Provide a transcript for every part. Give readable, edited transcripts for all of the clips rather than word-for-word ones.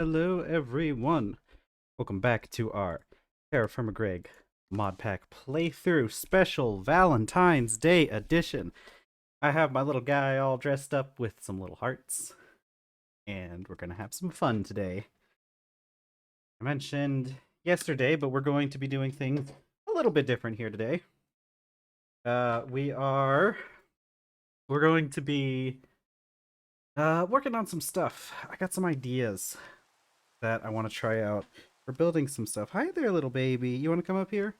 Hello, everyone. Welcome back to our TerrafirmaGreg Modpack playthrough special Valentine's Day edition. I have my little guy all dressed up with some little hearts, and we're going to have some fun today. I mentioned yesterday, but we're going to be doing things a little bit different here today. We're going to be working on some stuff. I got some ideas that I want to try out. We're building some stuff. Hi there, little baby. You want to come up here?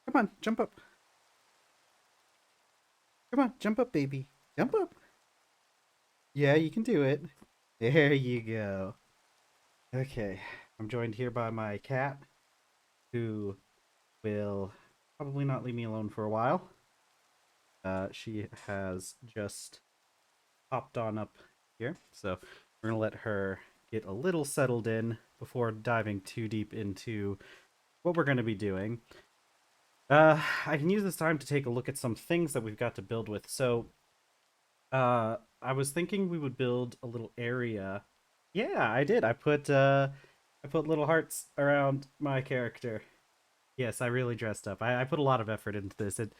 Come on, jump up. Come on, jump up, baby. Jump up. Yeah, you can do it. There you go. Okay, I'm joined here by my cat, who will probably not leave me alone for a while. She has just popped on up here, so we're gonna let her get a little settled in before diving too deep into what we're gonna be doing. I can use this time to take a look at some things that we've got to build with. So, I was thinking we would build a little area. Yeah, I did. I put little hearts around my character. Yes, I really dressed up. I put a lot of effort into this. It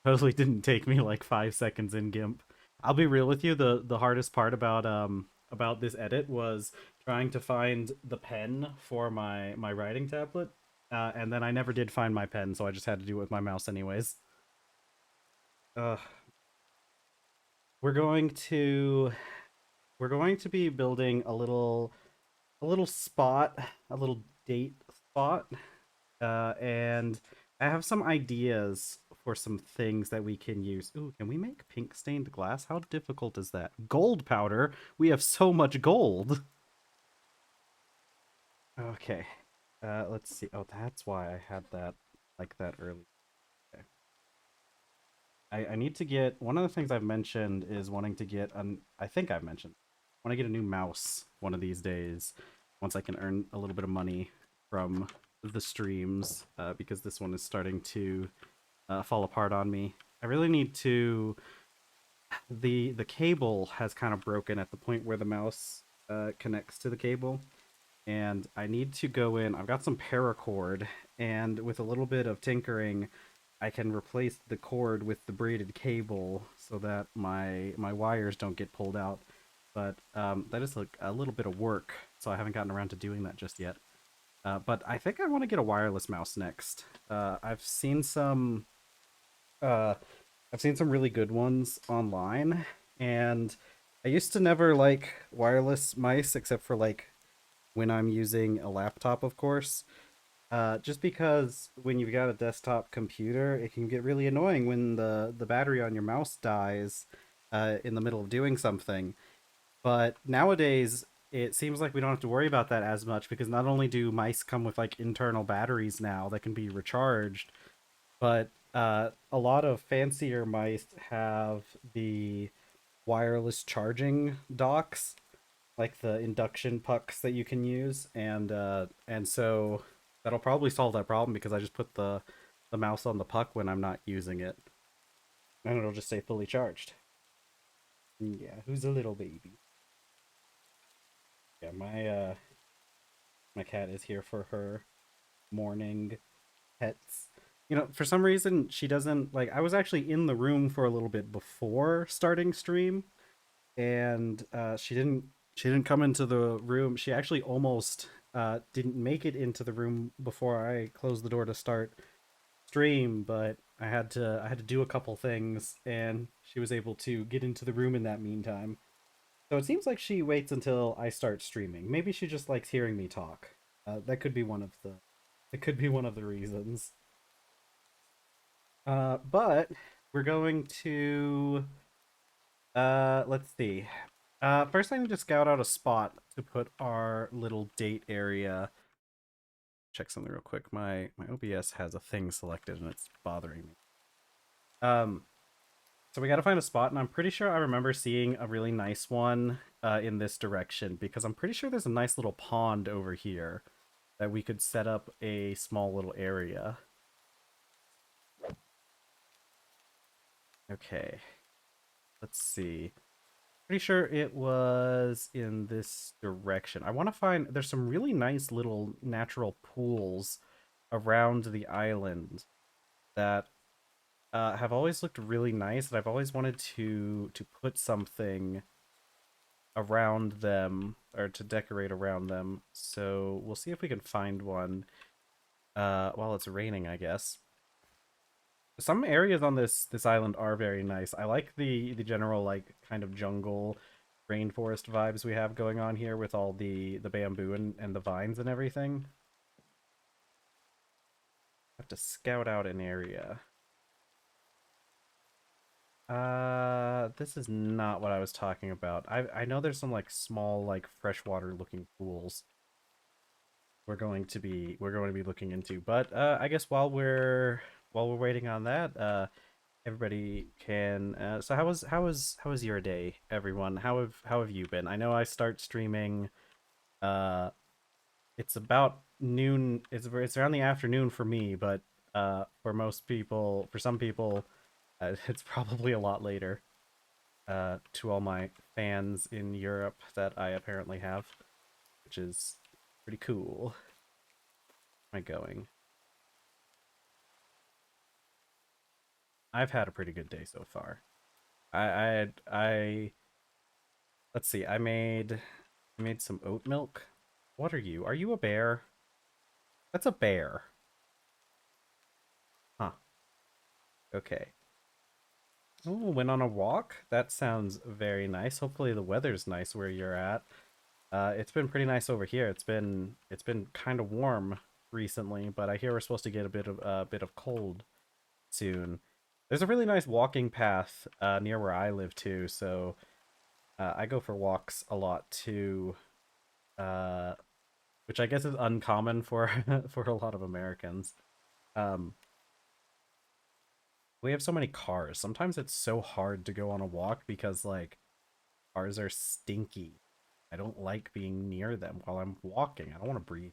totally didn't take me like 5 seconds in GIMP. I'll be real with you. The hardest part about this edit was trying to find the pen for my writing tablet. And then I never did find my pen, so I just had to do it with my mouse anyways. Uh, we're going to we're going to be building a little spot, a little date spot, and I have some ideas for some things that we can use. Ooh, can we make pink stained glass? How difficult is that? Gold powder? We have so much gold. Okay. Let's see. Oh, that's why I had that like that early. Okay. I need to get one of the things I've mentioned is wanting to get an I think I've mentioned want to get a new mouse one of these days once I can earn a little bit of money from the streams because this one is starting to fall apart on me. I really need to the cable has kind of broken at the point where the mouse connects to the cable, and I need to go in. I've got some paracord, and with a little bit of tinkering, I can replace the cord with the braided cable so that my wires don't get pulled out. But that is like a little bit of work, so I haven't gotten around to doing that just yet. But I think I want to get a wireless mouse next. Uh, I've seen some really good ones online, and I used to never like wireless mice except for like when I'm using a laptop, of course. Just because when you've got a desktop computer, it can get really annoying when the battery on your mouse dies in the middle of doing something. But nowadays, it seems like we don't have to worry about that as much because not only do mice come with like internal batteries now that can be recharged, but a lot of fancier mice have the wireless charging docks, like the induction pucks that you can use, and so that'll probably solve that problem because I just put the mouse on the puck when I'm not using it, and it'll just stay fully charged. Yeah, who's a little baby? Yeah, my cat is here for her morning pets. You know, for some reason she doesn't like I was actually in the room for a little bit before starting stream, and she didn't come into the room. She actually almost didn't make it into the room before I closed the door to start stream, but I had to do a couple things, and she was able to get into the room in that meantime. So it seems like she waits until I start streaming. Maybe she just likes hearing me talk. That could be one of the it could be one of the reasons. But we're going to let's see. First I need to scout out a spot to put our little date area. Check something real quick. My OBS has a thing selected and it's bothering me. Um, so we got to find a spot, and I'm pretty sure I remember seeing a really nice one in this direction because I'm pretty sure there's a nice little pond over here that we could set up a small little area. Okay, let's see. Pretty sure it was in this direction. I want to find, there's some really nice little natural pools around the island that have always looked really nice, and I've always wanted to put something around them or to decorate around them. So we'll see if we can find one while it's raining, I guess. Some areas on this island are very nice. I like the general like kind of jungle rainforest vibes we have going on here with all the bamboo and the vines and everything. I have to scout out an area. This is not what I was talking about. I know there's some like small like freshwater looking pools we're going to be looking into. But I guess while we're waiting on that, everybody can. So how was your day, everyone? How have you been? I know I start streaming. Uh, it's about noon. It's around the afternoon for me, but for most people, for some people, it's probably a lot later. To all my fans in Europe that I apparently have, which is pretty cool. Am I going? I've had a pretty good day so far. I let's see. I made some oat milk. What are you? Are you a bear? That's a bear. Huh. Okay. Oh, went on a walk. That sounds very nice. Hopefully the weather's nice where you're at. It's been pretty nice over here. It's been kind of warm recently, but I hear we're supposed to get a bit of cold soon. There's a really nice walking path near where I live too, so I go for walks a lot too, uh, which I guess is uncommon for for a lot of Americans. Um, we have so many cars. Sometimes it's so hard to go on a walk because like cars are stinky. I don't like being near them while I'm walking. I don't want to breathe.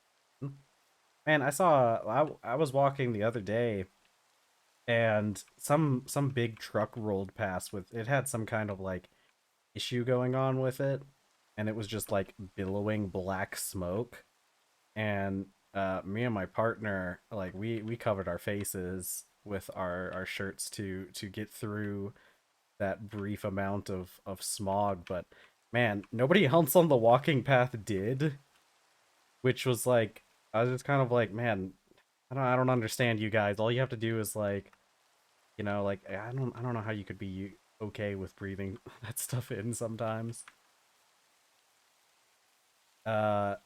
Man, I was walking the other day and some big truck rolled past with it had some kind of like issue going on with it, and it was just like billowing black smoke. And me and my partner, like we covered our faces with our shirts to get through that brief amount of smog. But man, nobody else on the walking path did, which was like I was just kind of like, man, I don't understand you guys. All you have to do is like, like I don't know how you could be okay with breathing that stuff in sometimes. Uh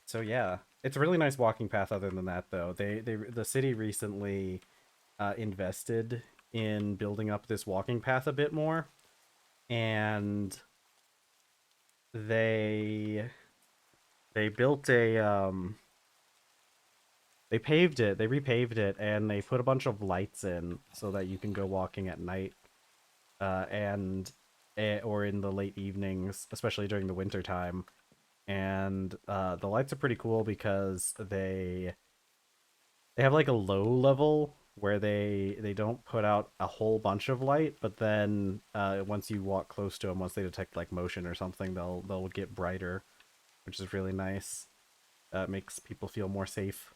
so yeah, it's a really nice walking path other than that though. The city recently invested in building up this walking path a bit more, and they they built a they paved it, they repaved it, and they put a bunch of lights in so that you can go walking at night, and or in the late evenings, especially during the winter time. And the lights are pretty cool because they have like a low level where they don't put out a whole bunch of light, but then once you walk close to them, once they detect like motion or something, they'll get brighter, which is really nice. It makes people feel more safe.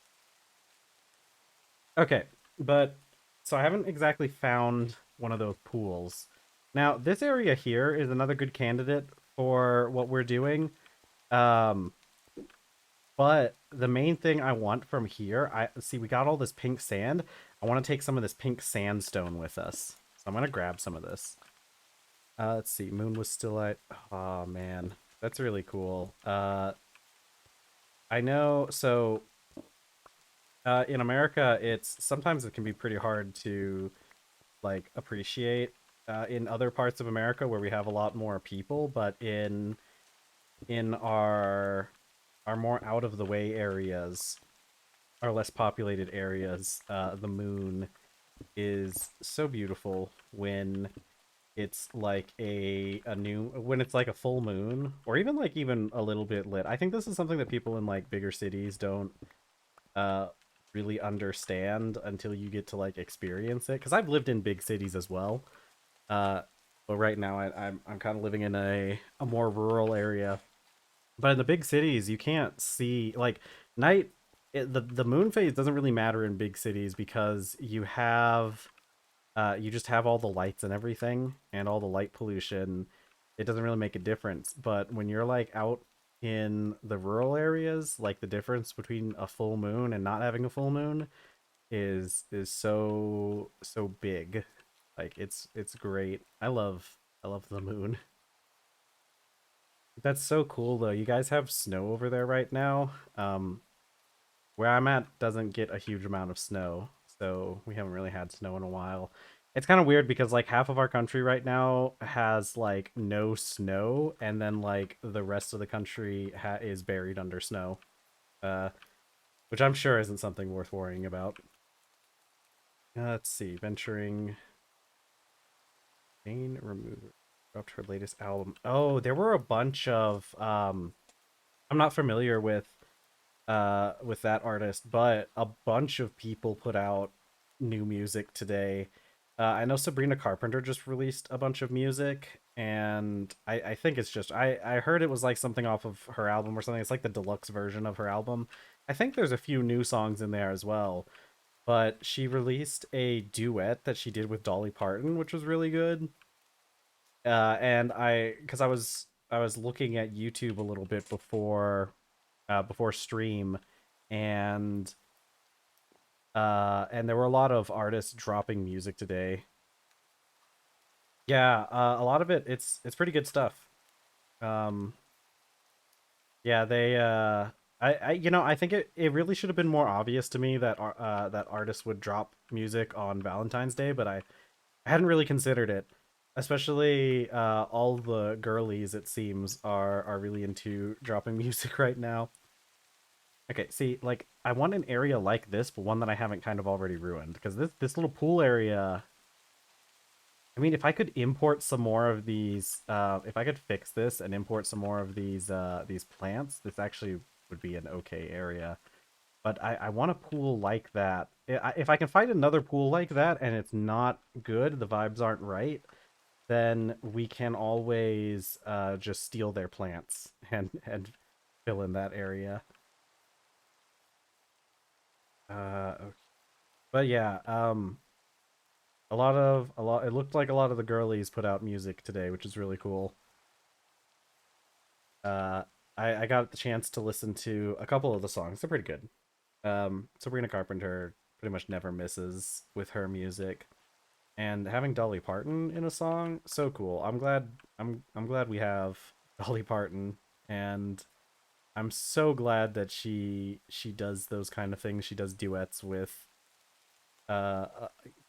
Okay, but so I haven't exactly found one of those pools. Now, this area here is another good candidate for what we're doing. Um, but the main thing I want from here, I see we got all this pink sand. I want to take some of this pink sandstone with us. So I'm gonna grab some of this. Let's see. Moon was still at. Oh man, that's really cool. I know. So in America, it's sometimes it can be pretty hard to like appreciate in other parts of America where we have a lot more people, but in our more out of the way areas, our less populated areas, the moon is so beautiful when it's like a new when it's like a full moon or even a little bit lit. I think this is something that people in like bigger cities don't uh really understand until you get to like experience it, because I've lived in big cities as well. Uh but right now I'm kind of living in a more rural area. But in the big cities, you can't see like night. The moon phase doesn't really matter in big cities because you just have all the lights and everything and all the light pollution. It doesn't really make a difference. But when you're like out in the rural areas, like the difference between a full moon and not having a full moon is so big. Like it's great. I love the moon. That's so cool though. You guys have snow over there right now. Where I'm at doesn't get a huge amount of snow, so we haven't really had snow in a while. It's kind of weird because like half of our country right now has like no snow, and then like the rest of the country is buried under snow, uh, which I'm sure isn't something worth worrying about. Let's see, venturing Jane remover dropped her latest album. Oh, there were a bunch of I'm not familiar with that artist, but a bunch of people put out new music today. I know Sabrina Carpenter just released a bunch of music, and I think it's just I heard it was like something off of her album or something. It's like the deluxe version of her album. I think there's a few new songs in there as well. But she released a duet that she did with Dolly Parton, which was really good. And because I was looking at YouTube a little bit before stream, and and there were a lot of artists dropping music today. Yeah, a lot of it's pretty good stuff. Um, yeah, they I think it really should have been more obvious to me that that artists would drop music on Valentine's Day, but I hadn't really considered it. Especially all the girlies, it seems, are really into dropping music right now. Okay, see, like I want an area like this, but one that I haven't kind of already ruined. Because this little pool area, I mean, if I could import some more of these, if I could fix this and import some more of these plants, this actually would be an okay area. But I want a pool like that. If I can find another pool like that and it's not good, the vibes aren't right, then we can always just steal their plants and fill in that area. Okay. But yeah, a lot. It looked like a lot of the girlies put out music today, which is really cool. Uh, I got the chance to listen to a couple of the songs. They're pretty good. Sabrina Carpenter pretty much never misses with her music, and having Dolly Parton in a song, so cool. I'm glad we have Dolly Parton, and I'm so glad that she does those kind of things. She does duets uh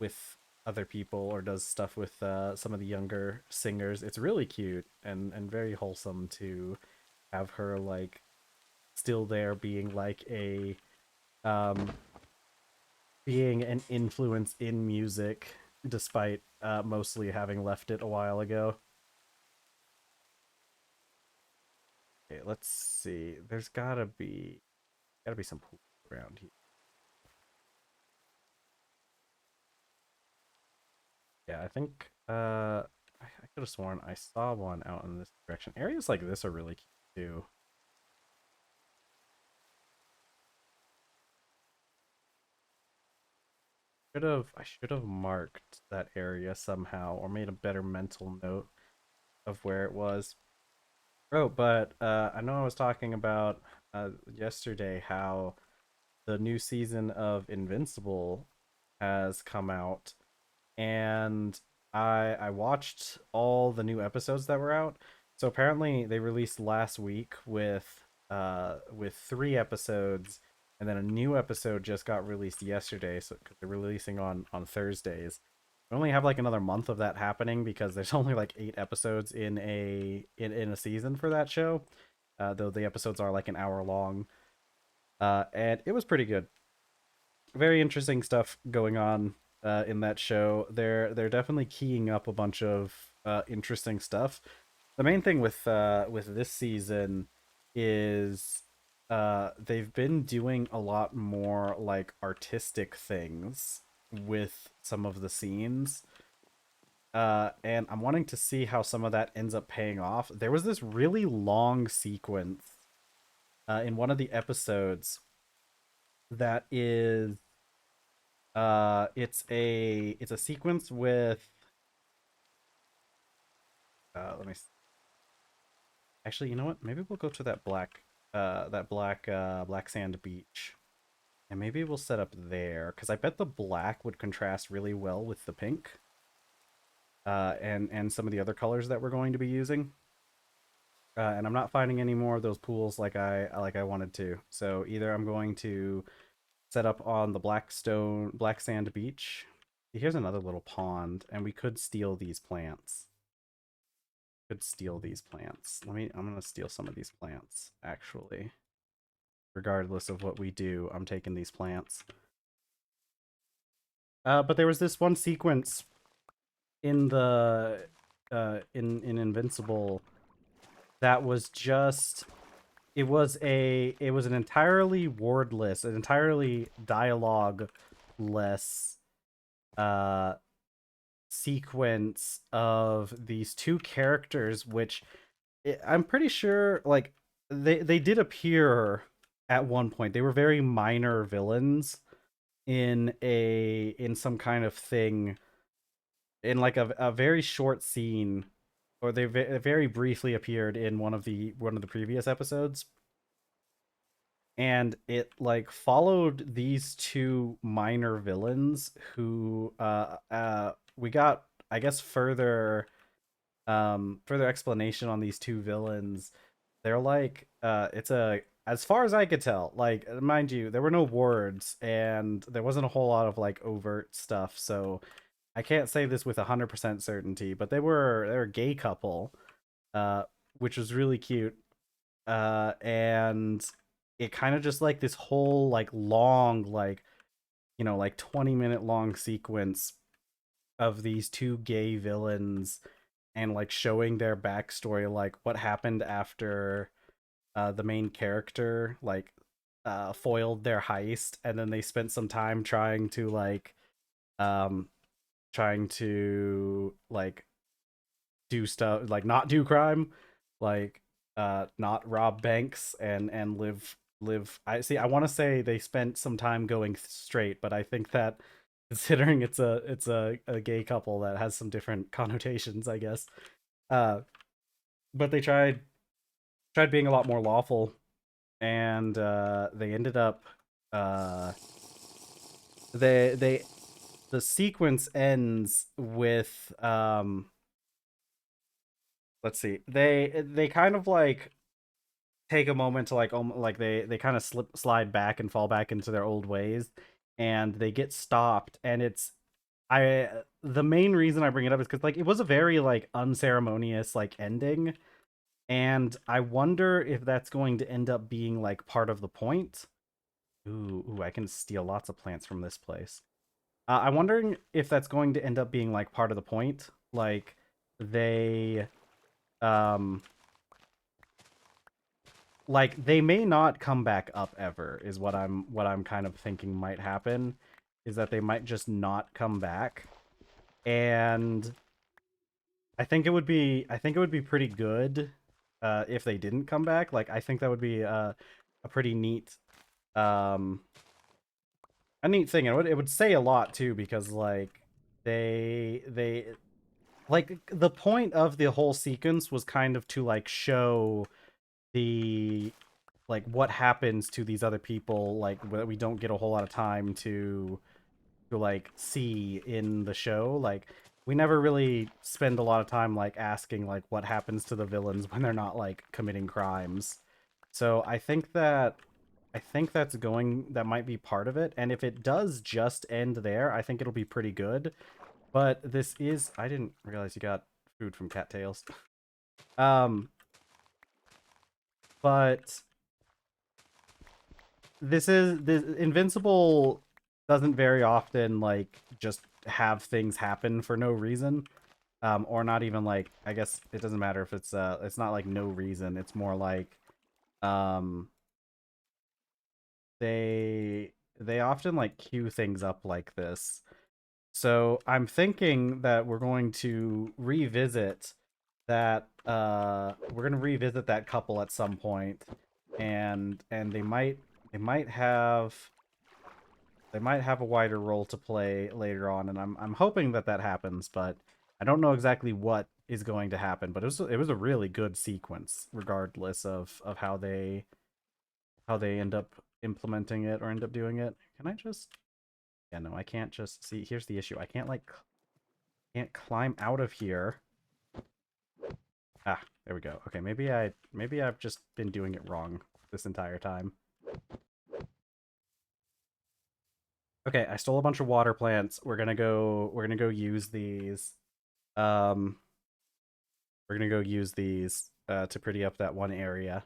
with other people or does stuff with some of the younger singers. It's really cute and very wholesome to have her like still there being like a um being an influence in music despite mostly having left it a while ago. Okay, let's see. There's gotta be some pool around here. Yeah, I think I could have sworn I saw one out in this direction. Areas like this are really cute too. I should have marked that area somehow or made a better mental note of where it was. Oh, but I know I was talking about yesterday how the new season of Invincible has come out, and I watched all the new episodes that were out. So apparently they released last week with 3 episodes, and then a new episode just got released yesterday. So because they're releasing on Thursdays, we only have like another month of that happening because there's only like 8 episodes in a season for that show. Though the episodes are like an hour long, and it was pretty good. Very interesting stuff going on in that show. They're definitely keying up a bunch of interesting stuff. The main thing with this season is they've been doing a lot more like artistic things with some of the scenes. And I'm wanting to see how some of that ends up paying off. There was this really long sequence in one of the episodes that is it's a sequence with let me actually, you know what? Maybe we'll go to that black sand beach. And maybe we'll set up there because I bet the black would contrast really well with the pink. And some of the other colors that we're going to be using. And I'm not finding any more of those pools like I wanted to. So either I'm going to set up on the black sand beach. Here's another little pond, and we could steal these plants. Could steal these plants. I'm gonna steal some of these plants, actually. Regardless of what we do, I'm taking these plants. But there was this one sequence in the in Invincible that was just it was an entirely wordless, an entirely dialogue less uh sequence of these two characters, which I'm pretty sure like they did appear at one point. They were very minor villains in some kind of thing in like a very short scene, or they very briefly appeared in one of the previous episodes, and it like followed these two minor villains who we got, I guess, further explanation on these two villains. They're like it's a as far as I could tell, like, mind you, there were no words and there wasn't a whole lot of like overt stuff, so I can't say this with 100% certainty, but they're a gay couple, uh, which was really cute. And it kind of just like this whole like long like, you know, like 20-minute long sequence of these two gay villains and like showing their backstory, like what happened after the main character like foiled their heist, and then they spent some time um trying to like do stuff like not do crime, like not rob banks and live. I see, I want to say they spent some time going straight, but I think that considering it's a gay couple, that has some different connotations, I guess. uh but they tried being a lot more lawful, and they ended up uh they the sequence ends with let's see, they kind of like take a moment to like like they kind of slide back and fall back into their old ways, and they get stopped, and it's I the main reason I bring it up is because like it was a very like unceremonious like ending, and I wonder if that's going to end up being like part of the point. Ooh, I can steal lots of plants from this place. I'm wondering if that's going to end up being like part of the point, like they um like they may not come back up ever, is what I'm kind of thinking might happen, is that they might just not come back. And I think it would be pretty good if they didn't come back. Like I think that would be a pretty um neat thing. It would say a lot too, because like they like the point of the whole sequence was kind of to like show the like what happens to these other people, like we don't get a whole lot of time to like see in the show. Like we never really spend a lot of time like asking like what happens to the villains when they're not like committing crimes. So that might be part of it, and if it does just end there, I think it'll be pretty good. But this is, I didn't realize you got food from cattails. um but this Invincible doesn't very often like just have things happen for no reason, or not even like, I guess it doesn't matter if it's not like no reason. It's more like um they often like cue things up like this. So I'm thinking that we're going to revisit that. We're gonna revisit that couple at some point, and they might have a wider role to play later on, and I'm hoping that that happens, but I don't know exactly what is going to happen. But it was a really good sequence, regardless of how they end up implementing it or end up doing it. Can I just? Yeah, no, I can't just see. Here's the issue. I can't climb out of here. Ah, there we go. Okay, maybe I've just been doing it wrong this entire time. Okay, I stole a bunch of water plants. We're gonna go use these. Um we're gonna go use these to pretty up that one area.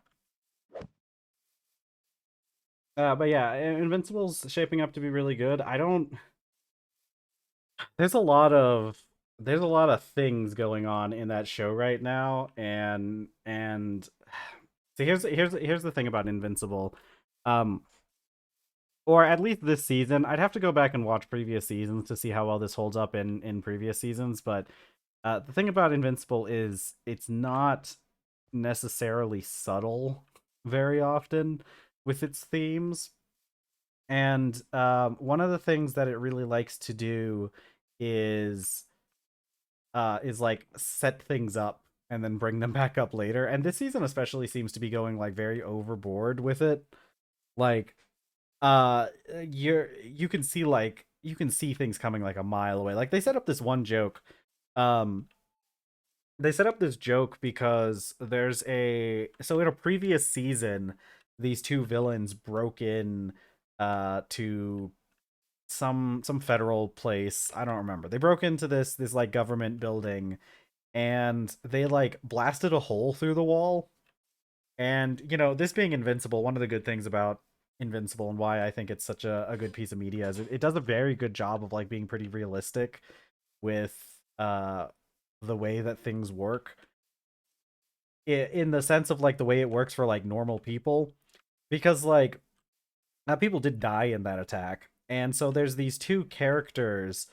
But yeah, Invincible's shaping up to be really good. I don't there's a lot of there's a lot of things going on in that show right now, and so here's the thing about Invincible. Um or at least this season. I'd have to go back and watch previous seasons to see how well this holds up in previous seasons, but the thing about Invincible is it's not necessarily subtle very often with its themes. And one of the things that it really likes to do is like set things up and then bring them back up later. And this season especially seems to be going like very overboard with it. Like you can see things coming like a mile away. Like they set up this one joke. Um they set up this joke because in a previous season these two villains broke in to some federal place. I don't remember. They broke into this like government building, and they like blasted a hole through the wall. And this being Invincible, one of the good things about Invincible and why I think it's such a good piece of media is it does a very good job of like being pretty realistic with the way that things work, in the sense of like the way it works for like normal people, because like people did die in that attack. And so there's these two characters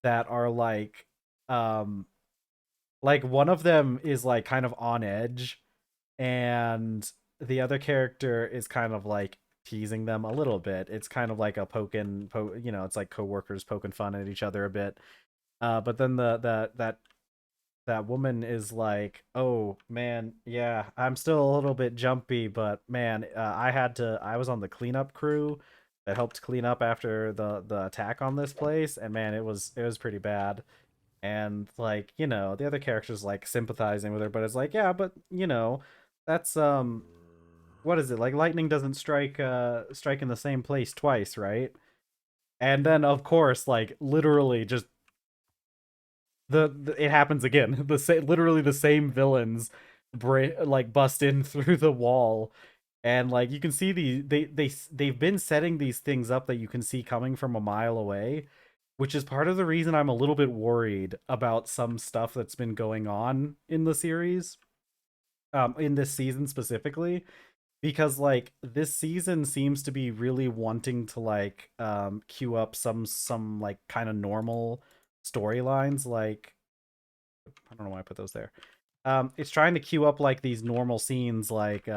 that are like one of them is like kind of on edge, and the other character is kind of like teasing them a little bit. It's kind of like a it's like coworkers poking fun at each other a bit. But then that woman is like, "Oh man, yeah, I'm still a little bit jumpy, but man, I was on the cleanup crew that helped clean up after the attack on this place, and man, it was pretty bad." And like, the other character's like sympathizing with her, but it's like, "Yeah, but that's what is it? Like lightning doesn't strike in the same place twice, right?" And then of course, like literally just it happens again. Literally the same villains like bust in through the wall, and like you can see they've been setting these things up that you can see coming from a mile away, which is part of the reason I'm a little bit worried about some stuff that's been going on in the series, in this season specifically, because like this season seems to be really wanting to like queue up some like kind of normal storylines. Like I don't know why I put those there. It's trying to queue up like these normal scenes, like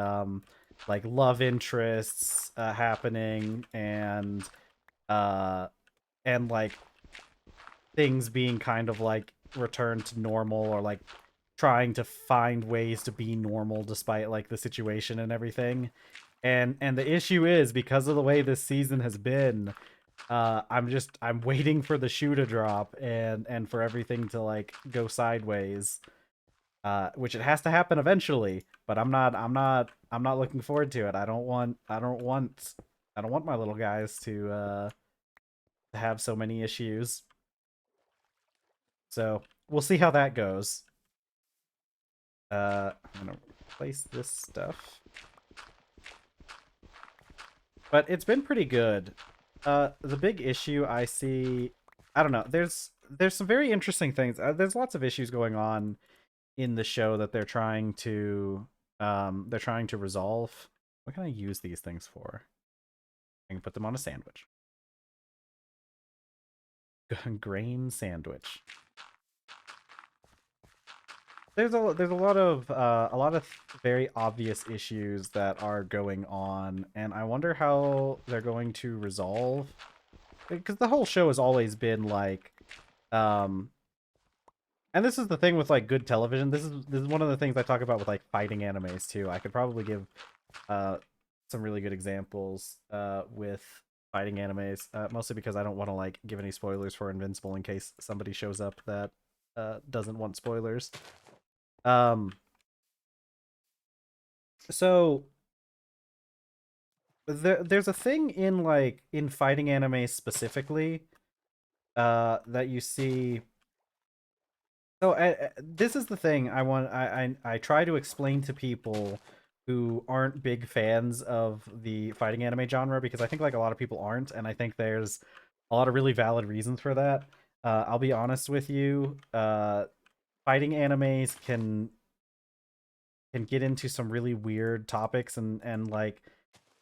love interests happening, uh and like things being kind of like returned to normal, or like trying to find ways to be normal despite like the situation and everything. And the issue is, because of the way this season has been, I'm waiting for the shoe to drop and for everything to like go sideways, which it has to happen eventually. But I'm not looking forward to it. I don't want my little guys to have so many issues. So we'll see how that goes. I'm gonna replace this stuff, but it's been pretty good. The big issue I see, I don't know. There's some very interesting things. There's lots of issues going on in the show that they're trying to resolve. What can I use these things for? I can put them on a sandwich. grain sandwich. There's a lot of very obvious issues that are going on, and I wonder how they're going to resolve. Because the whole show has always been like, um, and this is the thing with like good television. This is one of the things I talk about with like fighting animes too. I could probably give uh some really good examples with fighting animes, mostly because I don't want to like give any spoilers for Invincible in case somebody shows up that doesn't want spoilers. Um, so there's a thing in like in fighting anime specifically that you see. So this is the thing I want. I try to explain to people who aren't big fans of the fighting anime genre, because I think like a lot of people aren't, and I think there's a lot of really valid reasons for that. I'll be honest with you. Fighting animes can get into some really weird topics, and like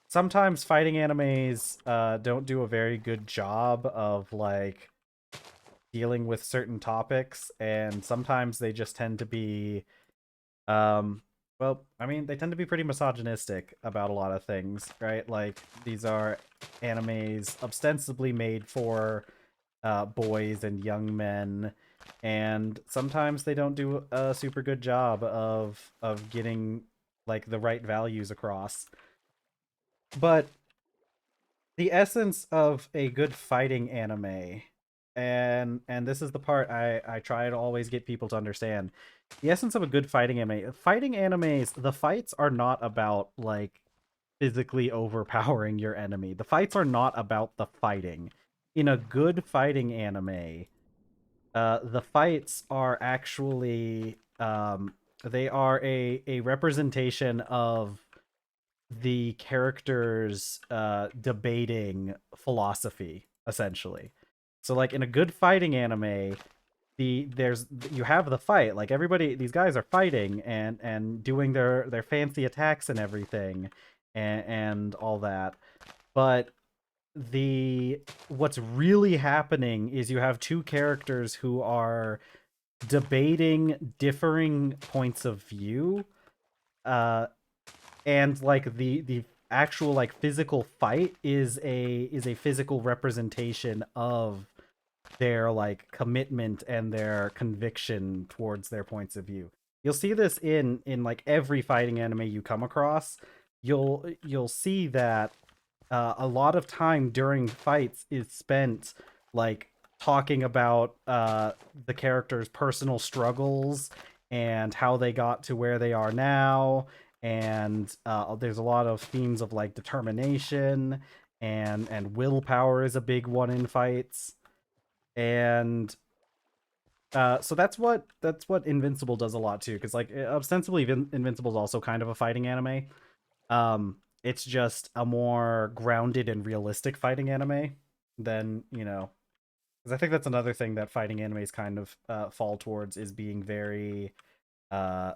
sometimes fighting animes don't do a very good job of like dealing with certain topics, and sometimes they just tend to be well, I mean, they tend to be pretty misogynistic about a lot of things, right? Like these are animes ostensibly made for boys and young men, and sometimes they don't do a super good job of getting like the right values across. But the essence of a good fighting anime, and this is the part I try to always get people to understand. The essence of a good fighting animes, the fights are not about like physically overpowering your enemy. The fights are not about the fighting. In a good fighting anime, the fights are actually they are a representation of the characters debating philosophy, essentially. So like in a good fighting anime, there's you have the fight, like everybody, these guys are fighting and doing their fancy attacks and everything, and all that. But the what's really happening is you have two characters who are debating differing points of view, uh and like the actual like physical fight is a physical representation of their like commitment and their conviction towards their points of view. You'll see this in like every fighting anime you come across. You'll see that a lot of time during fights is spent like talking about the characters' personal struggles and how they got to where they are now. And there's a lot of themes of like determination and willpower is a big one in fights. And so that's what Invincible does a lot too, because like ostensibly Invincible is also kind of a fighting anime. It's just a more grounded and realistic fighting anime than, because I think that's another thing that fighting animes kind of fall towards, is being very, uh,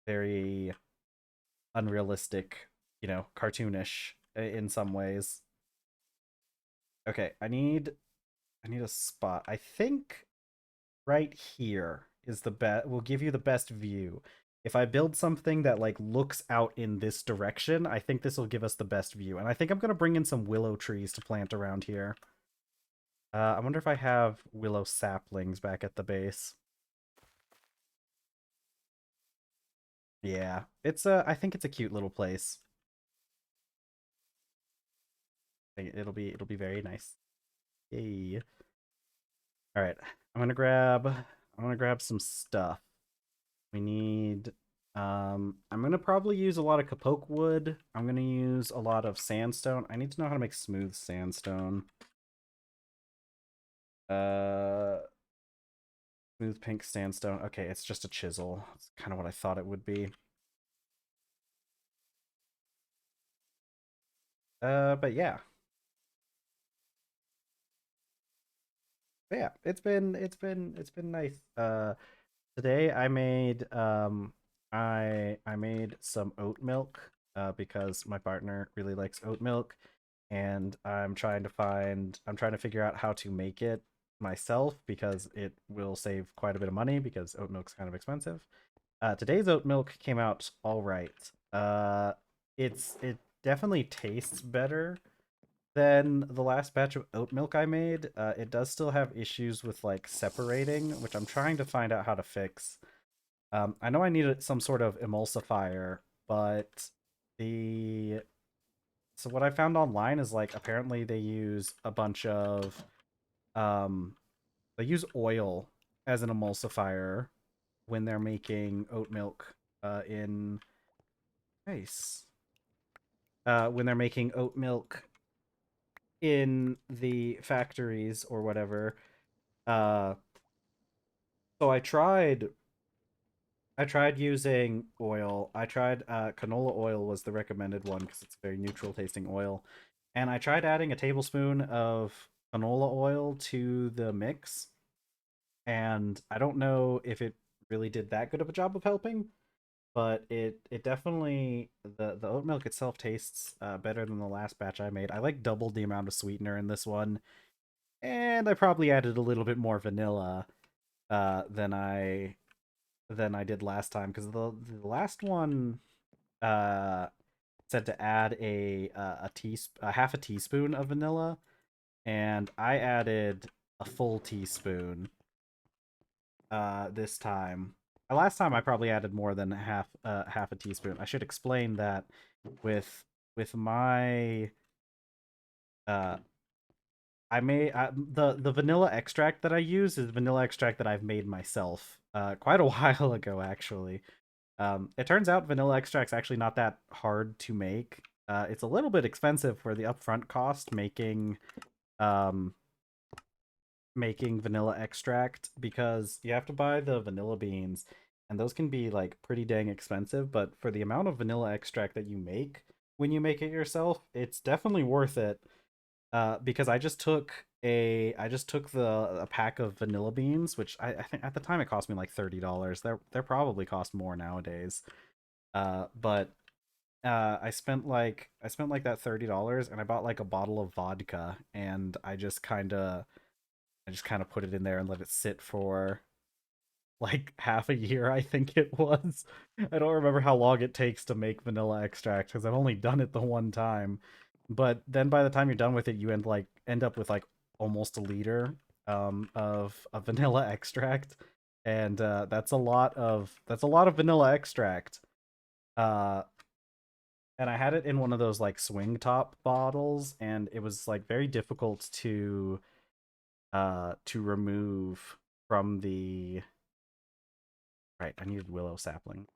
very unrealistic, cartoonish in some ways. Okay, I need a spot. I think right here is the best, will give you the best view. If I build something that like looks out in this direction, I think this will give us the best view. And I think I'm going to bring in some willow trees to plant around here. I wonder if I have willow saplings back at the base. Yeah, I think it's a cute little place. It'll be very nice. Yay. All right. I'm gonna grab some stuff. We need I'm gonna probably use a lot of kapoke wood. I'm gonna use a lot of sandstone. I need to know how to make smooth sandstone. Uh Smooth pink sandstone. Okay, it's just a chisel. It's kind of what I thought it would be. But yeah. But yeah, it's been nice. Today I made some oat milk because my partner really likes oat milk, and I'm trying to figure out how to make it myself because it will save quite a bit of money because oat milk's kind of expensive. Today's oat milk came out all right. It definitely tastes better than the last batch of oat milk I made. It does still have issues with like separating, which I'm trying to find out how to fix. I know I needed some sort of emulsifier, but the so what I found online is like apparently they use a bunch of um they use oil as an emulsifier when they're making oat milk in nice when they're making oat milk in the factories or whatever. Uh, so I tried using oil. I tried canola oil was the recommended one because it's a very neutral tasting oil. And I tried adding a tablespoon of canola oil to the mix, and I don't know if it really did that good of a job of helping, but it definitely the oat milk itself tastes better than the last batch I made. I like doubled the amount of sweetener in this one, and I probably added a little bit more vanilla than I did last time because the last one uh said to add a half a teaspoon of vanilla, and I added a full teaspoon this time. Last time I probably added more than half a teaspoon. I should explain that with my uh the vanilla extract that I use is vanilla extract that I've made myself quite a while ago actually. It turns out vanilla extract's actually not that hard to make. It's a little bit expensive for the upfront cost um making vanilla extract because you have to buy the vanilla beans, and those can be like pretty dang expensive, but for the amount of vanilla extract that you make when you make it yourself, it's definitely worth it. Because I just took a pack of vanilla beans, which I think at the time it cost me like $30. They're probably cost more nowadays. But I spent like that $30, and I bought like a bottle of vodka, and I just kind of put it in there and let it sit for like half a year, I think it was. I don't remember how long it takes to make vanilla extract because I've only done it the one time. But then by the time you're done with it, you end up with like almost a liter of vanilla extract, and that's a lot of vanilla extract. Uh, and I had it in one of those like swing top bottles, and it was like very difficult to remove from the right. I needed willow sapling.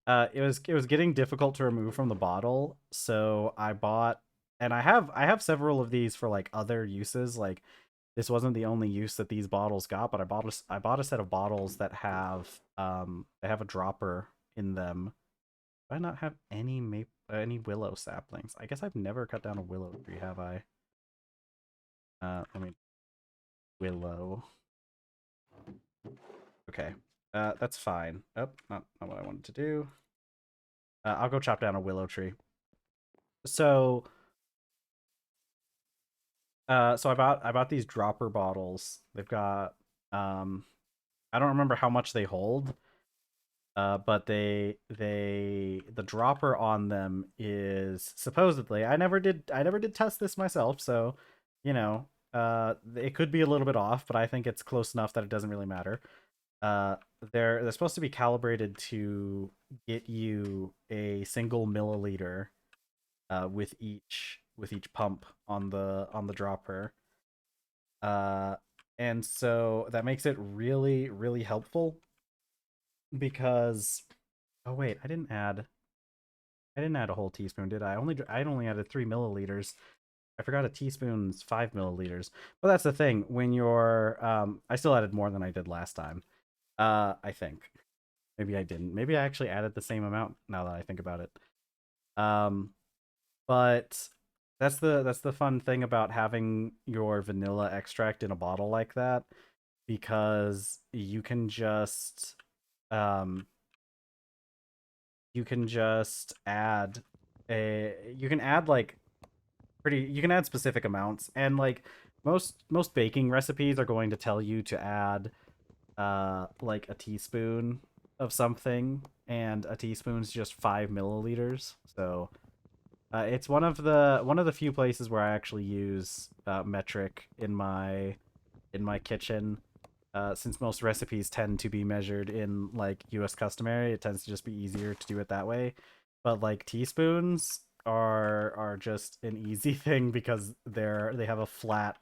It was getting difficult to remove from the bottle, so I bought, and I have several of these for like other uses. Like this wasn't the only use that these bottles got, but I bought a set of bottles that have they have a dropper in them. Do I not have any willow saplings? I guess I've never cut down a willow tree, have I? Let me willow. Okay. That's fine. Oh, not what I wanted to do. I'll go chop down a willow tree. So, I bought these dropper bottles. They've got I don't remember how much they hold. But the dropper on them is supposedly I never did test this myself, so you know, it could be a little bit off, but I think it's close enough that it doesn't really matter. Uh, they're supposed to be calibrated to get you a single milliliter with each pump on the dropper. Uh, and so that makes it really helpful because oh wait, I didn't add a whole teaspoon, did I? I only added 3 milliliters. I forgot a teaspoon's 5 milliliters. But that's the thing when you're I still added more than I did last time. I think maybe I didn't. Maybe I actually added the same amount now that I think about it. Um, but that's the fun thing about having your vanilla extract in a bottle like that because um you can just add like pretty you can add specific amounts, and like most baking recipes are going to tell you to add like a teaspoon of something, and a teaspoon's just 5 milliliters. So it's one of the few places where I actually use metric in my kitchen. Since most recipes tend to be measured in like U.S. customary, it tends to just be easier to do it that way. But like teaspoons are just an easy thing because they have a flat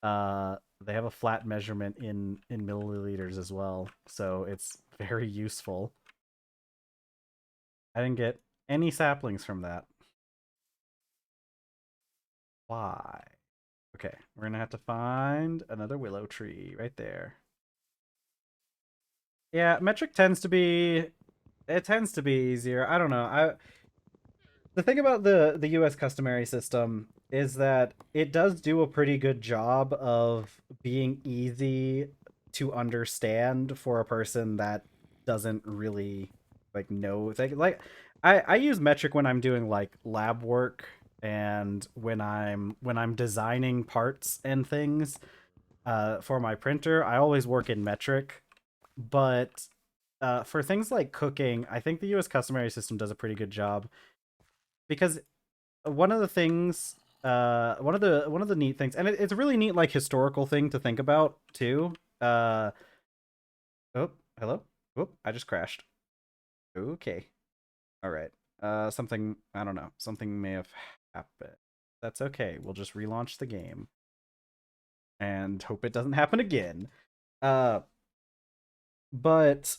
they have a flat measurement in milliliters as well, so it's very useful. I didn't get any saplings from that. Why? Okay, we're gonna have to find another willow tree right there. Yeah, metric tends to be it tends to be easier. I don't know. The thing about the US customary system is that it does do a pretty good job of being easy to understand for a person that doesn't really like know like I use metric when I'm doing like lab work and when I'm designing parts and things for my printer. I always work in metric, but for things like cooking, I think the US customary system does a pretty good job because one of the things one of the neat things, and it's a really neat like historical thing to think about too. Oh, hello. Oh, I just crashed. Okay. All right. Something, I don't know, something may have happened. That's okay, we'll just relaunch the game and hope it doesn't happen again. uh but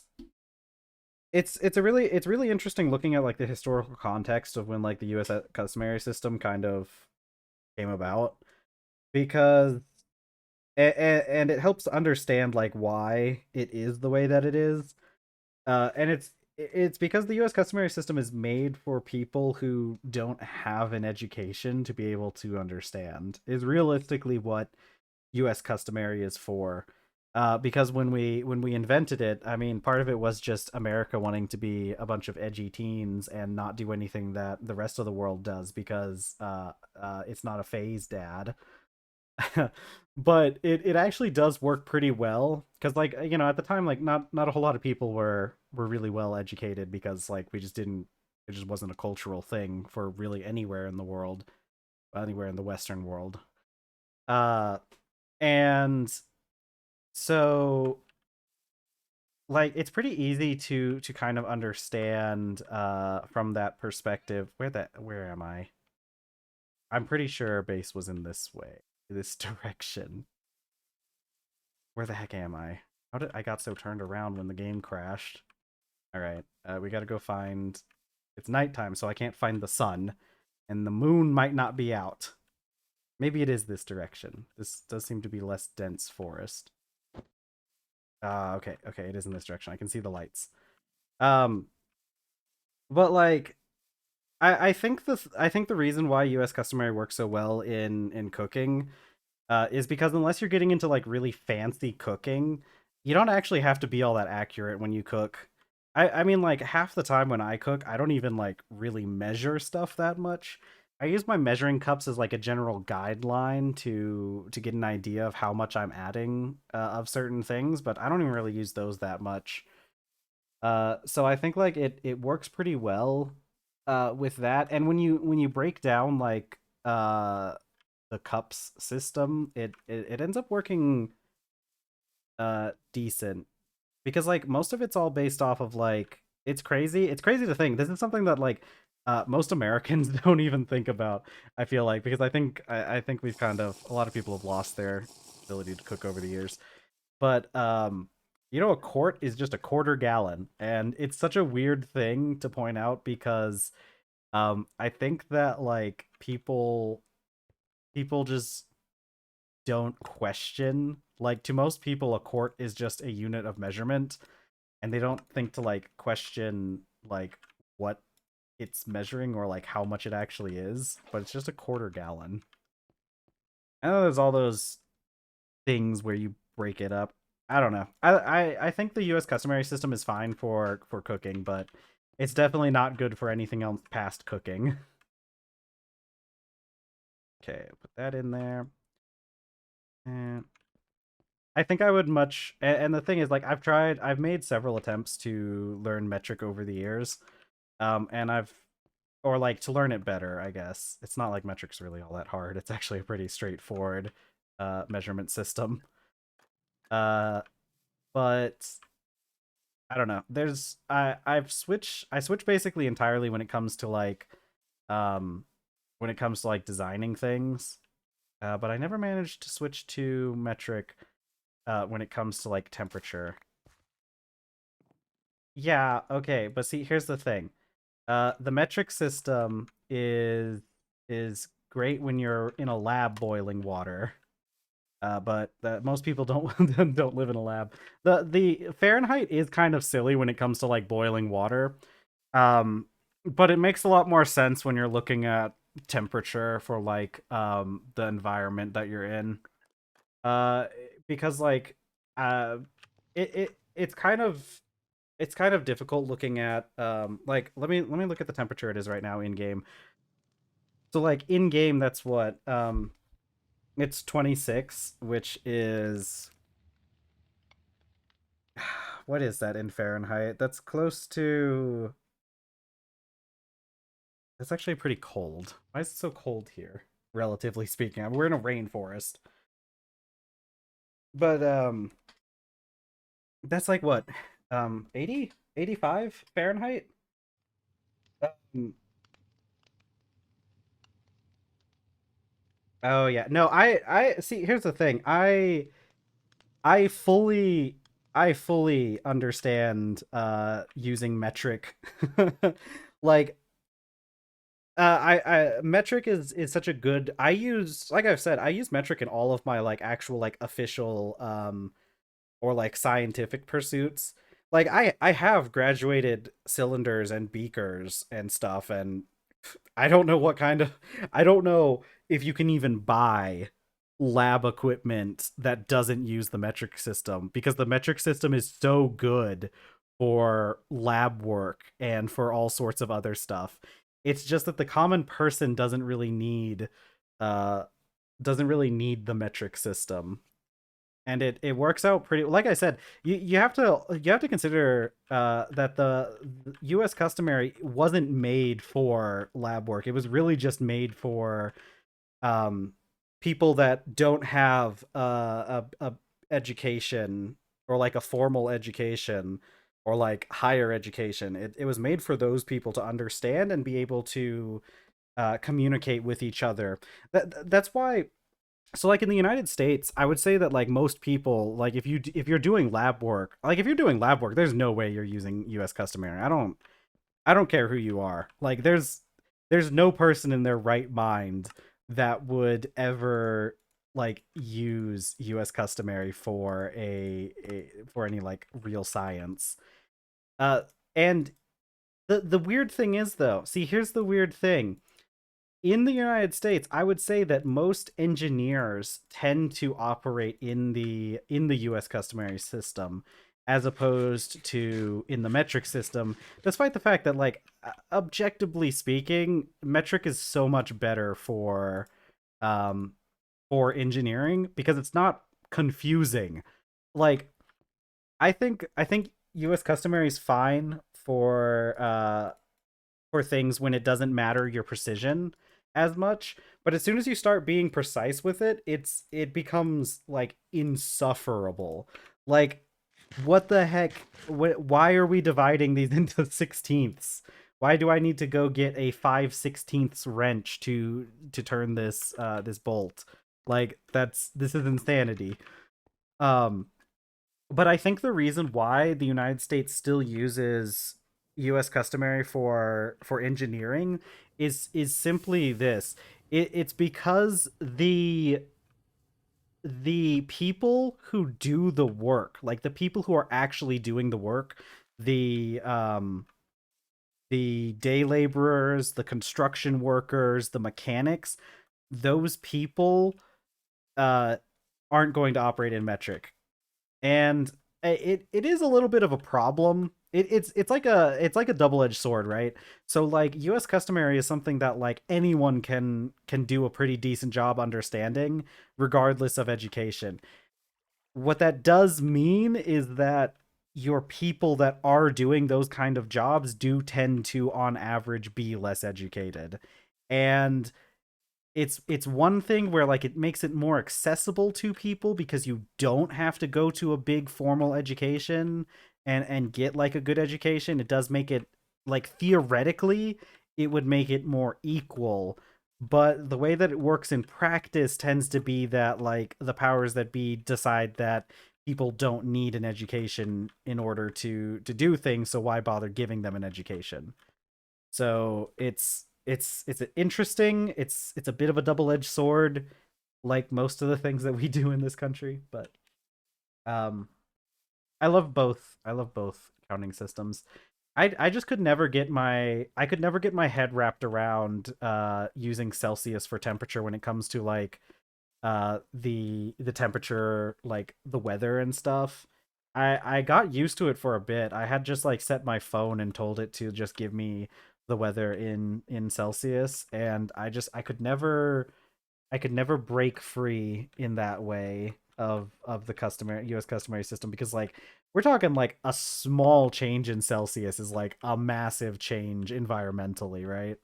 it's really interesting looking at like the historical context of when like the US customary system kind of came about, because and it helps understand like why it is the way that it is. And it's because the US customary system is made for people who don't have an education to be able to understand, is realistically what US customary is for. Because when we invented it, I mean, part of it was just America wanting to be a bunch of edgy teens and not do anything that the rest of the world does, because it's not a phase, dad. But it actually does work pretty well, because like at the time, like not a whole lot of people were really well educated, because like we just didn't it just wasn't a cultural thing for really anywhere in the world, anywhere in the Western world. uh and so like it's pretty easy to kind of understand from that perspective. Where am I? I'm pretty sure base was in this way, this direction. Where the heck am I? How did I got so turned around when the game crashed? All right, we got to go find. It's nighttime, so I can't find the sun, and the moon might not be out. Maybe it is this direction. This does seem to be less dense forest. Okay, okay, it is in this direction. I can see the lights. Um, but like, I think the reason why U.S. customary works so well in cooking is because unless you're getting into like really fancy cooking, you don't actually have to be all that accurate when you cook. I mean, like half the time when I cook, I don't even like really measure stuff that much. I use my measuring cups as like a general guideline to get an idea of how much I'm adding of certain things, but I don't even really use those that much. So I think like it works pretty well with that. And when you break down like the cups system, it ends up working decent, because like most of it's all based off of like it's crazy to think this is something that like most Americans don't even think about. I feel like, because I think we've kind of a lot of people have lost their ability to cook over the years. But a quart is just a quarter gallon, and it's such a weird thing to point out, because I think that like people just don't question, like, to most people a quart is just a unit of measurement, and they don't think to like question like what it's measuring or like how much it actually is, but it's just a quarter gallon. And then there's all those things where you break it up. I don't know. I think the US customary system is fine for cooking, but it's definitely not good for anything else past cooking. Okay, put that in there. Eh, I think I would much. And the thing is, like, I've made several attempts to learn metric over the years, and or like to learn it better. I guess it's not like metric's really all that hard. It's actually a pretty straightforward measurement system. Uh, but I don't know. I switch basically entirely when it comes to like um designing things. But I never managed to switch to metric when it comes to like temperature. Yeah, okay, but see, here's the thing. The metric system is great when you're in a lab boiling water. But most people don't don't live in a lab. The Fahrenheit is kind of silly when it comes to like boiling water. Um, but it makes a lot more sense when you're looking at temperature for like the environment that you're in. Uh, because like uh, it's kind of difficult looking at like let me look at the temperature it is right now in game. So like in game, that's what it's 26, which is what is that in Fahrenheit? That's close to. That's actually pretty cold. Why is it so cold here? Relatively speaking, we're in a rainforest, but that's like what 80, 85 Fahrenheit. Um, oh yeah, no, I see. Here's the thing. I fully I fully understand using metric. Like I metric is such a good. I use, like I've said, I use metric in all of my like actual like official or like scientific pursuits. Like I have graduated cylinders and beakers and stuff, and I don't know what kind of. I don't know if you can even buy lab equipment that doesn't use the metric system, because the metric system is so good for lab work and for all sorts of other stuff. It's just that the common person uh doesn't really need the metric system. And it works out pretty, like I said, you have to consider that the US customary wasn't made for lab work. It was really just made for um people that don't have a education, or like a formal education, or like higher education. It was made for those people to understand and be able to communicate with each other. That's why. So like in the United States, I would say that like most people, like if you're doing lab work, like if you're doing lab work, there's no way you're using US customary. I don't care who you are. Like there's no person in their right mind that would ever like use US customary for for any like real science. Uh and the weird thing is, though, see, here's the weird thing. In the United States, I would say that most engineers tend to operate in the US customary system, as opposed to in the metric system, despite the fact that like objectively speaking, metric is so much better um for engineering because it's not confusing. Like I think US customary is fine for things when it doesn't matter your precision as much, but as soon as you start being precise with it, it becomes like insufferable. Like what the heck, why are we dividing these into 16ths? Why do I need to go get a 5/16 wrench to turn this bolt? Like this is insanity. um but I think the reason why the United States still uses U.S. customary for engineering is simply this. It's because the people who do the work, like the people who are actually doing the work, the day laborers, the construction workers, the mechanics, those people uh aren't going to operate in metric. And it is a little bit of a problem it's like a double-edged sword, right? So like US customary is something that like anyone can do a pretty decent job understanding regardless of education. What that does mean is that your people that are doing those kind of jobs do tend to on average be less educated. And it's one thing where like it makes it more accessible to people because you don't have to go to a big formal education and get like a good education. It does make it like theoretically it would make it more equal, but the way that it works in practice tends to be that like the powers that be decide that people don't need an education in order to do things, so why bother giving them an education? So it's interesting. It's a bit of a double edged sword, like most of the things that we do in this country. But um, I love both. I love both counting systems. I just could never get my head wrapped around using Celsius for temperature when it comes to like the temperature, like the weather and stuff. I got used to it for a bit. I had just like set my phone and told it to just give me the weather in Celsius, and I could never break free in that way of the customary US customary system, because like we're talking like a small change in Celsius is like a massive change environmentally, right?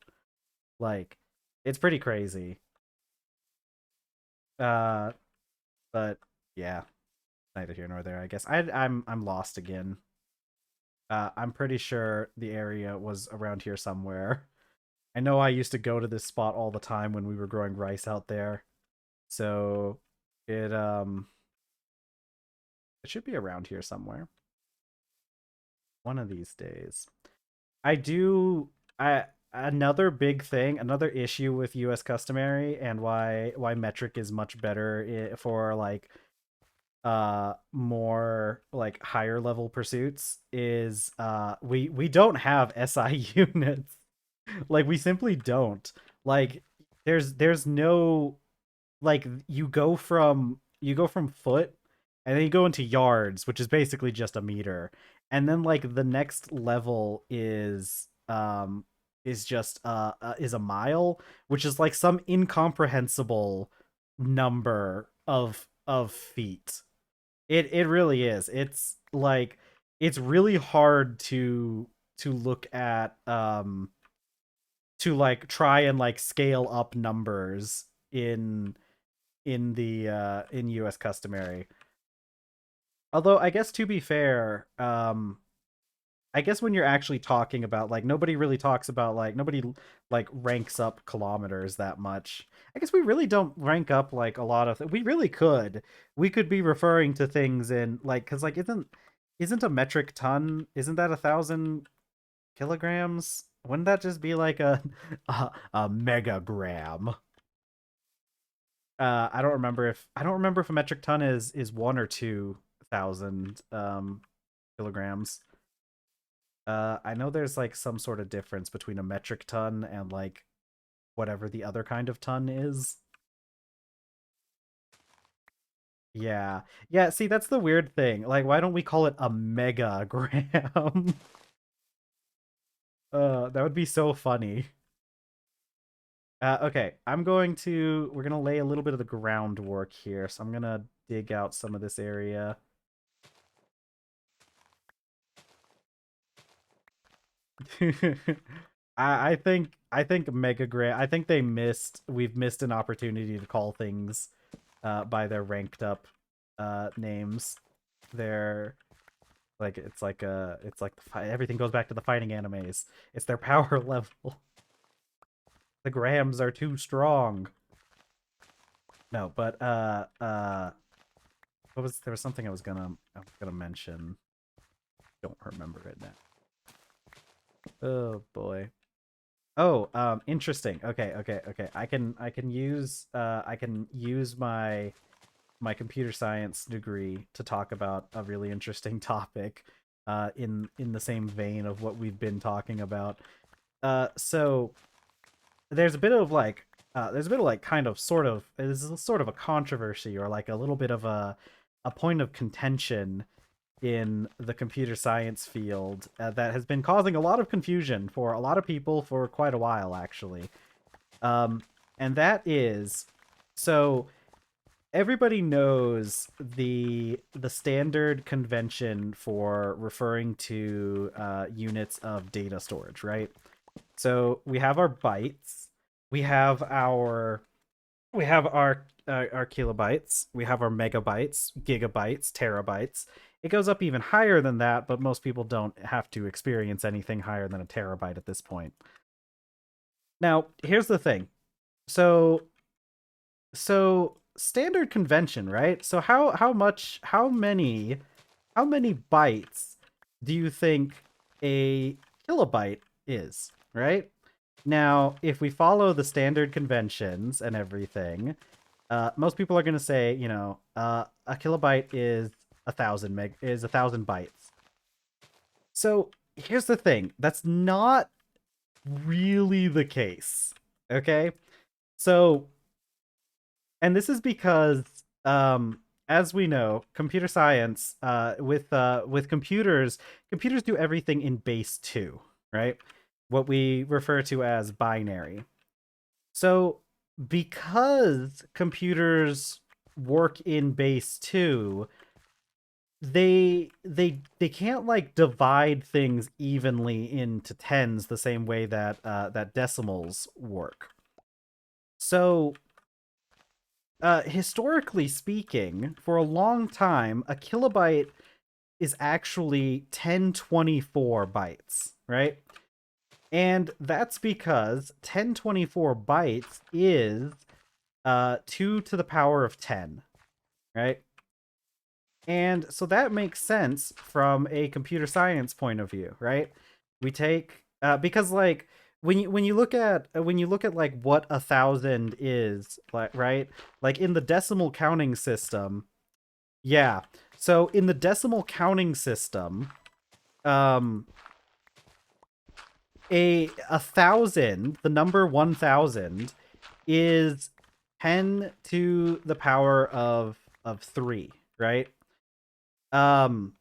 Like it's pretty crazy. Uh but yeah, neither here nor there, I guess. I'm lost again. I'm pretty sure the area was around here somewhere. I know I used to go to this spot all the time when we were growing rice out there. So it should be around here somewhere. One of these days. I do I Another big thing, another issue with US customary and why metric is much better for like more like higher level pursuits is we don't have SI units. Like we simply don't. Like there's no, like you go from foot and then you go into yards, which is basically just a meter. And then like the next level is just is a mile, which is like some incomprehensible number of feet. It really is. It's like it's really hard to look at to like try and like scale up numbers in US customary. Although I guess to be fair, I guess when you're actually talking about like nobody really talks about like nobody like ranks up kilometers that much. I guess we really don't rank up like a lot of we really could. We could be referring to things in like cuz like isn't a metric ton, isn't that 1,000 kilograms? Wouldn't that just be like a megagram? I don't remember if a metric ton is 1 or 2,000 kilograms. I know there's like some sort of difference between a metric ton and like whatever the other kind of ton is. Yeah. Yeah, see that's the weird thing. Like why don't we call it a megagram? That would be so funny. Okay, we're gonna lay a little bit of the groundwork here. So I'm gonna dig out some of this area. I think Mega Grand. I think we've missed an opportunity to call things by their ranked up names. They're like it's like everything goes back to the fighting animes. It's their power level. The grams are too strong. No, but there was something I was gonna mention. Don't remember it now. Oh boy. Oh, interesting. Okay. I can use my computer science degree to talk about a really interesting topic in the same vein of what we've been talking about. So there's a bit of like kind of sort of this is sort of a controversy or like a little bit of a point of contention in the computer science field that has been causing a lot of confusion for a lot of people for quite a while, actually. And that is, so everybody knows the standard convention for referring to units of data storage, right? So we have our bytes, we have our kilobytes, we have our megabytes, gigabytes, terabytes. It goes up even higher than that, but most people don't have to experience anything higher than a terabyte at this point. Now, here's the thing. So standard convention, right? So how many bytes do you think a kilobyte is, right? Now, if we follow the standard conventions and everything, most people are going to say, a kilobyte is 1,000 bytes. So here's the thing: that's not really the case. Okay, so, and this is because, as we know, computer science, with computers do everything in base 2, right? What we refer to as binary. So, because computers work in base 2, they can't like divide things evenly into tens the same way that that decimals work. So, historically speaking, for a long time, a kilobyte is actually 1024 bytes, right? And that's because 1024 bytes is 2 to the power of 10, right? And so that makes sense from a computer science point of view, right? We take because like when you look at like what 1,000 is, like, right? Like in the decimal counting system, yeah. So in the decimal counting system, um a 1,000, the number 1,000 is 10 to the power of 3, right? Um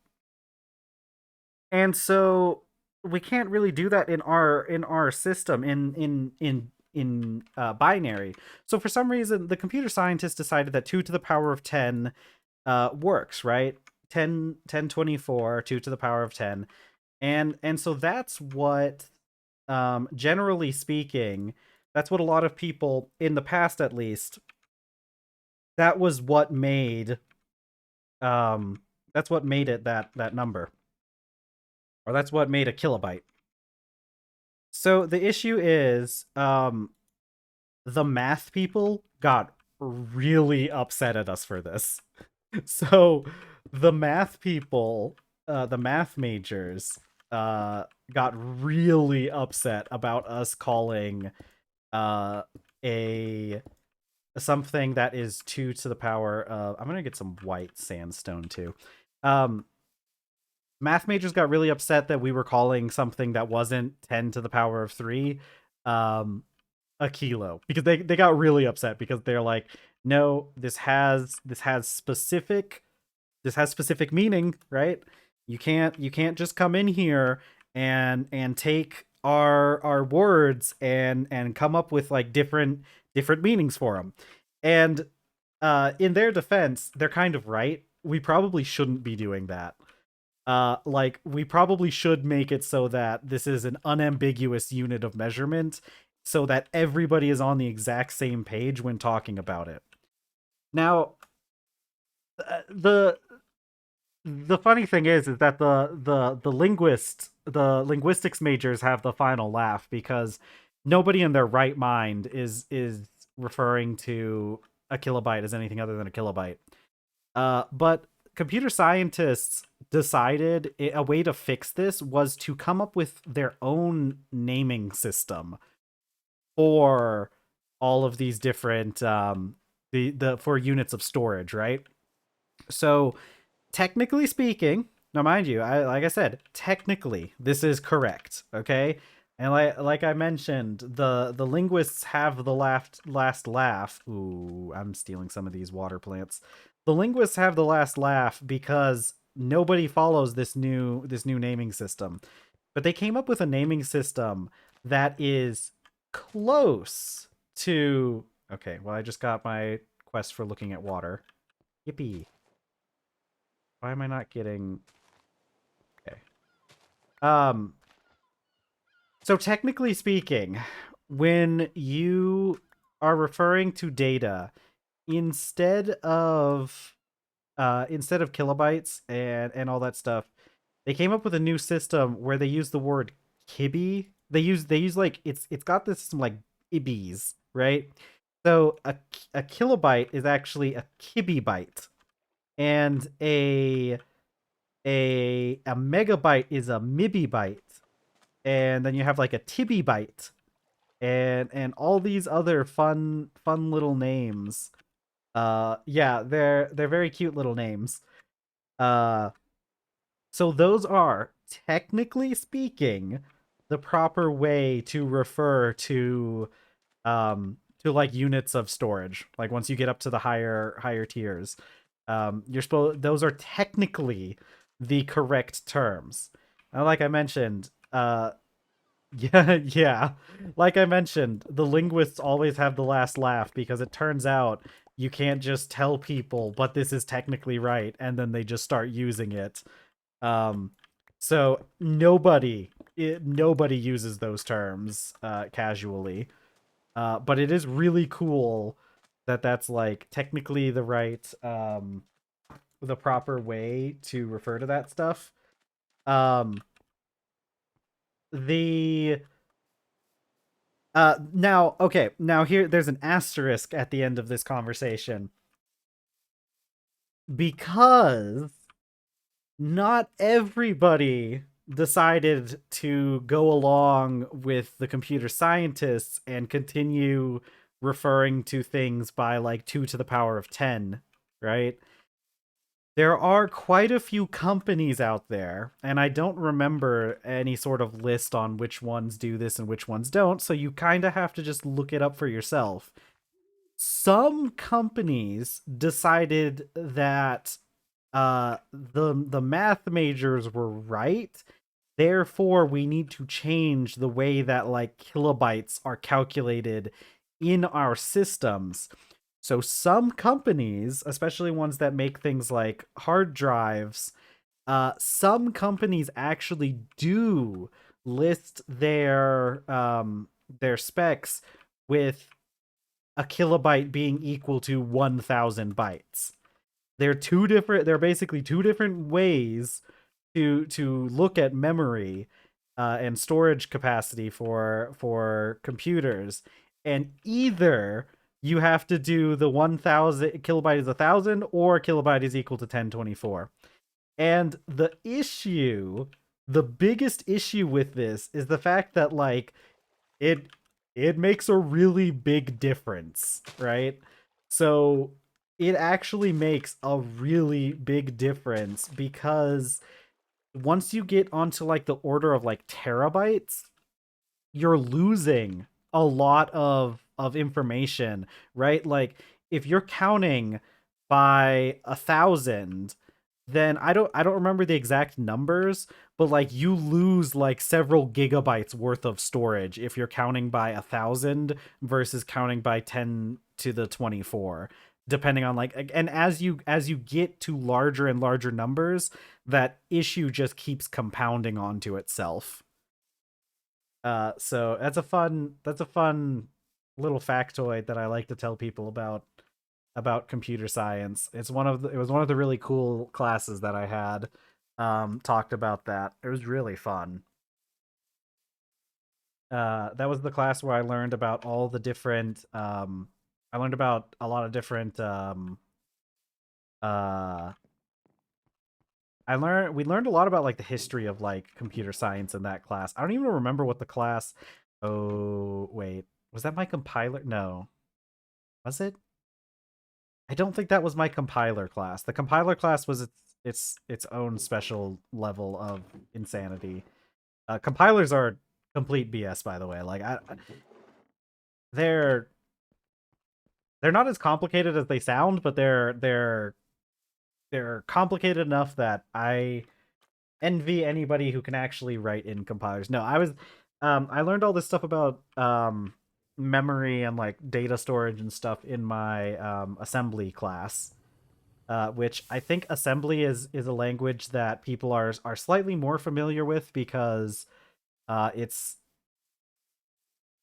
and so we can't really do that in our system in binary. So for some reason the computer scientists decided that 2 to the power of 10 works, right? 1024, 2 to the power of 10. And so that's what, generally speaking, that's what a lot of people in the past, at least, that was what made that's what made it that number, or that's what made a kilobyte. So the issue is, the math people got really upset at us for this. So the math people, the math majors, got really upset about us calling a something that is 2 to the power of, I'm gonna get some white sandstone too. Math majors got really upset that we were calling something that wasn't 10 to the power of 3 a kilo, because they got really upset because they're like, no, this has specific meaning, right? You can't just come in here and take our words and come up with like different meanings for them. And in their defense, they're kind of right. We probably shouldn't be doing that. Like, we probably should make it so that this is an unambiguous unit of measurement, so that everybody is on the exact same page when talking about it. Now, the funny thing is that the linguistics majors have the final laugh, because nobody in their right mind is referring to a kilobyte as anything other than a kilobyte. But computer scientists decided a way to fix this was to come up with their own naming system for all of these different the for units of storage, right? So technically speaking, now mind you, like I said, technically this is correct, okay? And like I mentioned, the linguists have the last laugh. Ooh, I'm stealing some of these water plants. The linguists have the last laugh because nobody follows this new naming system. But they came up with a naming system that is close to. Okay, well, I just got my quest for looking at water. Yippee! Why am I not getting? Okay. Um. So technically speaking, when you are referring to data instead of kilobytes and all that stuff, they came up with a new system where they use the word kibi. They use like it's got this system like ibis, right? So a kilobyte is actually a kibibyte, and a megabyte is a mibibyte, and then you have like a tibibyte, and all these other fun little names. Yeah, they're very cute little names. Uh so those are, technically speaking, the proper way to refer to like units of storage. Like once you get up to the higher tiers, you're supposed those are technically the correct terms. And like I mentioned, yeah, yeah. Like I mentioned, the linguists always have the last laugh because it turns out you can't just tell people, but this is technically right, and then they just start using it. Um, so nobody uses those terms casually. But it is really cool that that's like technically the proper way to refer to that stuff. Um, the Now, okay, now here there's an asterisk at the end of this conversation because not everybody decided to go along with the computer scientists and continue referring to things by like 2 to the power of 10, right? There are quite a few companies out there, and I don't remember any sort of list on which ones do this and which ones don't, so you kind of have to just look it up for yourself. Some companies decided that the math majors were right. Therefore, we need to change the way that like kilobytes are calculated in our systems. So some companies, especially ones that make things like hard drives, some companies actually do list their specs with a kilobyte being equal to 1,000 bytes. They're basically two different ways to look at memory and storage capacity for computers, and either you have to do the 1,000 kilobyte is 1,000 or kilobyte is equal to 1024. And the biggest issue with this is the fact that like it it makes a really big difference, right? So it actually makes a really big difference because once you get onto like the order of like terabytes, you're losing a lot of information, right? Like if you're counting by 1,000, then I don't remember the exact numbers, but like you lose like several gigabytes worth of storage if you're counting by 1,000 versus counting by 10 to the 24, depending on like, and as you get to larger and larger numbers, that issue just keeps compounding onto itself. So that's a fun little factoid that I like to tell people about computer science. It was one of the really cool classes that I had talked about that. It was really fun. That was the class where I learned about all the different I learned about a lot of different uh we learned a lot about like the history of like computer science in that class. I don't even remember what the class. Oh, wait. Was that my compiler? No. Was it? I don't think that was my compiler class. The compiler class was its own special level of insanity. Compilers are complete BS, by the way. Like they're they're not as complicated as they sound, but they're they're complicated enough that I envy anybody who can actually write in compilers. No, I learned all this stuff about memory and like data storage and stuff in my assembly class. Which I think assembly is a language that people are slightly more familiar with because it's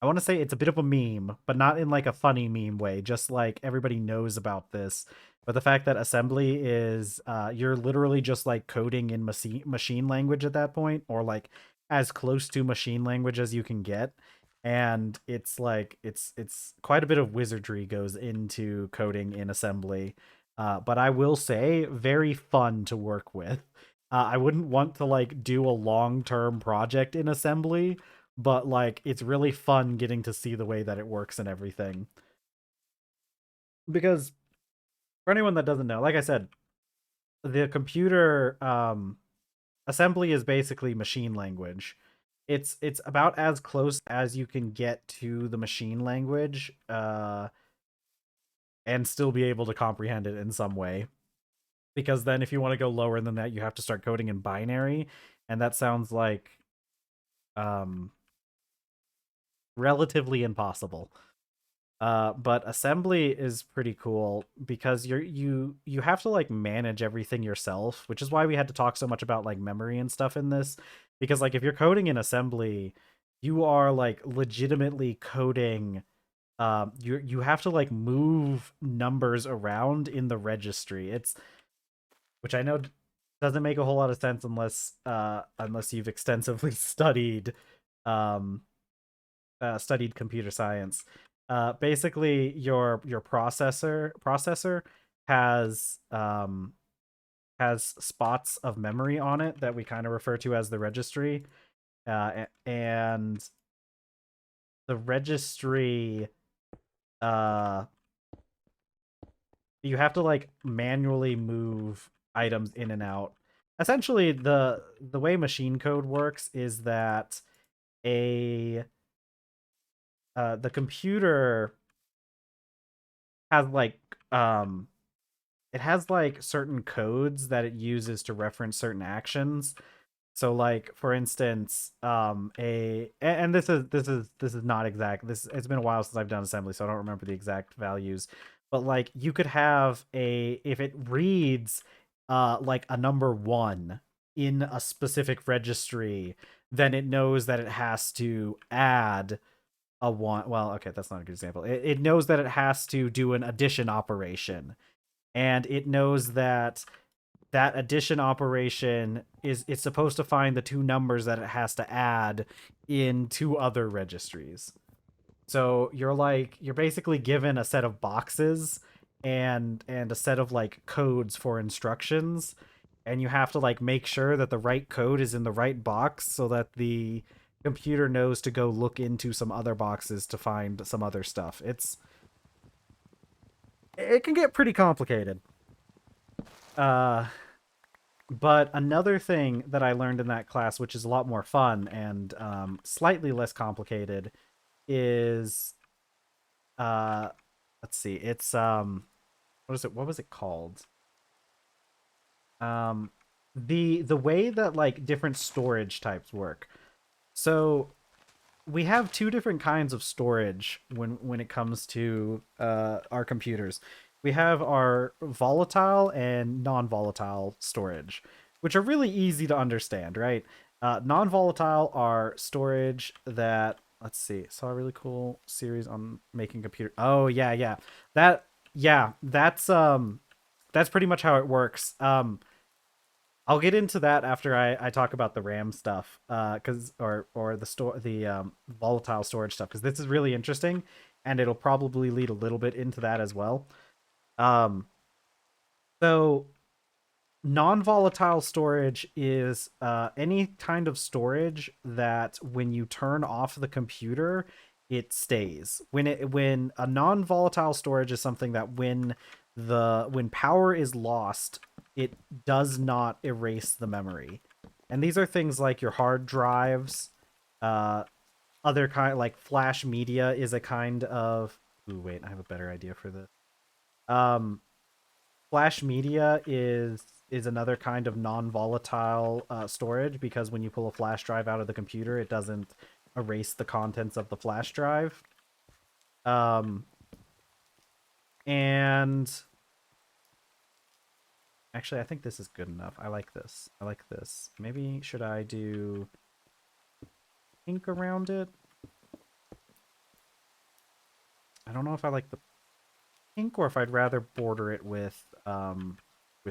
I want to say it's a bit of a meme, but not in like a funny meme way. Just like everybody knows about this, but the fact that assembly is you're literally just like coding in machine language at that point, or like as close to machine language as you can get, and it's like it's quite a bit of wizardry goes into coding in assembly. But I will say, very fun to work with. I wouldn't want to like do a long term project in assembly, but like it's really fun getting to see the way that it works and everything. Because for anyone that doesn't know, like I said, the computer assembly is basically machine language. It's about as close as you can get to the machine language and still be able to comprehend it in some way. Because then if you want to go lower than that, you have to start coding in binary, and that sounds like um relatively impossible. But assembly is pretty cool because you have to like manage everything yourself, which is why we had to talk so much about like memory and stuff in this. Because like if you're coding in assembly, you are like legitimately coding. You have to like move numbers around in the registry. It's which I know doesn't make a whole lot of sense unless you've extensively um studied computer science. Basically, your processor has has spots of memory on it that we kind of refer to as the registry, and the registry uh you have to like manually move items in and out. Essentially, the way machine code works is that a the computer has like um it has like certain codes that it uses to reference certain actions. So like for instance, and this is not exact. This It's been a while since I've done assembly, so I don't remember the exact values. But like you could have a if it reads like a number 1 in a specific registry, then it knows that it has to add a 1. Well, okay, that's not a good example. It knows that it has to do an addition operation, and it knows that that addition operation is it's supposed to find the two numbers that it has to add in two other registries. So you're basically given a set of boxes and a set of like codes for instructions, and you have to like make sure that the right code is in the right box so that the computer knows to go look into some other boxes to find some other stuff. It can get pretty complicated. Uh but another thing that I learned in that class, which is a lot more fun and slightly less complicated, is uh, let's see, it's what is it? What was it called? Um, the way that like different storage types work. So we have two different kinds of storage when it comes to our computers. We have our volatile and non-volatile storage, which are really easy to understand, right? Non-volatile are storage that let's see. Saw a really cool series on making computer. Oh yeah, yeah. That yeah, that's pretty much how it works. I'll get into that after I talk about the RAM stuff, cause or the volatile storage stuff, because this is really interesting, and it'll probably lead a little bit into that as well. Um, so non-volatile storage is any kind of storage that when you turn off the computer, it stays. When a non-volatile storage is something that when power is lost, it does not erase the memory. And these are things like your hard drives, uh, other kind like flash media is a kind of. Ooh, wait, I have a better idea for this. Um, Flash media is another kind of non-volatile storage, because when you pull a flash drive out of the computer, it doesn't erase the contents of the flash drive. Um, and actually, I think this is good enough. I like this. I like this. Maybe should I do ink around it? I don't know if I like the pink or if I'd rather border it with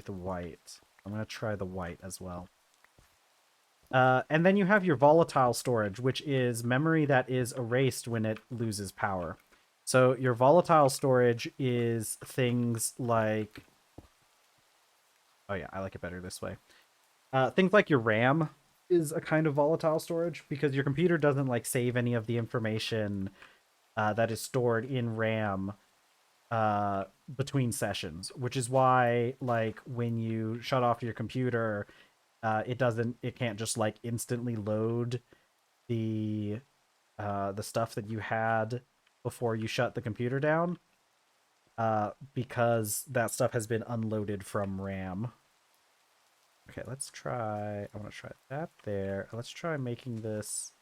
white. I'm gonna try the white as well. And then you have your volatile storage, which is memory that is erased when it loses power. So your volatile storage is things like, oh yeah, I like it better this way. Things like your RAM is a kind of volatile storage, because your computer doesn't like save any of the information that is stored in RAM between sessions, which is why like when you shut off your computer, it can't just like instantly load the stuff that you had before you shut the computer down, because that stuff has been unloaded from RAM. Okay, let's try. I want to try that there. Let's try making this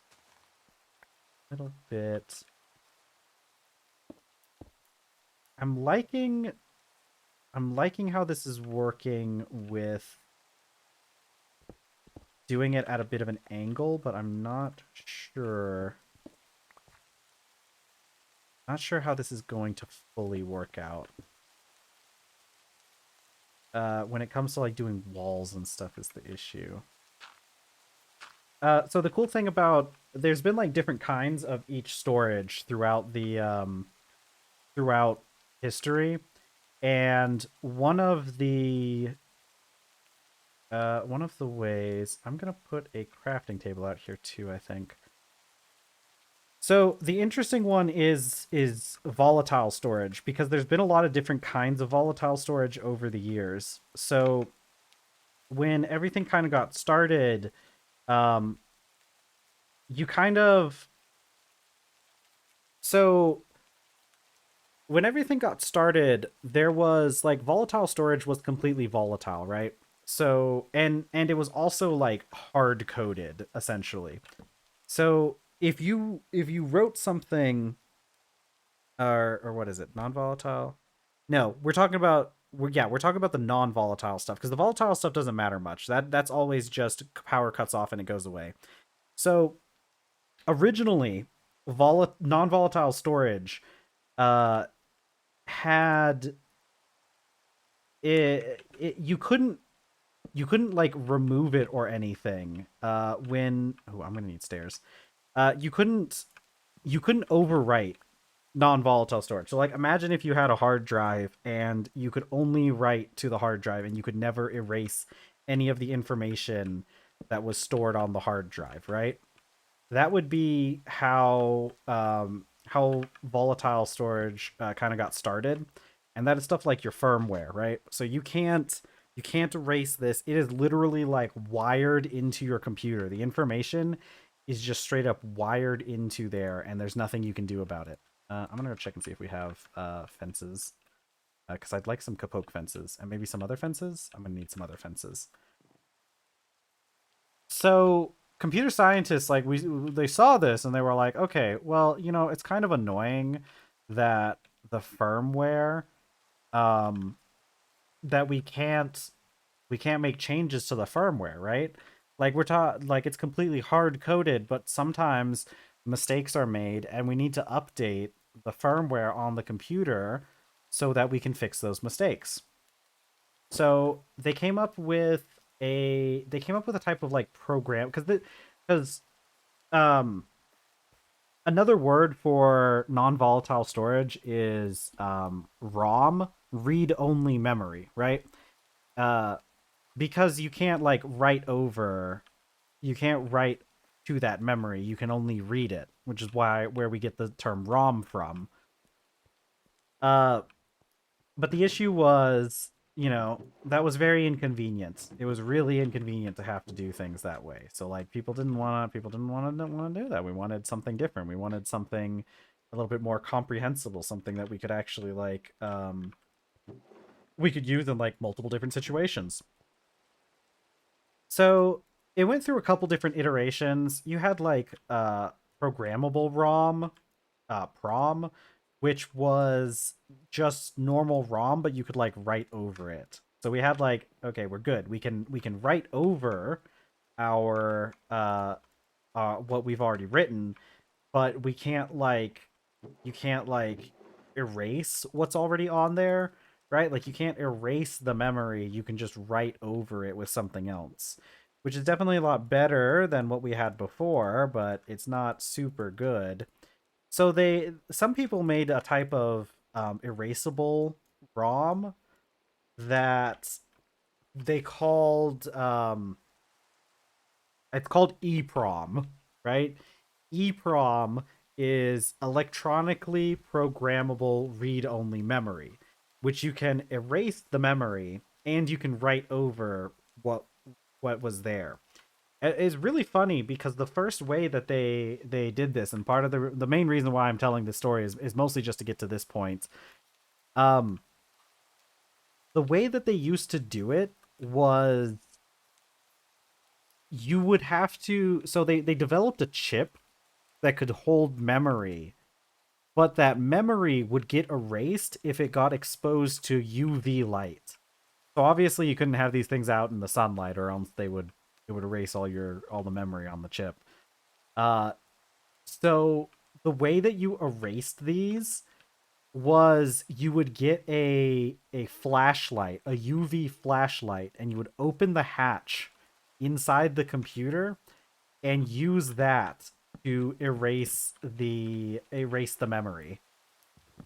a little bit. I'm liking how this is working with doing it at a bit of an angle, but I'm not sure. Not sure how this is going to fully work out. When it comes to like doing walls and stuff is the issue. So the cool thing about, there's been like different kinds of each storage throughout the throughout history, and one of the ways, I'm gonna put a crafting table out here too, I think. So the interesting one is volatile storage, because there's been a lot of different kinds of volatile storage over the years. So when everything kind of got started, you kind of, so when everything got started, there was like volatile storage was completely volatile, right? So and it was also like hard coded essentially. So if you wrote something, or what is it, non-volatile? No, we're talking about the non-volatile stuff, because the volatile stuff doesn't matter much. That's always just power cuts off and it goes away. So originally, non-volatile storage uh had you couldn't like remove it or anything when, oh, I'm gonna need stairs. You couldn't overwrite non-volatile storage. So like imagine if you had a hard drive and you could only write to the hard drive and you could never erase any of the information that was stored on the hard drive, right? That would be how volatile storage kind of got started, and that is stuff like your firmware, right? So you can't erase this. It is literally like wired into your computer. The information is just straight up wired into there, and there's nothing you can do about it. I'm gonna go check and see if we have fences, because I'd like some kapoke fences and maybe some other fences. I'm gonna need some other fences. So computer scientists, like, they saw this and they were like, okay, well, it's kind of annoying that the firmware, um that we can't make changes to the firmware, right? Like we're taught, like it's completely hard coded, but sometimes mistakes are made and we need to update the firmware on the computer so that we can fix those mistakes. So they came up with a type of like program, because um another word for non-volatile storage is ROM, read only memory, right? Uh because you can't write to that memory. You can only read it, which is where we get the term ROM from. Uh but the issue was, that was very inconvenient. It was really inconvenient to have to do things that way. So like people didn't want to do that. We wanted something different. We wanted something a little bit more comprehensible, something that we could actually like we could use in like multiple different situations. So it went through a couple different iterations. You had like programmable ROM, PROM, which was just normal ROM, but you could like write over it. So we had like, okay, we're good. We can write over our what we've already written, but we can't like you can't like erase what's already on there, right? Like you can't erase the memory, you can just write over it with something else, which is definitely a lot better than what we had before, but it's not super good. So some people made a type of erasable ROM that they called it's called EEPROM, right? EEPROM is electronically programmable read-only memory, which you can erase the memory and you can write over what was there. It's really funny because the first way that they did this, and part of the main reason why I'm telling this story is mostly just to get to this point. Um, the way that they used to do it was you would have to. So they developed a chip that could hold memory, but that memory would get erased if it got exposed to UV light. So obviously you couldn't have these things out in the sunlight, or else it would erase all the memory on the chip. Uh, so the way that you erased these was you would get a flashlight, a UV flashlight, and you would open the hatch inside the computer and use that to erase the memory.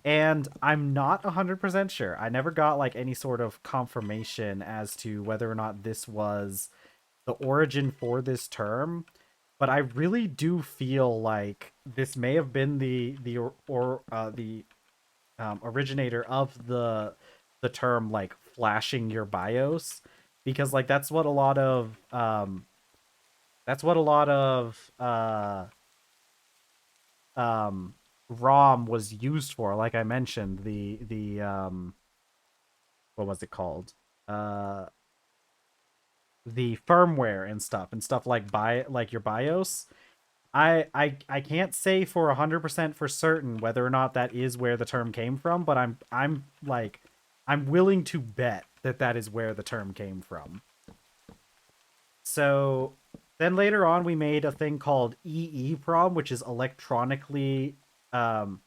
And I'm not 100% sure. I never got like any sort of confirmation as to whether or not this was the origin for this term, but I really do feel like this may have been the originator of the term like flashing your BIOS, because like that's what a lot of ROM was used for. Like I mentioned, the what was it called? Uh the firmware and stuff like like your BIOS. I can't say for 100% for certain whether or not that is where the term came from, but I'm like I'm willing to bet that that is where the term came from. So then later on we made a thing called EEPROM, which is electronically um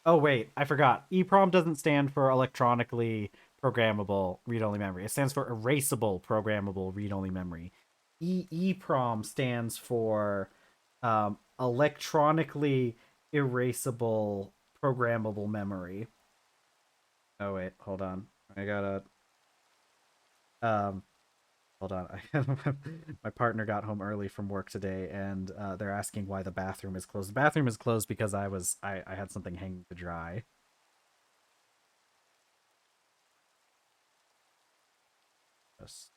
oh wait, I forgot. EEPROM doesn't stand for electronically programmable read-only memory. It stands for erasable programmable read-only memory. EEPROM stands for electronically erasable programmable memory. Oh wait, hold on. I gotta um hold on. My partner got home early from work today, and they're asking why the bathroom is closed. The bathroom is closed because I had something hanging to dry. Yes.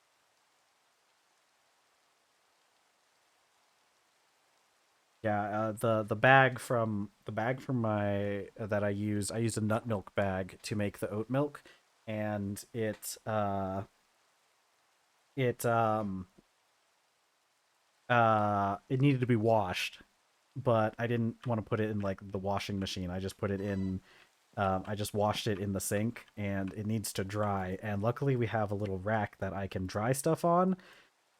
Yeah, the bag from my that I used a nut milk bag to make the oat milk, and it it needed to be washed, but I didn't want to put it in like the washing machine. I just put it in I just washed it in the sink, and it needs to dry. And luckily we have a little rack that I can dry stuff on,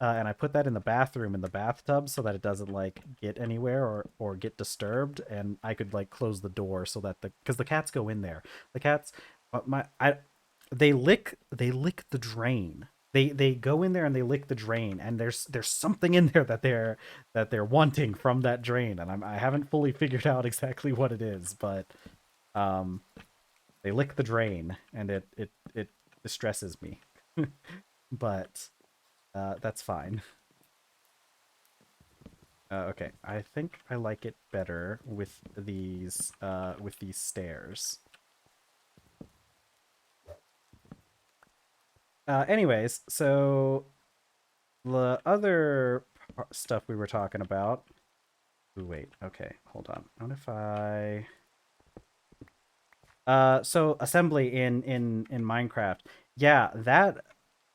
and I put that in the bathroom in the bathtub so that it doesn't like get anywhere or get disturbed, and I could like close the door so that because the cats go in there. The cats, my I they lick the drain. They go in there and they lick the drain, and there's something in there that they're wanting from that drain, and I haven't fully figured out exactly what it is, but um they lick the drain, and it distresses me. But that's fine. Okay, I think I like it better with these stairs. Anyways, so the other stuff we were talking about. Ooh, wait, okay, hold on. What if I So assembly in Minecraft. Yeah, that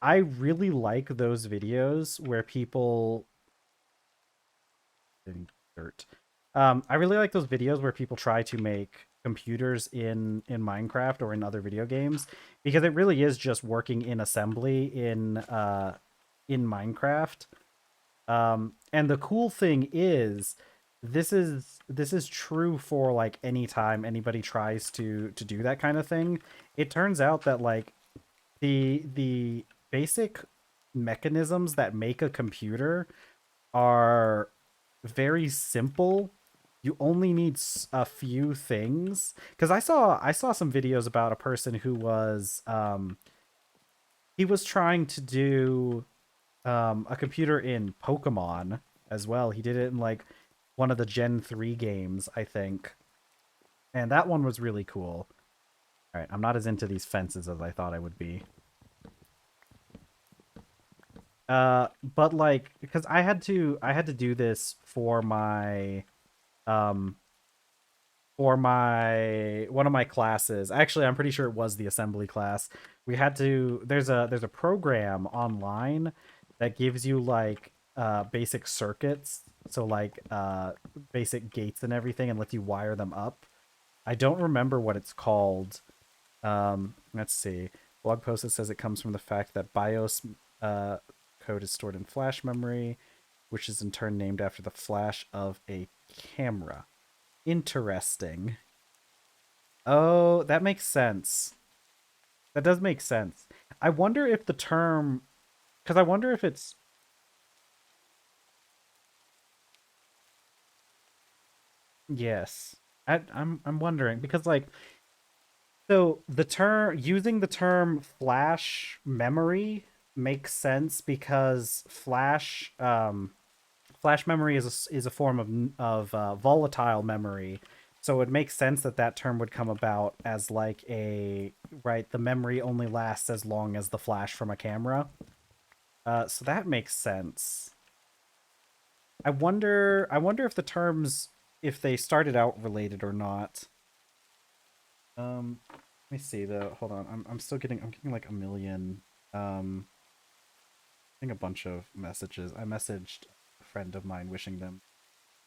I really like those videos where people getting dirt. I really like those videos where people try to make computers in Minecraft or in other video games because it really is just working in assembly in Minecraft. And the cool thing is this is true for like any time anybody tries to do that kind of thing. It turns out that like the basic mechanisms that make a computer are very simple. You only need a few things. Because I saw some videos about a person who was he was trying to do a computer in Pokemon as well. He did it in like one of the Gen 3 games, I think. And that one was really cool. All right, I'm not as into these fences as I thought I would be. But like because I had to do this um for my one of my classes. Actually, I'm pretty sure it was the assembly class. We had to there's a program online that gives you like basic circuits, so like basic gates and everything, and lets you wire them up. I don't remember what it's called. Let's see. Blog post that says it comes from the fact that BIOS code is stored in flash memory, which is in turn named after the flash of a camera. Interesting. Oh, that makes sense. That does make sense. I wonder if the term, because I wonder if it's yes. I'm wondering because like so the term using the term flash memory makes sense because flash memory is a form of volatile memory, so it makes sense that that term would come about as like a right. The memory only lasts as long as the flash from a camera. So that makes sense. I wonder if the terms if they started out related or not. Let me see though. Hold on. I'm getting like a million. I think a bunch of messages. I messaged a friend of mine wishing them.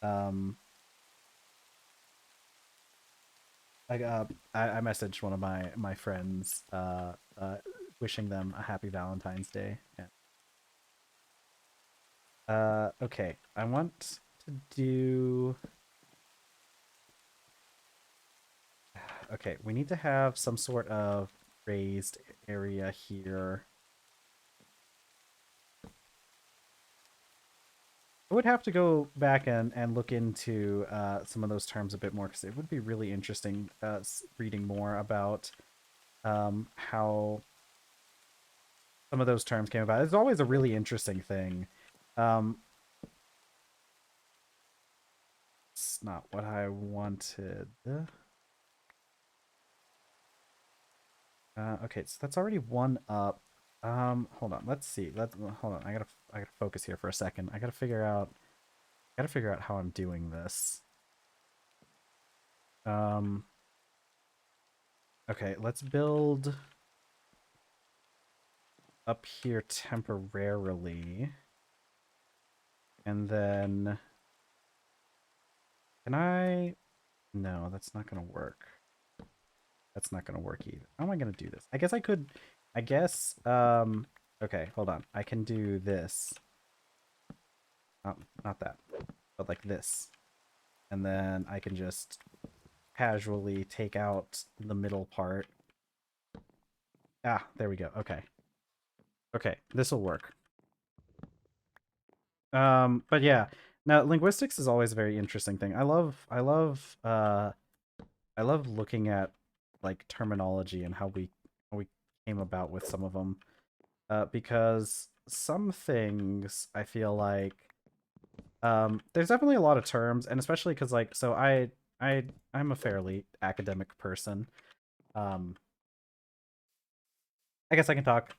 Um, I messaged one of my friends wishing them a happy Valentine's Day. Yeah. Okay. I want to do. Okay, we need to have some sort of raised area here. I would have to go back and look into some of those terms a bit more because it would be really interesting reading more about how some of those terms came about. It's always a really interesting thing. Um, it's not what I wanted. Okay, so that's already one up. Hold on. Let's see. Let's hold on. I gotta focus here for a second. I gotta figure out how I'm doing this. Um, okay, let's build up here temporarily. And then can I no, that's not gonna work. That's not gonna work either. How am I gonna do this? I guess I could I guess okay, hold on. I can do this. Not that, but like this. And then I can just casually take out the middle part. Ah, there we go. Okay. Okay, this will work. But yeah. Now linguistics is always a very interesting thing. I love looking at like terminology and how we came about with some of them. Because some things I feel like there's definitely a lot of terms, and especially because like so I'm a fairly academic person. Um, I guess I can talk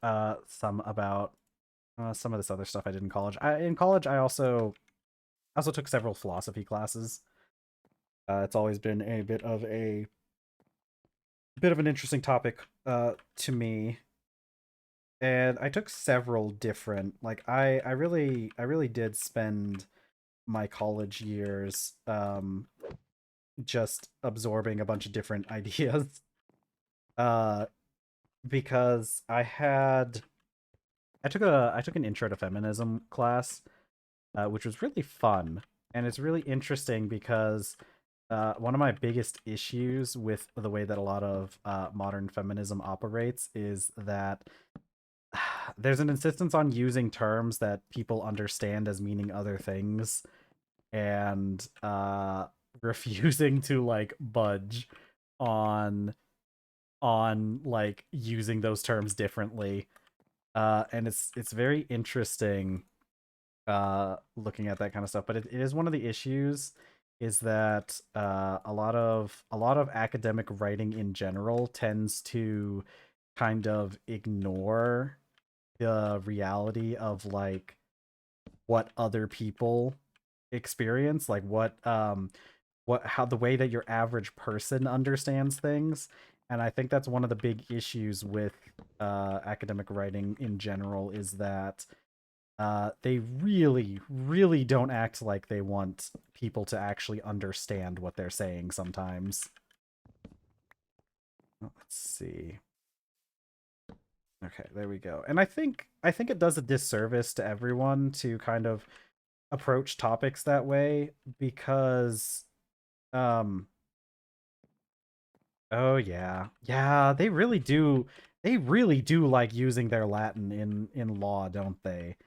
some about some of this other stuff I did in college. In college I also took several philosophy classes. It's always been a bit of a bit of an interesting topic to me, and I took several different I really did spend my college years just absorbing a bunch of different ideas uh because I took an intro to feminism class, which was really fun, and it's really interesting because one of my biggest issues with the way that a lot of modern feminism operates is that there's an insistence on using terms that people understand as meaning other things, and refusing to like budge on like using those terms differently. And it's very interesting looking at that kind of stuff, but it is one of the issues is that a lot of academic writing in general tends to kind of ignore the reality of like what other people experience, like what how the way that your average person understands things. And I think that's one of the big issues with academic writing in general is that they really, really don't act like they want people to actually understand what they're saying sometimes. Let's see. Okay, there we go. And I think it does a disservice to everyone to kind of approach topics that way because um oh yeah. Yeah, they really do like using their Latin in law, don't they?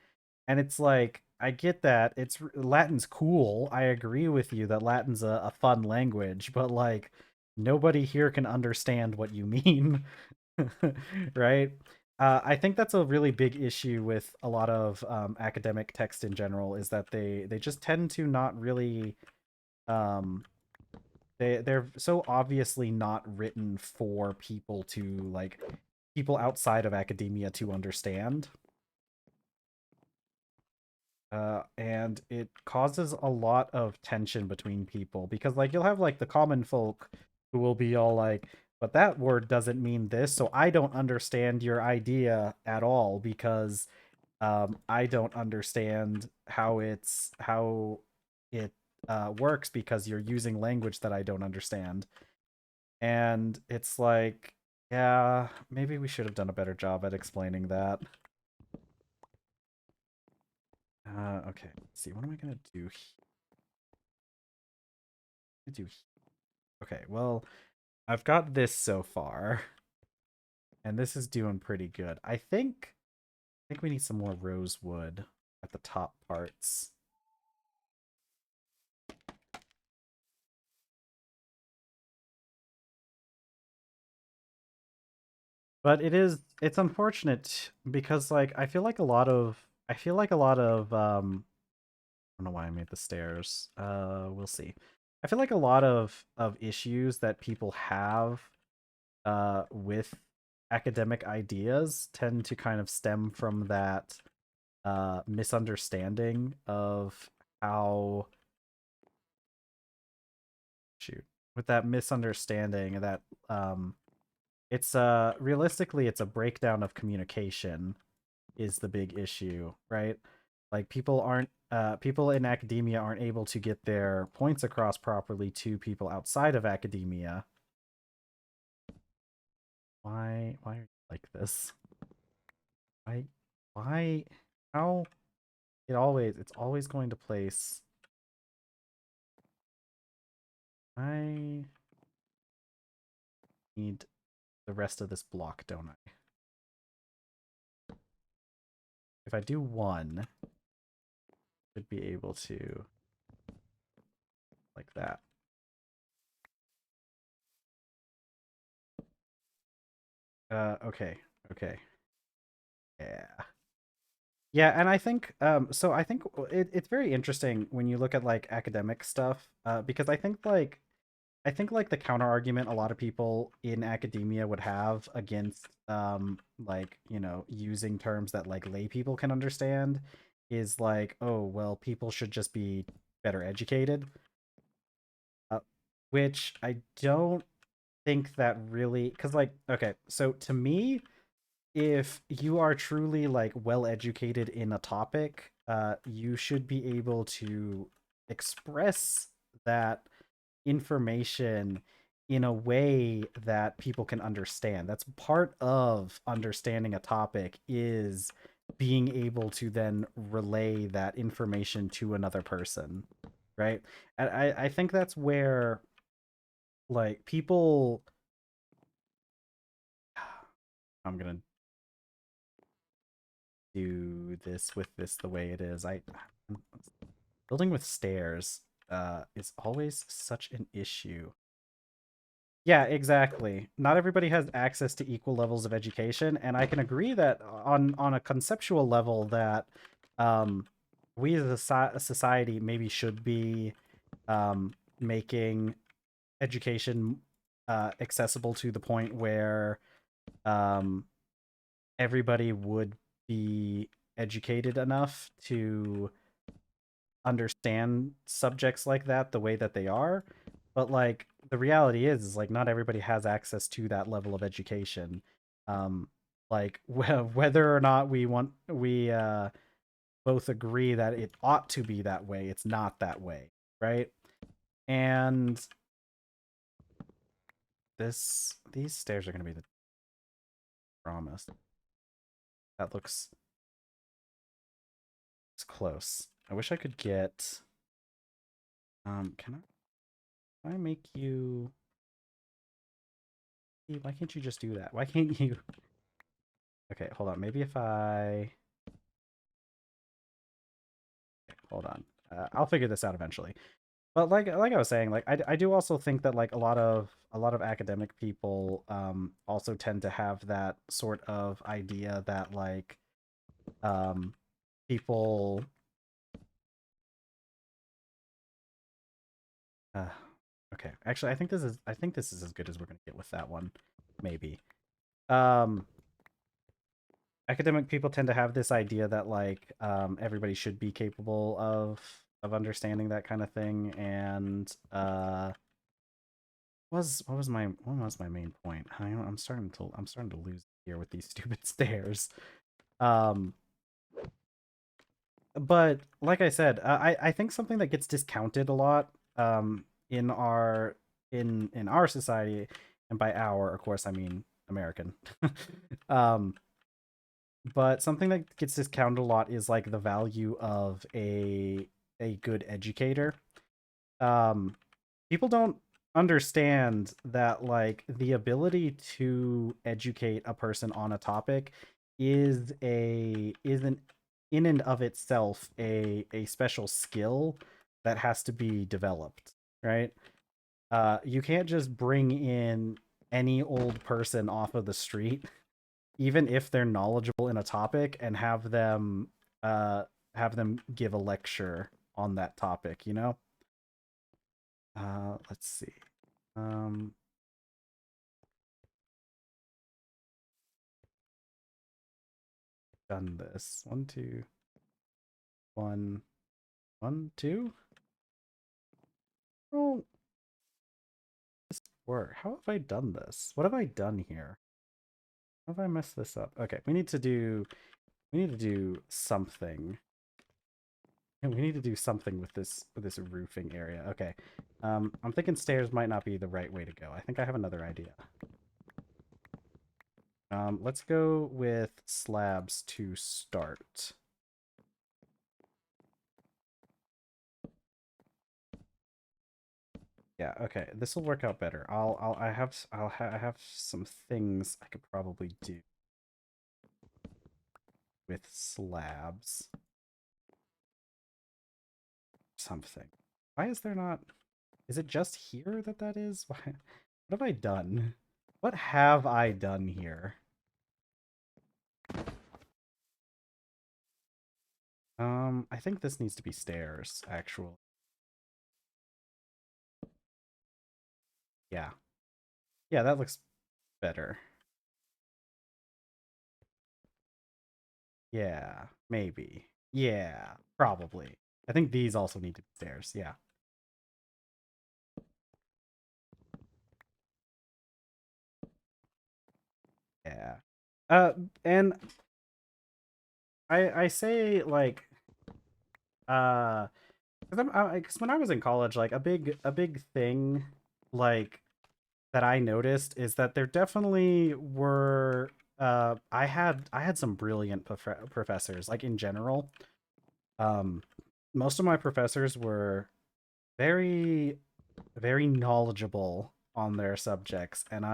And it's like I get that Latin's cool. I agree with you that Latin's a fun language, but like nobody here can understand what you mean. Right? I think that's a really big issue with a lot of academic text in general is that they just tend to not really um, they're so obviously not written for people to like people outside of academia to understand. And it causes a lot of tension between people because like you'll have like the common folk who will be all like, but that word doesn't mean this, so I don't understand your idea at all because I don't understand how it works because you're using language that I don't understand. And it's like, yeah, maybe we should have done a better job at explaining that. Okay, let's see, what am I gonna do? Do Okay, well, I've got this so far, and this is doing pretty good. I think we need some more rosewood at the top parts. But it's unfortunate because like I don't know why I made the stairs. We'll see. I feel like a lot of issues that people have with academic ideas tend to kind of stem from that misunderstanding of how shoot with that misunderstanding that it's realistically it's a breakdown of communication is the big issue, right? Like people in academia aren't able to get their points across properly to people outside of academia. Why are you like this? Why why how it's always going to place. I need the rest of this block, don't I? If I do one, should be able to like that. Okay. Okay. Yeah. Yeah, and I think it's very interesting when you look at like academic stuff, because I think like the counter argument a lot of people in academia would have against like, using terms that like lay people can understand is like, oh, well, people should just be better educated. Uh, which I don't think that really, because like, okay, so to me, if you are truly like well educated in a topic, you should be able to express that information in a way that people can understand. That's part of understanding a topic, is being able to then relay that information to another person, right? And I think that's where like people I'm gonna do this with this the way it is. I building with stairs is always such an issue. Yeah, exactly. Not everybody has access to equal levels of education, and I can agree that on a conceptual level that um, we as a society maybe should be making education accessible to the point where um, everybody would be educated enough to understand subjects like that the way that they are. But like the reality is like not everybody has access to that level of education. um like whether or not we both agree that it ought to be that way, it's not that way, right? And these stairs are going to be the promise. That looks, it's close. I wish I could get can I make you, why can't you just do that? Why can't you? Okay, hold on. Maybe if I, hold on. I'll figure this out eventually. But like I was saying, like I do also think that like a lot of academic people also tend to have that sort of idea that like um people uh okay, actually I think this is as good as we're gonna get with that one, maybe. Um Academic people tend to have this idea that like everybody should be capable of understanding that kind of thing, and what was my main point? I'm starting to lose here with these stupid stairs. Um, but like I said, I think something that gets discounted a lot in our society, and by our, of course, I mean American. um, but something that gets discounted a lot is like the value of a good educator. Um, People don't understand that like the ability to educate a person on a topic isn't in and of itself a special skill that has to be developed, right? You can't just bring in any old person off of the street, even if they're knowledgeable in a topic, and uh have them give a lecture on that topic, you know? Let's see. Um, Done this. One, two, one, one, two. Oh, this work. How have I done this? What have I done here? How have I messed this up? Okay, we need to do something. We need to do something with this roofing area. Okay. I'm thinking stairs might not be the right way to go. I think I have another idea. Let's go with slabs to start. Yeah, okay. This will work out better. I have some things I could probably do with slabs. Something. Why is there not, is it just here that is? Why, what have I done? What have I done here? I think this needs to be stairs, actually. Yeah. Yeah, that looks better. Yeah, maybe. Yeah, probably. I think these also need to be stairs. Yeah. Yeah. And I say like because when I was in college, like a big thing like that I noticed is that there definitely were I had some brilliant professors like in general. Um, most of my professors were very very knowledgeable on their subjects, and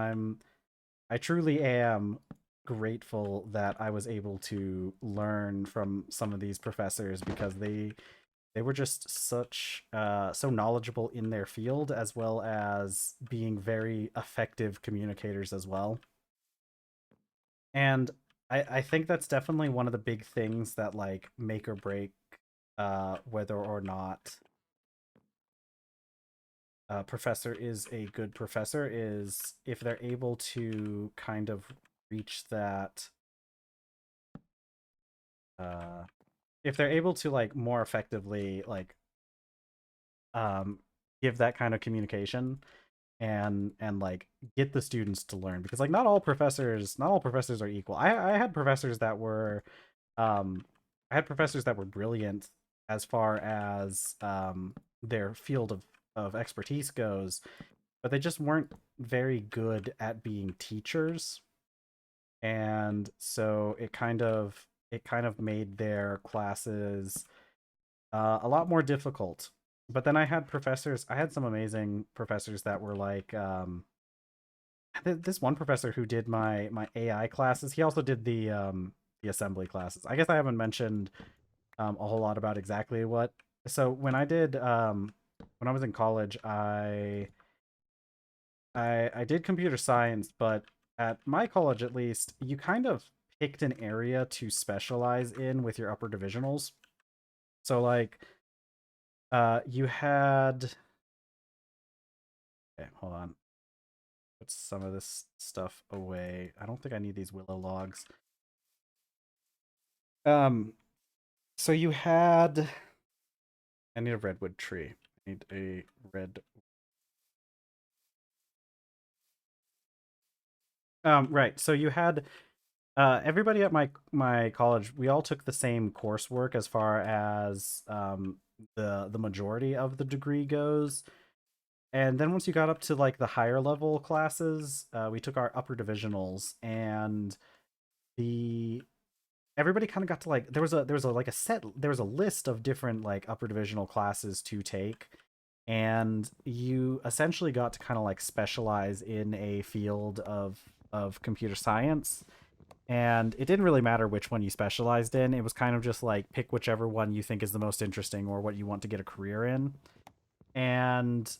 I truly am grateful that I was able to learn from some of these professors because they were just such so knowledgeable in their field as well as being very effective communicators as well. And I think that's definitely one of the big things that like make or break whether or not a professor is a good professor is if they're able to kind of reach that uh if they're able to like more effectively like um give that kind of communication and like get the students to learn because like not all professors are equal. I had professors that were um I had professors that were brilliant as far as their field of expertise goes, but they just weren't very good at being teachers. And so it kind of made their classes a lot more difficult. But then I had some amazing professors that were like this one professor who did my AI classes. He also did the assembly classes. I guess I haven't mentioned a whole lot about exactly what. So when I was in college, I did computer science, but at my college at least, you kind of picked an area to specialize in with your upper divisionals. So like you had okay, hold on. Put some of this stuff away. I don't think I need these willow logs. Um so you had I need a redwood tree. I need a red right. So you had everybody at my college, we all took the same coursework as far as the majority of the degree goes. And then once you got up to like the higher level classes, we took our upper divisionals, and the everybody kind of got to like there was a like a set there was a list of different like upper divisional classes to take, and you essentially got to kind of like specialize in a field of computer science. And it didn't really matter which one you specialized in. It was kind of just like pick whichever one you think is the most interesting or what you want to get a career in. And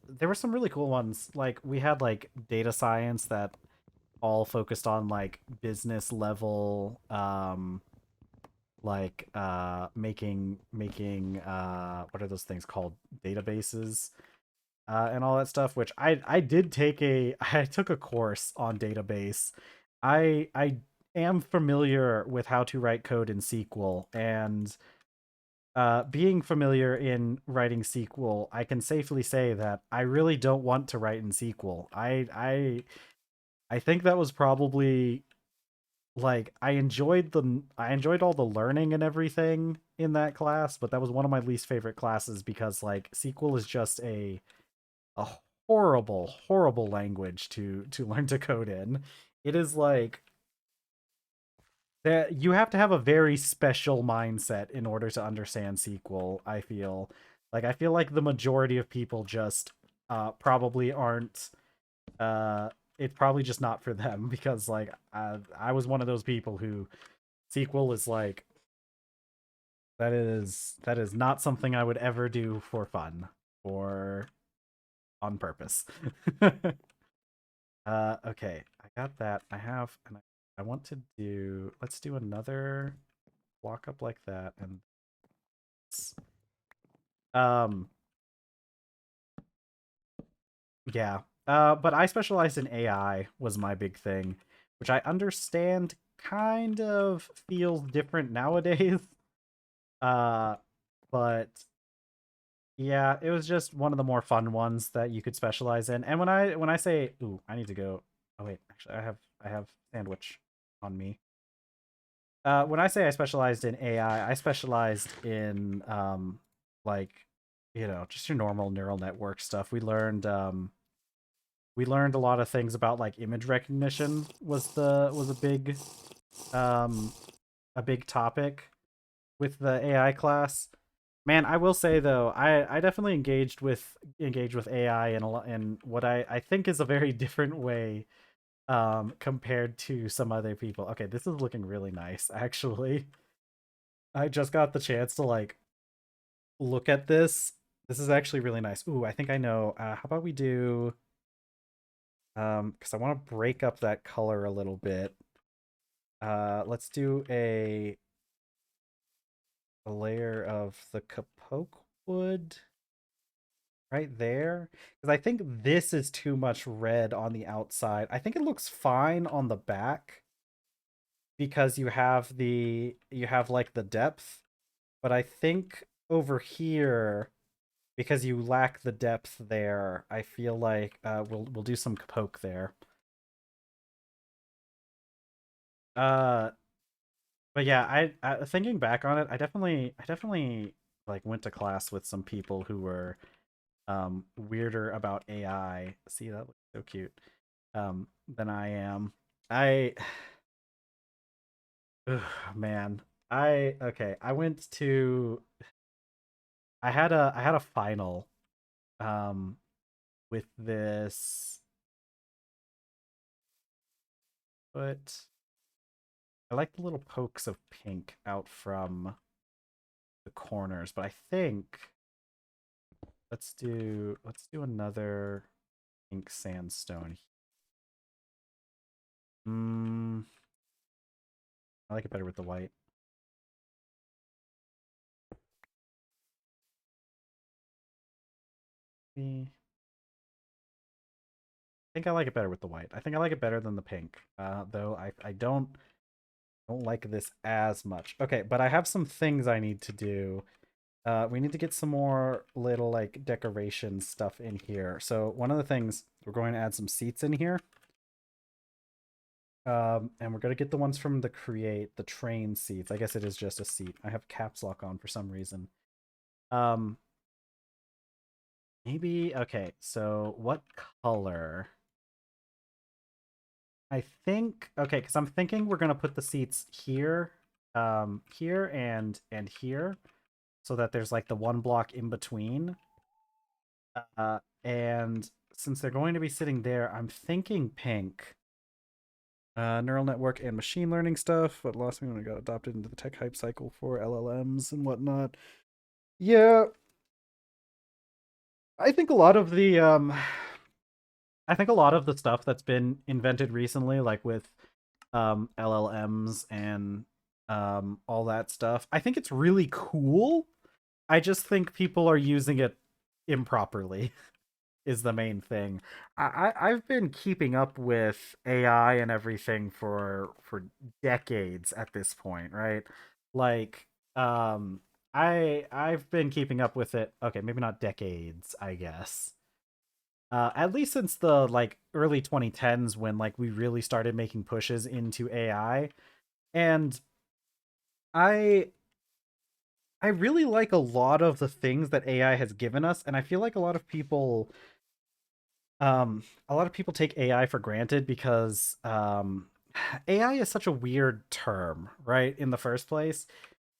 there were some really cool ones. Like we had like data science that all focused on like business level making what are those things called, databases, and all that stuff, which I did take a I took a course on database. I am familiar with how to write code in SQL, and being familiar in writing SQL, I can safely say that I really don't want to write in SQL. I think that was probably like I enjoyed all the learning and everything in that class, but that was one of my least favorite classes because like SQL is just a horrible language to learn to code in. It is like that you have to have a very special mindset in order to understand SQL, I feel. Like I feel like the majority of people just probably aren't uh it's probably just not for them because like I was one of those people who SQL is like that is not something I would ever do for fun or on purpose. Okay, I got that. I have, and I want to do. Let's do another walk up like that, and um, yeah. But I specialized in AI was my big thing, which I understand kind of feels different nowadays. Uh, but yeah, it was just one of the more fun ones that you could specialize in. And when I say, ooh, I need to go. Oh wait, actually, I have I have sandwich on me. When I say I specialized in AI, I specialized in like just your normal neural network stuff. We learned a lot of things about like image recognition was um a big topic with the AI class. Man, I will say though, I definitely engaged with AI in a lot in what I think is a very different way compared to some other people. Okay, this is looking really nice actually. I just got the chance to like look at this. This is actually really nice. Ooh, I think I know. How about we do because I want to break up that color a little bit. Let's do a layer of the kapoke wood right there because I think this is too much red on the outside. I think it looks fine on the back because you have like the depth, but I think over here because you lack the depth there, I feel like we'll do some poke there. Uh, but yeah, I thinking back on it, I definitely like went to class with some people who were weirder about AI. See, that looks so cute. Than I am. I ugh, man, I okay. I went to I had a final um with this, but I like the little pokes of pink out from the corners, but I think let's do another pink sandstone. Mm, I like it better with the white. I think I like it better with the white. I think I like it better than the pink. Though I don't like this as much. Okay, but I have some things I need to do. We need to get some more little like decoration stuff in here. So one of the things we're going to add some seats in here. And we're gonna get the ones from the the train seats. I guess it is just a seat. I have caps lock on for some reason. Um, maybe okay. So what color? I think okay, because I'm thinking we're gonna put the seats here, here and here, so that there's like the one block in between. And since they're going to be sitting there, I'm thinking pink. Neural network and machine learning stuff. What lost me when I got adopted into the tech hype cycle for LLMs and whatnot. Yeah, I think a lot of the I think a lot of the stuff that's been invented recently, like with LLMs and all that stuff, I think it's really cool. I just think people are using it improperly. Is the main thing. I've been keeping up with AI and everything for decades at this point, right? Like, I've been keeping up with it. Okay, maybe not decades, I guess. At least since the like early 2010s when like we really started making pushes into AI, and I I really like a lot of the things that AI has given us, and I feel like a lot of people take AI for granted because AI is such a weird term, right? In the first place,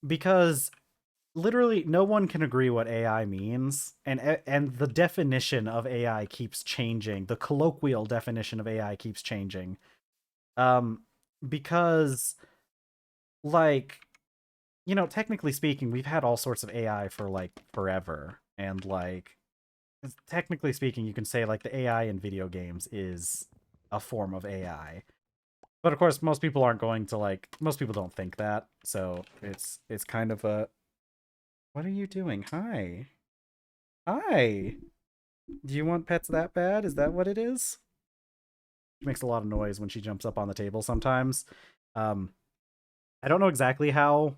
because literally no one can agree what AI means, and the definition of AI keeps changing. The colloquial definition of AI keeps changing. Um, because like technically speaking, we've had all sorts of AI for like forever, and like technically speaking, you can say like the AI in video games is a form of AI. But of course, most people aren't going to like most people don't think that. So it's kind of a what are you doing? Hi. Hi. Do you want pets that bad? Is that what it is? She makes a lot of noise when she jumps up on the table sometimes. Um I don't know exactly how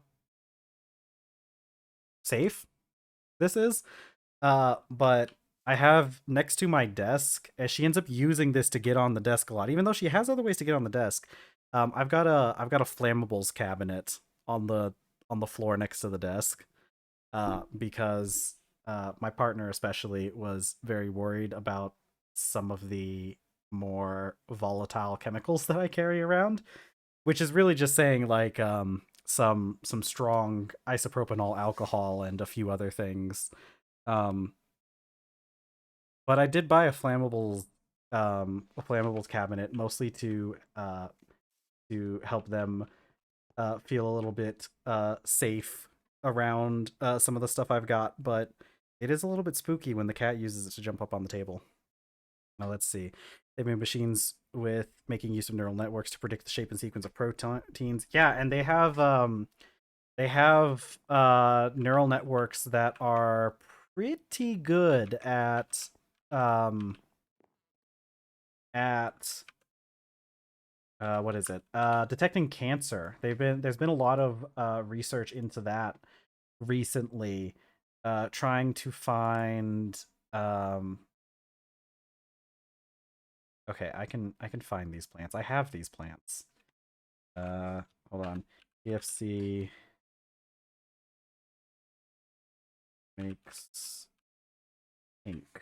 safe this is. But I have next to my desk, and she ends up using this to get on the desk a lot, even though she has other ways to get on the desk. I've got a flammables cabinet on the floor next to the desk, because my partner especially was very worried about some of the more volatile chemicals that I carry around, which is really just saying like some strong isopropanol alcohol and a few other things. Um, but I did buy a flammables cabinet mostly to help them feel a little bit safe around some of the stuff I've got, but it is a little bit spooky when the cat uses it to jump up on the table. Now let's see. They made machines with making use of neural networks to predict the shape and sequence of proteins. Yeah, and they have neural networks that are pretty good um at what is it? Detecting cancer. There's been a lot of research into that recently, trying to find okay, I can find these plants. I have these plants. Uh Hold on. EFC makes ink.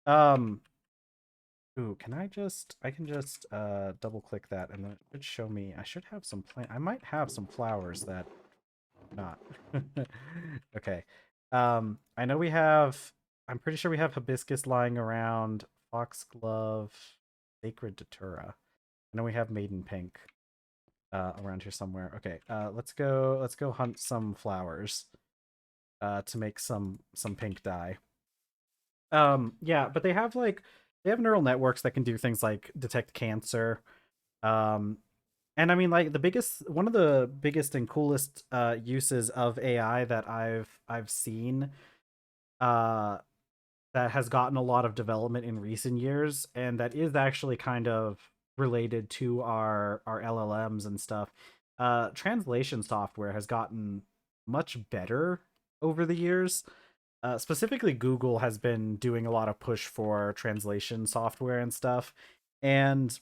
Um Ooh, I can just double click that and then it should show me I should have some plant I might have some flowers that not. Okay. I know I'm pretty sure we have hibiscus lying around, foxglove, sacred datura. I know we have maiden pink around here somewhere. Okay, let's go hunt some flowers to make some pink dye. Yeah, but they have neural networks that can do things like detect cancer. Um and I mean like one of the biggest and coolest uses of AI that I've seen uh that has gotten a lot of development in recent years, and that is actually kind of related to our LLMs and stuff. Translation software has gotten much better over the years. Specifically, Google has been doing a lot of push for translation software and stuff. And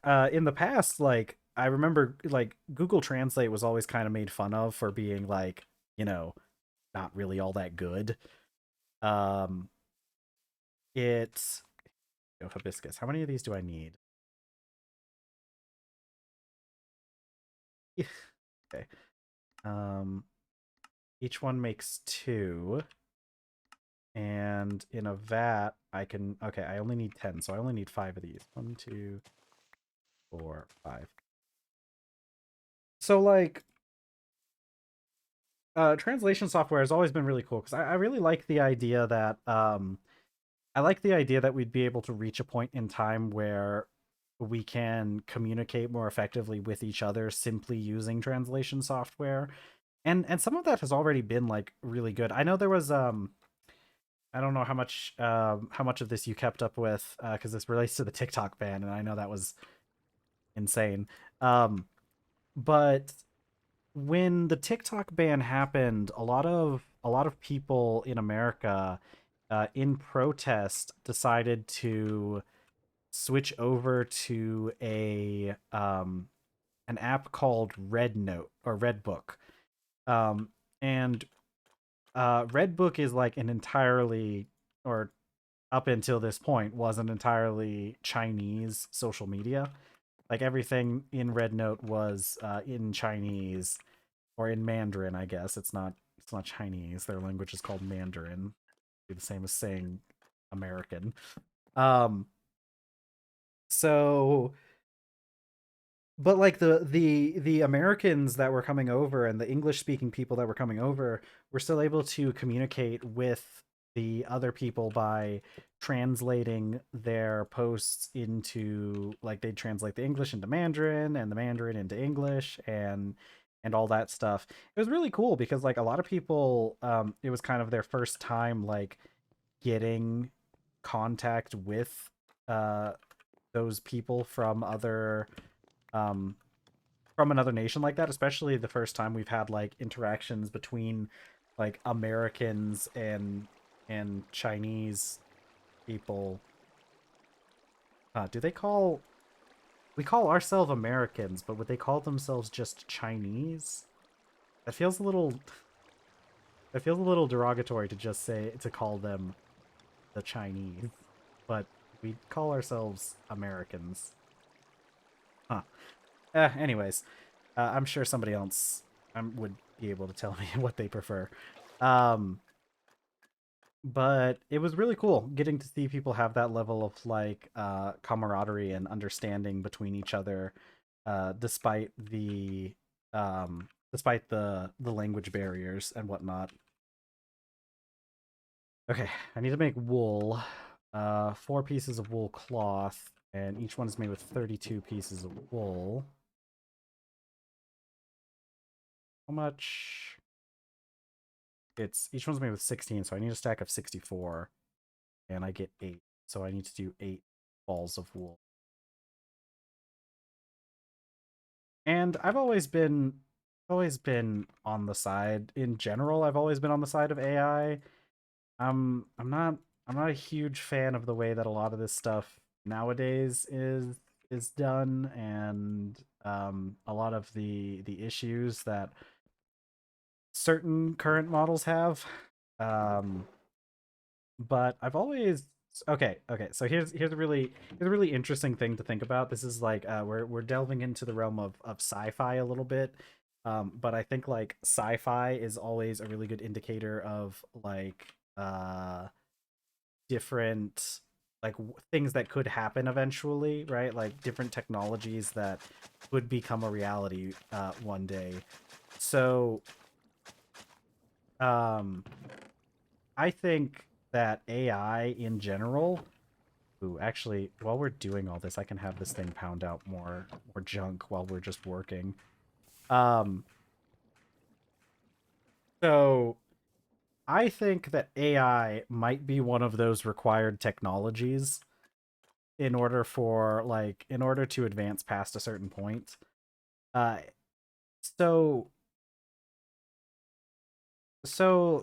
in the past, like I remember, like Google Translate was always kind of made fun of for being like, you know, not really all that good. Um, it's hibiscus. How many of these do I need? Okay. Um, each one makes two, and in a vat, I can. Okay, I only need 10, so I only need five of these. One, two, four, five. So like, translation software has always been really cool because I really like the idea that I like the idea that we'd be able to reach a point in time where we can communicate more effectively with each other simply using translation software. And some of that has already been like really good. I know there was I don't know how much of this you kept up with because this relates to the TikTok ban, and I know that was insane. Um, but when the TikTok ban happened, a lot of people in America, in protest, decided to switch over to a an app called Red Note or Red Book. Um, and Red Book is like an entirely, or up until this point, was an entirely Chinese social media. Like everything in Red Note was in Chinese or in Mandarin, I guess. It's not Chinese. Their language is called Mandarin. Be the same as saying American. Um so but like the Americans that were coming over and the English speaking people that were coming over were still able to communicate with the other people by translating their posts into, like, they'd translate the English into Mandarin and the Mandarin into English and all that stuff. It was really cool because like a lot of people, it was kind of their first time like getting contact with uh those people um from another nation like that, especially the first time we've had like interactions between like Americans and and Chinese people, do they call we call ourselves Americans, but would they call themselves just Chinese? That feels a little derogatory to just say to call them the Chinese, but we call ourselves Americans. Huh. Anyways, I'm sure somebody else would be able to tell me what they prefer. Um, but it was really cool getting to see people have that level of like camaraderie and understanding between each other, despite the language barriers and whatnot. Okay, I need to make wool. 4 pieces of wool cloth, and each one is made with 32 pieces of wool. How much? It's each one's made with 16, so I need a stack of 64, and I get 8. So I need to do 8 balls of wool. And I've always been on the side in general. I've always been on the side of AI. I'm not a huge fan of the way that a lot of this stuff nowadays is done, and a lot of the issues that certain current models have. Um, but I've always okay. So here's a really interesting thing to think about. This is like we're delving into the realm of sci-fi a little bit. But I think like sci-fi is always a really good indicator of like different like things that could happen eventually, right? Like different technologies that could become a reality one day. So um I think that AI in general. Ooh, actually, while we're doing all this, I can have this thing pound out more junk while we're just working. Um, so I think that AI might be one of those required technologies in order to advance past a certain point. Uh, so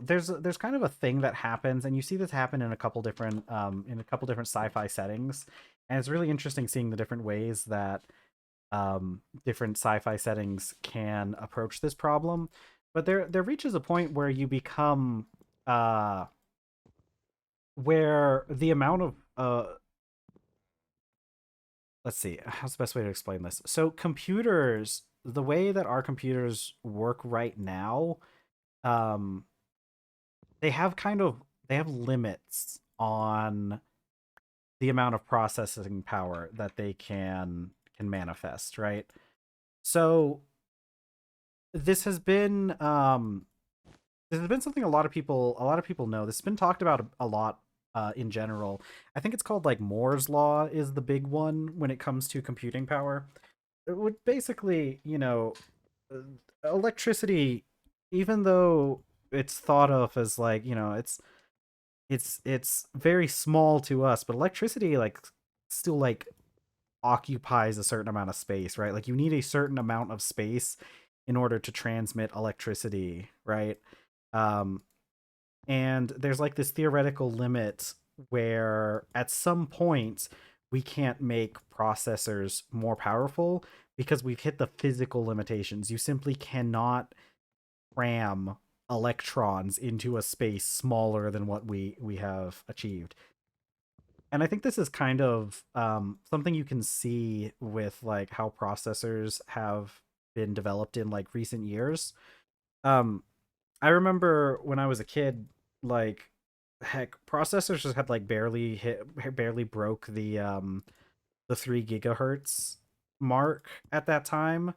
there's kind of a thing that happens, and you see this happen in a couple different sci-fi settings, and it's really interesting seeing the different ways that different sci-fi settings can approach this problem. But there reaches a point where you become where the amount of let's see, how's the best way to explain this? So computers, the way that our computers work right now, um, they have they have limits on the amount of processing power that they can manifest, right? So this has been this has been something a lot of people know. This has been talked about a lot in general. I think it's called like Moore's law is the big one when it comes to computing power. It would basically, uh, electricity, even though it's thought of as like, it's very small to us, but electricity like still like occupies a certain amount of space, right? Like you need a certain amount of space in order to transmit electricity, right? Um, and there's like this theoretical limit where at some point we can't make processors more powerful because we've hit the physical limitations. You simply cannot cram electrons into a space smaller than what we have achieved. And I think this is kind of something you can see with like how processors have been developed in like recent years. Um, I remember when I was a kid, like heck, processors just had like barely broke the 3 gigahertz mark at that time.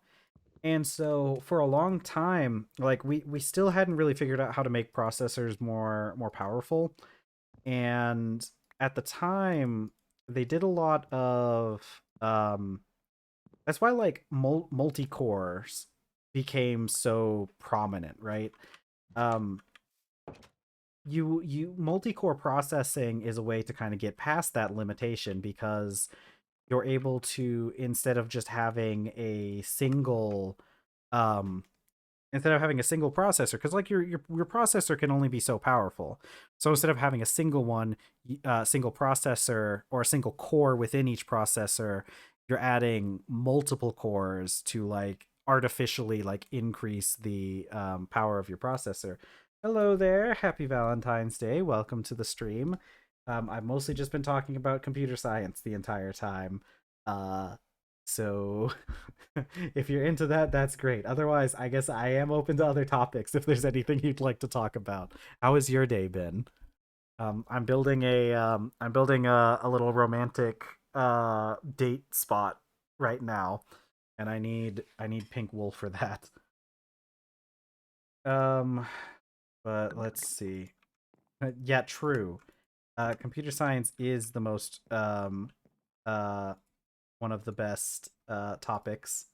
And so for a long time, like we still hadn't really figured out how to make processors more powerful. And at the time, they did a lot of that's why like multi-cores became so prominent, right? Um you multi-core processing is a way to kind of get past that limitation because you're able to, instead of just having a single um instead of having a single processor, because like your processor can only be so powerful. So instead of having a single one, single processor or a single core within each processor, you're adding multiple cores to like artificially like increase the power of your processor. Hello there, happy Valentine's Day. Welcome to the stream. I've mostly just been talking about computer science the entire time. Uh, so if you're into that, that's great. Otherwise, I guess I am open to other topics if there's anything you'd like to talk about. How has your day been? I'm building a little romantic date spot right now, and I need pink wool for that. Um, but let's see. Yeah, true. Computer science is the most uh one of the best topics.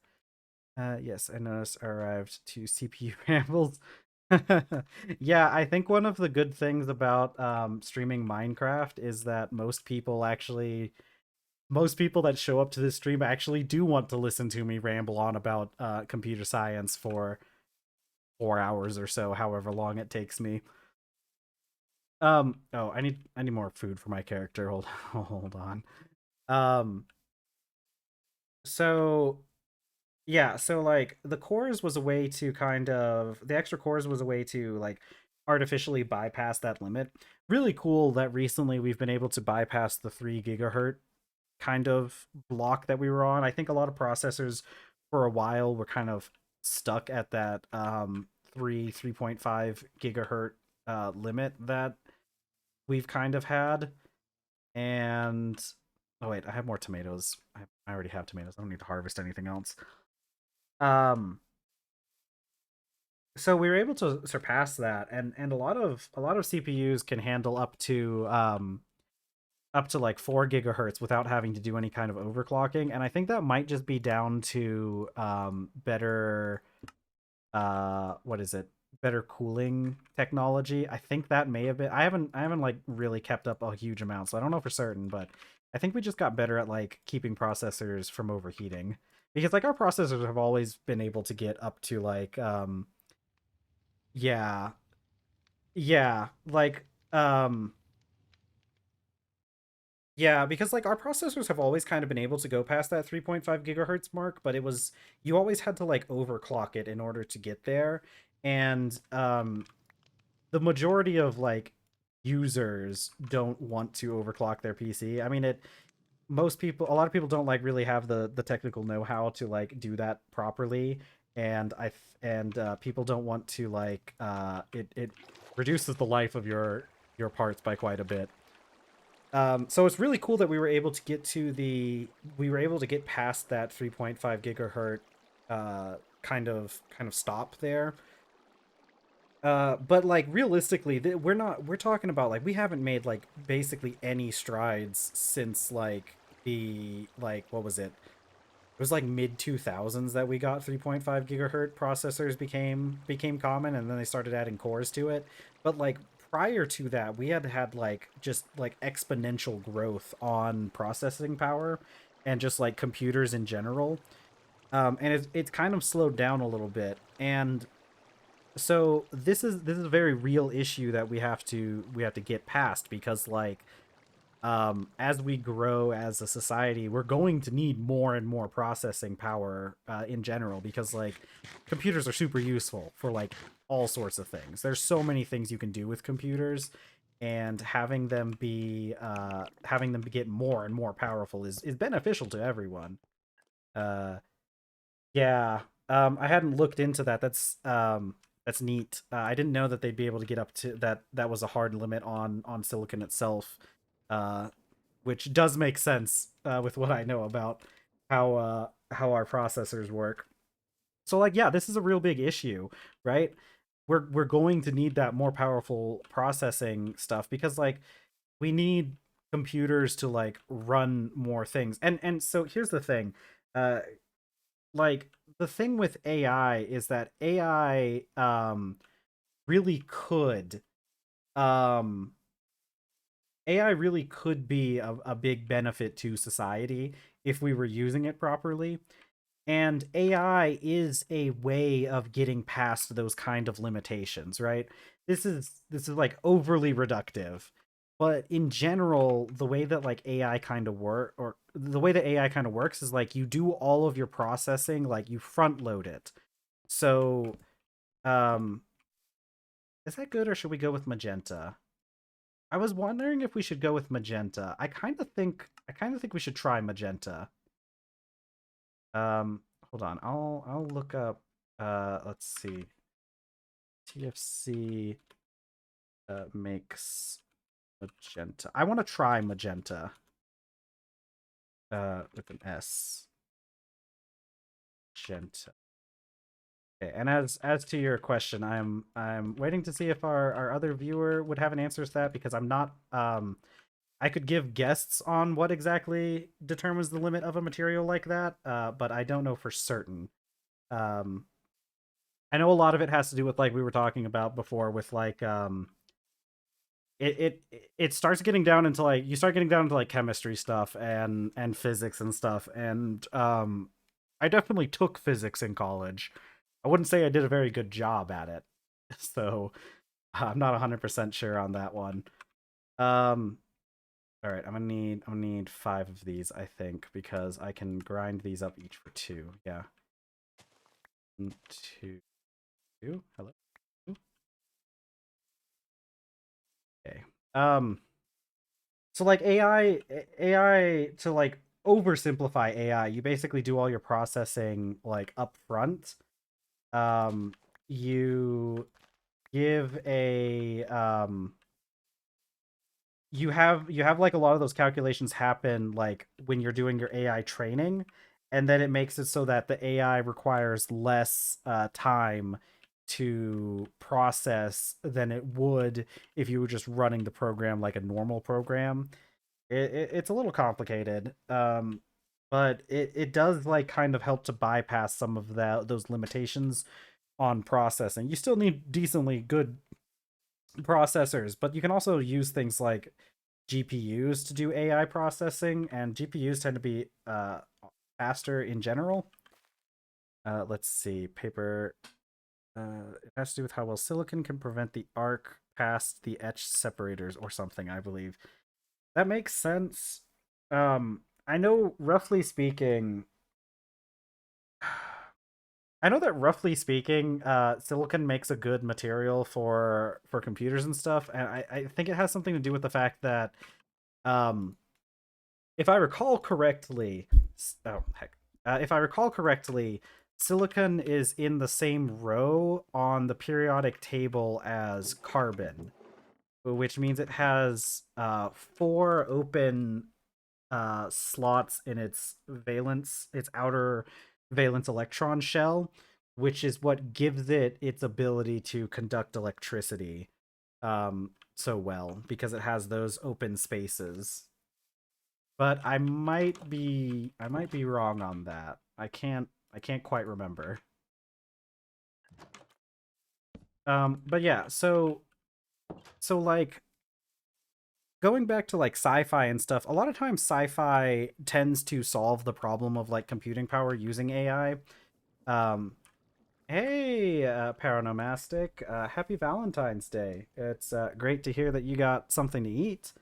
Yes, I noticed I arrived to CPU rambles. Yeah, I think one of the good things about streaming Minecraft is that most people that show up to this stream actually do want to listen to me ramble on about computer science for 4 hours or so, however long it takes me. Oh, I need more food for my character. Hold on. Um, so Yeah, so like the cores was a way to kind of the extra cores was a way to like artificially bypass that limit. Really cool that recently we've been able to bypass the 3 gigahertz kind of block that we were on. I think a lot of processors for a while were kind of stuck at that 3.5 gigahertz limit that we've kind of had. And oh wait, I have more tomatoes. I already have tomatoes. I don't need to harvest anything else. Um so we were able to surpass that, and a lot of CPUs can handle up to like 4 gigahertz without having to do any kind of overclocking, and I think that might just be down to better what is it, better cooling technology. I think that may have been, I haven't like really kept up a huge amount, so I don't know for certain, but I think we just got better at like keeping processors from overheating, because like our processors have always been able to get up to like yeah. Yeah, like yeah, because like our processors have always kind of been able to go past that 3.5 gigahertz mark, but it was you always had to like overclock it in order to get there. And the majority of like users don't want to overclock their PC. I mean, a lot of people don't like really have the technical know-how to like do that properly, and people don't want to like it reduces the life of your parts by quite a bit. So it's really cool that we were able to get past that 3.5 gigahertz kind of stop there. But like realistically, we're talking about like we haven't made like basically any strides since like the like what was it? It was like mid 2000s that we got 3.5 gigahertz processors became common, and then they started adding cores to it. But like prior to that, we had like just like exponential growth on processing power and just like computers in general. And it's kind of slowed down a little bit. And so this is a very real issue that we have to get past, because like as we grow as a society, we're going to need more and more processing power in general, because like computers are super useful for like all sorts of things. There's so many things you can do with computers, and having them get more and more powerful is beneficial to everyone. Uh, yeah, I hadn't looked into that. That's neat. I didn't know that they'd be able to get up to that. That was a hard limit on silicon itself. Uh, which does make sense with what I know about how our processors work. So like yeah, this is a real big issue, right? We're going to need that more powerful processing stuff, because like we need computers to like run more things. And so here's the thing. Uh like the thing with AI is that AI really could um AI really could be a big benefit to society if we were using it properly. And AI is a way of getting past those kind of limitations, right? This is like overly reductive. But in general, the way that like AI kind of work or the way that AI kind of works is like you do all of your processing, like you front load it. So, um is that good or should we go with magenta? I was wondering if we should go with magenta. I kind of think we should try magenta. Hold on. I'll look up let's see. TFC makes magenta. I want to try magenta with an S. Magenta. Okay, and as to your question, I'm waiting to see if our other viewer would have an answer to that because I'm not I could give guesses on what exactly determines the limit of a material like that, but I don't know for certain. Um, I know a lot of it has to do with like we were talking about before with like it starts getting down into like you start getting down into like chemistry stuff and physics and stuff and I definitely took physics in college. I wouldn't say I did a very good job at it. So I'm not 100% sure on that one. Um all right, I'm gonna need 5 of these, I think, because I can grind these up each for 2. Yeah. 2. Hello. Okay. So like AI to like oversimplify AI, you basically do all your processing like up front. Um you give a you have like a lot of those calculations happen like when you're doing your AI training, and then it makes it so that the AI requires less time to process than it would if you were just running the program like a normal program. It's a little complicated, but it does like kind of help to bypass some of those limitations on processing. You still need decently good processors, but you can also use things like GPUs to do AI processing, and GPUs tend to be faster in general. Let's see, paper. It has to do with how well silicon can prevent the arc past the etch separators or something, I believe. That makes sense. I know roughly speaking, I know that roughly speaking, silicon makes a good material for computers and stuff, and I think it has something to do with the fact that, um, if I recall correctly, oh heck, if I recall correctly, silicon is in the same row on the periodic table as carbon, which means it has 4 open slots in its outer valence electron shell, which is what gives it its ability to conduct electricity so well because it has those open spaces. But I might be wrong on that. I can't quite remember. But yeah, so like going back to like sci-fi and stuff, a lot of times sci-fi tends to solve the problem of like computing power using AI. Um, hey, Paranomastic, happy Valentine's Day. It's great to hear that you got something to eat.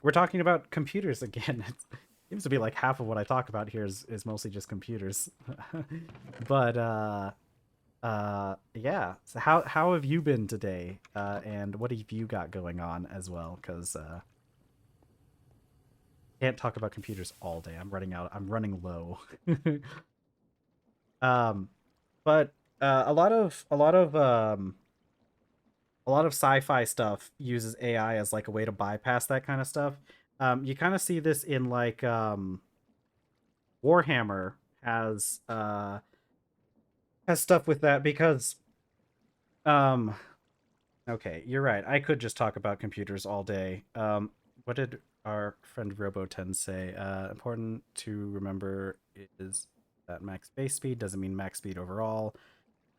We're talking about computers again. It seems to be like half of what I talk about here is mostly just computers. But yeah. So how have you been today? And what have you got going on as well? Because can't talk about computers all day. I'm running out. I'm running low. um, but a lot of sci-fi stuff uses AI as like a way to bypass that kind of stuff. You kind of see this in like Warhammer has stuff with that because um okay, you're right. I could just talk about computers all day. What did our friend Robo10 say? Important to remember is that max base speed doesn't mean max speed overall.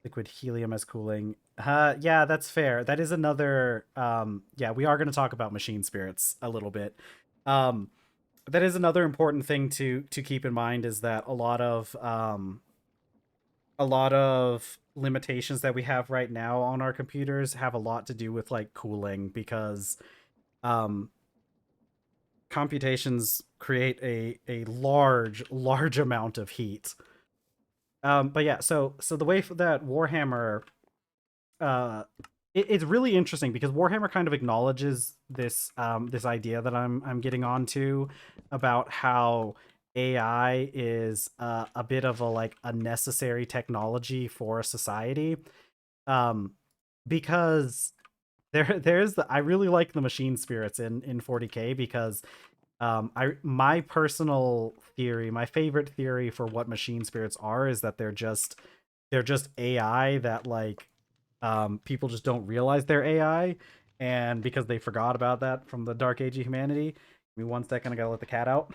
Liquid helium as cooling. Yeah, that's fair. That is another yeah, we are going to talk about machine spirits a little bit. Um that is another important thing to keep in mind is that a lot of limitations that we have right now on our computers have a lot to do with like cooling because um computations create a large amount of heat. But yeah, so the way that Warhammer uh it's really interesting because Warhammer kind of acknowledges this idea that I'm getting onto about how AI is a bit of a like a necessary technology for a society. Um because there's I really like the machine spirits in 40K because I my personal theory, my favorite theory for what machine spirits are is that they're just AI that like people just don't realize they're AI, and because they forgot about that from the Dark Age of Humanity. Give me 1 second, I gotta let the cat out.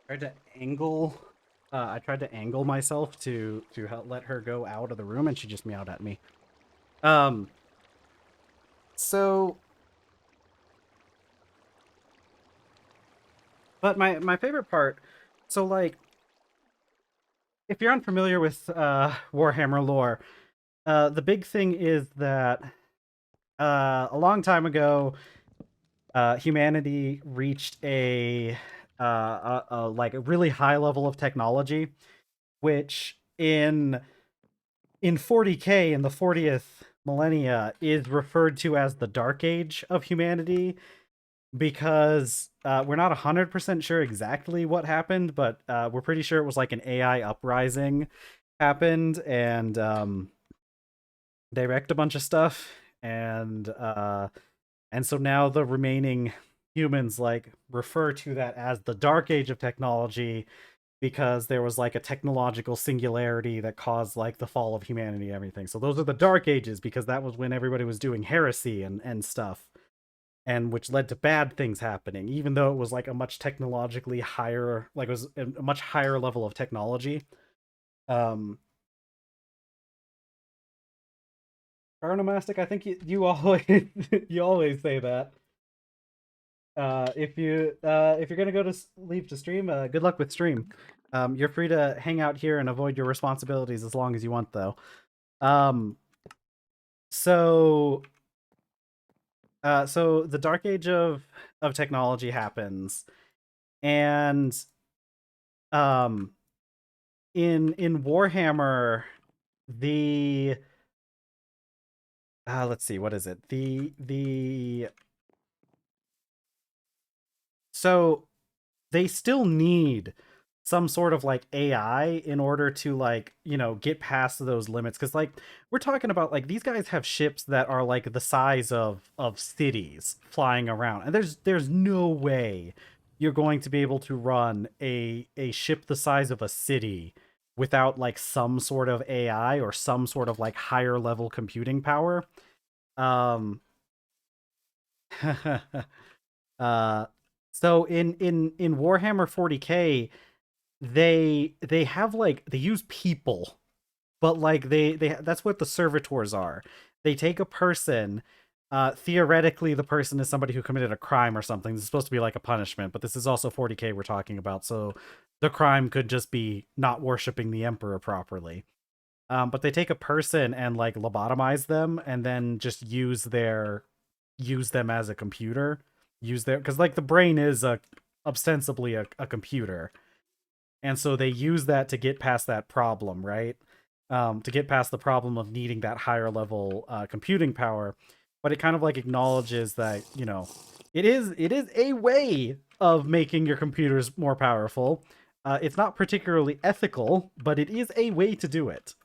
Tried to angle I tried to angle myself to help let her go out of the room, and she just meowed at me. Um, so but my favorite part, so like if you're unfamiliar with Warhammer lore, the big thing is that a long time ago, humanity reached a like a really high level of technology, which in 40K in the 40th millennia is referred to as the Dark Age of humanity because we're not 100% sure exactly what happened, but we're pretty sure it was like an AI uprising happened, and they wrecked a bunch of stuff, and so now the remaining humans like refer to that as the dark age of technology because there was like a technological singularity that caused like the fall of humanity and everything. So those are the dark ages because that was when everybody was doing heresy and stuff, and which led to bad things happening even though it was like a much technologically higher, like it was a much higher level of technology. um Arnomastic, I think you always you always say that. If you're gonna go to leave to stream, good luck with stream. You're free to hang out here and avoid your responsibilities as long as you want, though. Um, so so the dark age of technology happens, and um, in Warhammer, the let's see, what is it? The so they still need some sort of like AI in order to like, get past those limits, cuz like we're talking about like these guys have ships that are like the size of cities flying around. And there's no way you're going to be able to run a ship the size of a city without like some sort of AI or some sort of like higher level computing power. Um uh so in Warhammer 40K, they have like they use people, but like they that's what the servitors are. They take a person, theoretically the person is somebody who committed a crime or something. This is supposed to be like a punishment, but this is also 40K we're talking about, so the crime could just be not worshiping the emperor properly. But they take a person and like lobotomize them and then just use them as a computer. Use their, because like the brain is a ostensibly a computer, and so they use that to get past that problem, right? To get past the problem of needing that higher level computing power. But it kind of like acknowledges that, it is a way of making your computers more powerful. It's not particularly ethical, but it is a way to do it.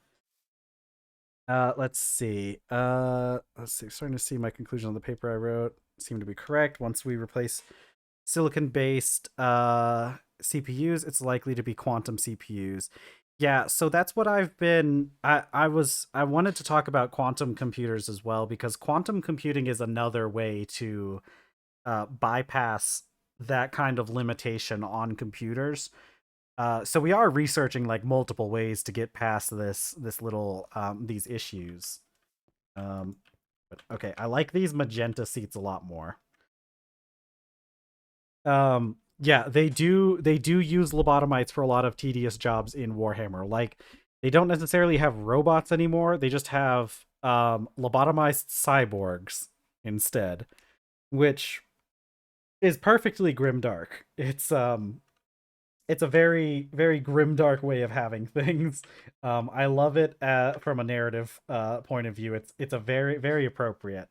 Let's see. Let's see. Starting to see my conclusion on the paper I wrote seem to be correct. Once we replace silicon based CPUs, it's likely to be quantum CPUs. Yeah, so that's what I wanted to talk about quantum computers as well, because quantum computing is another way to bypass that kind of limitation on computers. So we are researching like multiple ways to get past this little these issues. Um, but okay, I like these magenta seats a lot more. Yeah, they do use lobotomites for a lot of tedious jobs in Warhammer. Like they don't necessarily have robots anymore. They just have lobotomized cyborgs instead, which is perfectly grimdark. It's a very grimdark way of having things. I love it from a narrative point of view. It's a very appropriate.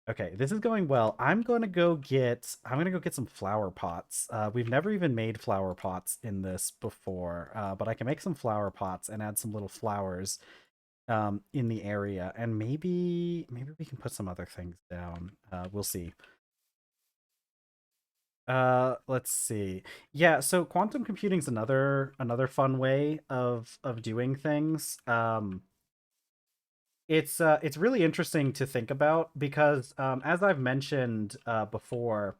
Okay, this is going well. I'm gonna go get some flower pots. We've never even made flower pots in this before, but I can make some flower pots and add some little flowers in the area, and maybe we can put some other things down. We'll see. Let's see. Yeah, so quantum computing is another fun way of doing things. It's really interesting to think about because as I've mentioned before,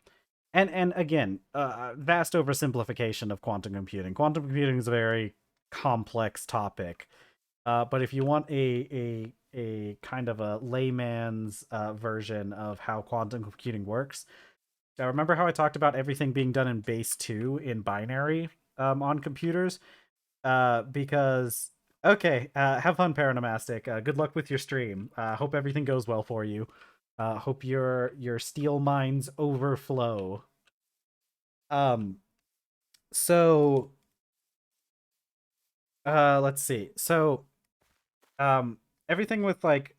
and again, vast oversimplification of quantum computing. Quantum computing is a very complex topic, but if you want a kind of a layman's version of how quantum computing works, I remember how I talked about everything being done in base 2 in binary on computers. Because okay, have fun, Paranomastic. Good luck with your stream. Hope everything goes well for you. Hope your steel mines overflow. Um, so let's see. So um, everything with like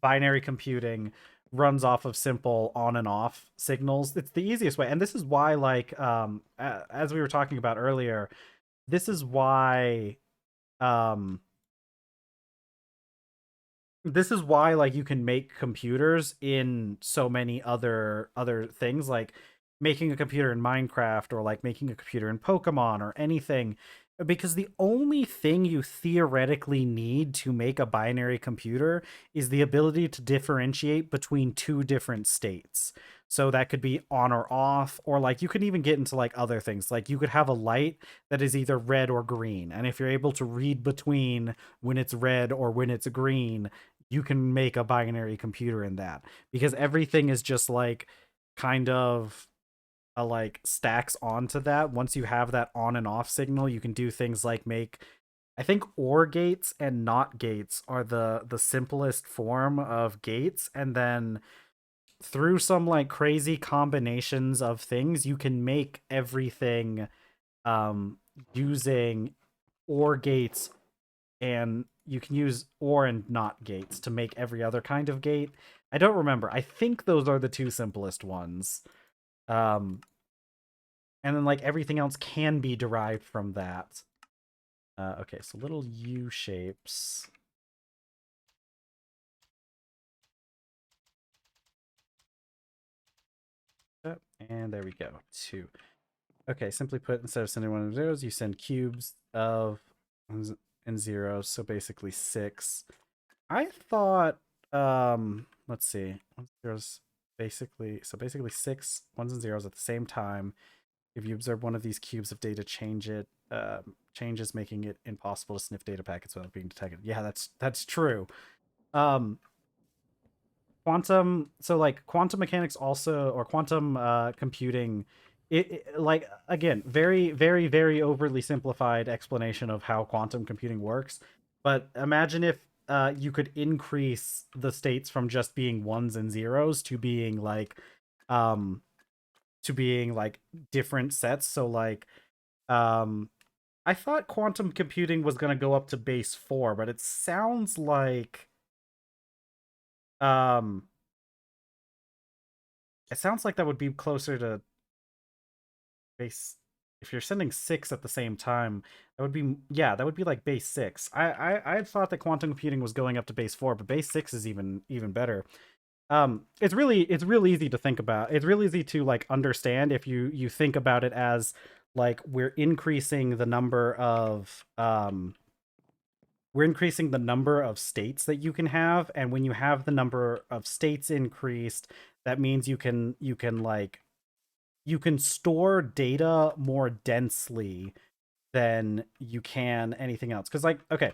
binary computing runs off of simple on and off signals. It's the easiest way, and this is why, like as we were talking about earlier, this is why um like you can make computers in so many other things, like making a computer in Minecraft or like making a computer in Pokemon or anything, because the only thing you theoretically need to make a binary computer is the ability to differentiate between two different states. So that could be on or off, or like you can even get into like other things, like you could have a light that is either red or green, and if you're able to read between when it's red or when it's green, you can make a binary computer in that, because everything is just like kind of like stacks onto that. Once you have that on and off signal, you can do things like make, I think, or gates and not gates are the simplest form of gates, and then through some like crazy combinations of things you can make everything um using or gates, and you can use or and not gates to make every other kind of gate. I don't remember. I think those are the two simplest ones. Um, and then like everything else can be derived from that. Okay, so little U shapes. And there we go. Two. Okay, simply put, instead of sending one of zeros, you send cubes of ones and zeros. So basically six. I thought, let's see, ones and zeros basically six ones and zeros at the same time. If you observe one of these cubes of data, changes, making it impossible to sniff data packets without being detected. Yeah, that's true. Um, quantum, so like quantum mechanics also, or quantum computing, it like again, very overly simplified explanation of how quantum computing works, but imagine if you could increase the states from just being ones and zeros um to being like different sets. So like um I thought quantum computing was going to go up to base 4, but um it sounds like that would be closer to base. If you're sending 6 at the same time, that would be, yeah, that would be like base 6. I had thought that quantum computing was going up to base 4, but base 6 is even better. It's real easy to think about. It's real easy to like understand if you think about it as like we're increasing the number of states that you can have, and when you have the number of states increased, that means you can store data more densely than you can anything else. Because, like, okay,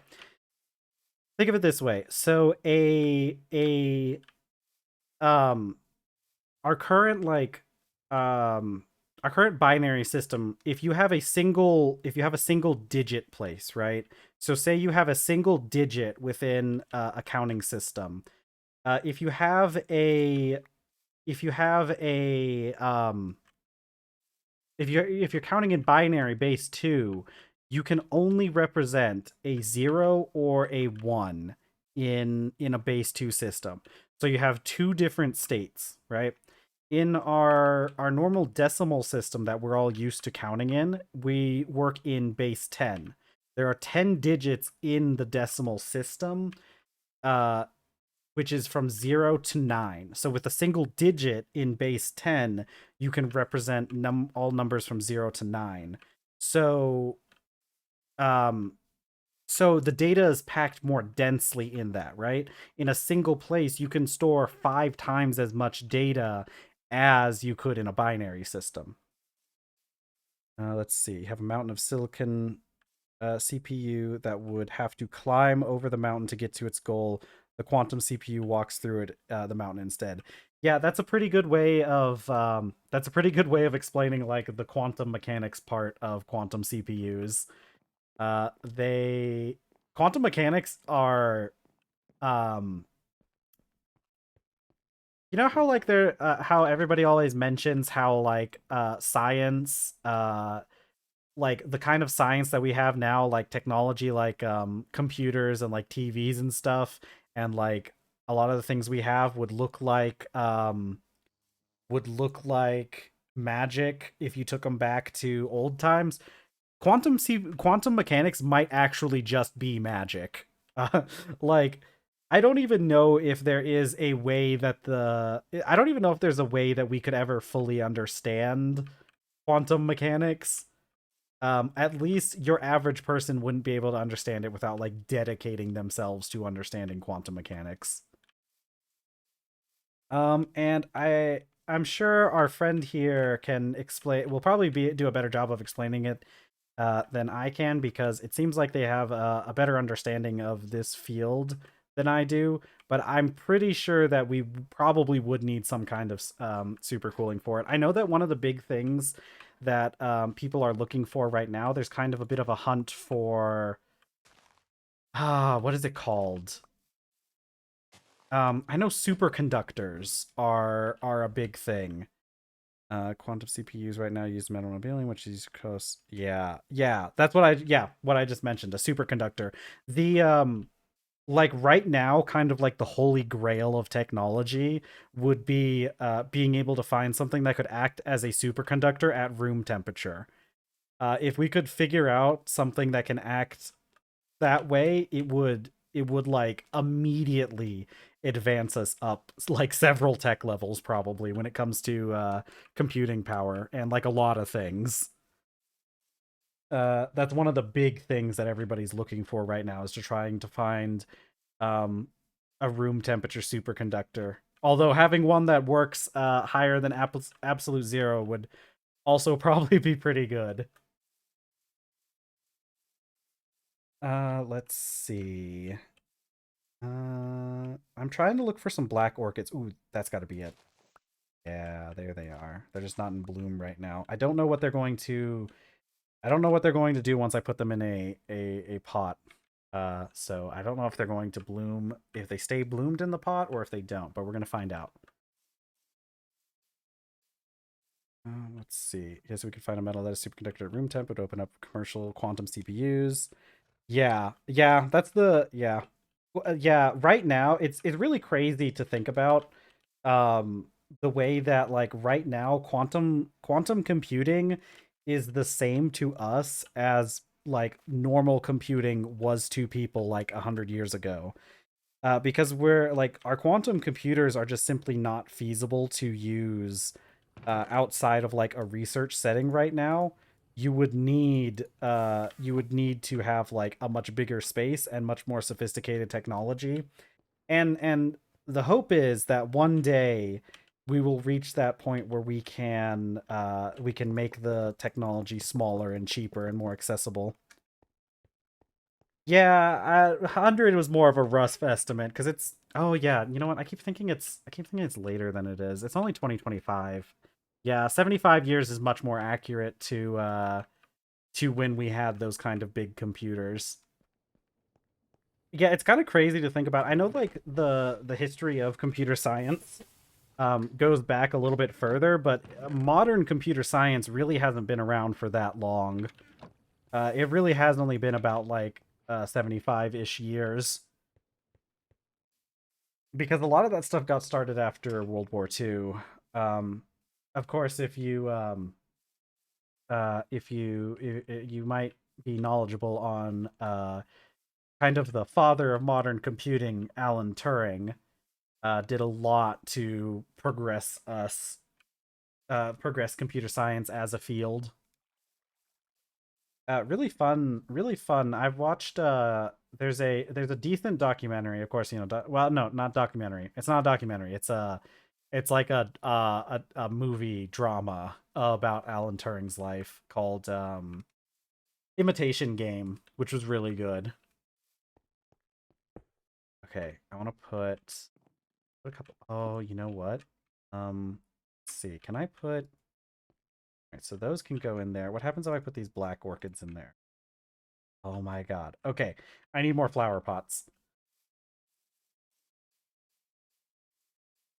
think of it this way. So a um our current um our current binary system, if you have a single digit place, right? So say you have a single digit within a counting system. If you have a if you have a if you're counting in binary base 2, you can only represent a 0 or a 1 in a base 2 system. So you have two different states, right? In our normal decimal system that we're all used to counting in, we work in base 10. There are 10 digits in the decimal system. Which is from 0 to 9. So with a single digit in base 10, you can represent all numbers from 0 to 9. So um so the data is packed more densely in that, right? In a single place, you can store 5 times as much data as you could in a binary system. Let's see. You have a mountain of silicon CPU that would have to climb over the mountain to get to its goal. The quantum CPU walks through the mountain instead. Yeah, that's a pretty good way of explaining like the quantum mechanics part of quantum CPUs. They Quantum mechanics are you know how like they're how everybody always mentions how like science like the kind of science that we have now, like technology, like computers and like TVs and stuff, and like a lot of the things we have would look like magic if you took them back to old times. Quantum mechanics might actually just be magic. Like I don't even know if there is a way that I don't even know if there's a way that we could ever fully understand quantum mechanics. At least your average person wouldn't be able to understand it without like dedicating themselves to understanding quantum mechanics. And I'm sure our friend here can explain. Will probably do a better job of explaining it than I can, because it seems like they have a better understanding of this field than I do. But I'm pretty sure that we probably would need some kind of supercooling for it. I know that one of the big things that people are looking for right now, there's kind of a bit of a hunt for what is it called? I know superconductors are a big thing. Quantum CPUs right now use metal annealing, which is close. Yeah, that's what I just mentioned. A superconductor. The like right now, kind of like the holy grail of technology would be being able to find something that could act as a superconductor at room temperature. If we could figure out something that can act that way, it would like immediately advance us up like several tech levels, probably, when it comes to computing power and like a lot of things. That's one of the big things that everybody's looking for right now, is to trying to find um a room temperature superconductor. Although having one that works higher than absolute zero would also probably be pretty good. Let's see. I'm trying to look for some black orchids. Ooh, that's got to be it. Yeah, there they are. They're just not in bloom right now. I don't know what they're going to. I don't know what they're going to do once I put them in a pot. So I don't know if they're going to bloom, if they stay bloomed in the pot, or if they don't. But we're gonna find out. Let's see. Yes, we could find a metal that is superconductor at room temp. It would open up commercial quantum CPUs. Yeah, that's yeah. Yeah, right now it's really crazy to think about um the way that like right now quantum computing is the same to us as like normal computing was to people like 100 years ago. Because we're like our quantum computers are just simply not feasible to use outside of like a research setting right now. you would need to have like a much bigger space and much more sophisticated technology. And the hope is that one day we will reach that point where we can make the technology smaller and cheaper and more accessible. Yeah, 100 was more of a rough estimate because it's, oh yeah, you know what? I keep thinking it's later than it is. It's only 2025. Yeah, 75 years is much more accurate to when we had those kind of big computers. Yeah, it's kind of crazy to think about. I know like the history of computer science goes back a little bit further, but modern computer science really hasn't been around for that long. It really has only been about like 75-ish years, because a lot of that stuff got started after World War II. Um, of course, you might be knowledgeable on kind of the father of modern computing, Alan Turing, did a lot to progress computer science as a field. Really fun, really fun. I've watched there's a decent documentary, of course, you know, well, no, not documentary. It's not a documentary. It's like a movie drama about Alan Turing's life called Imitation Game, which was really good. Okay, I want to put a couple. Oh, you know what? Let's see. Can I put? All right, so those can go in there. What happens if I put these black orchids in there? Oh my god. Okay, I need more flower pots.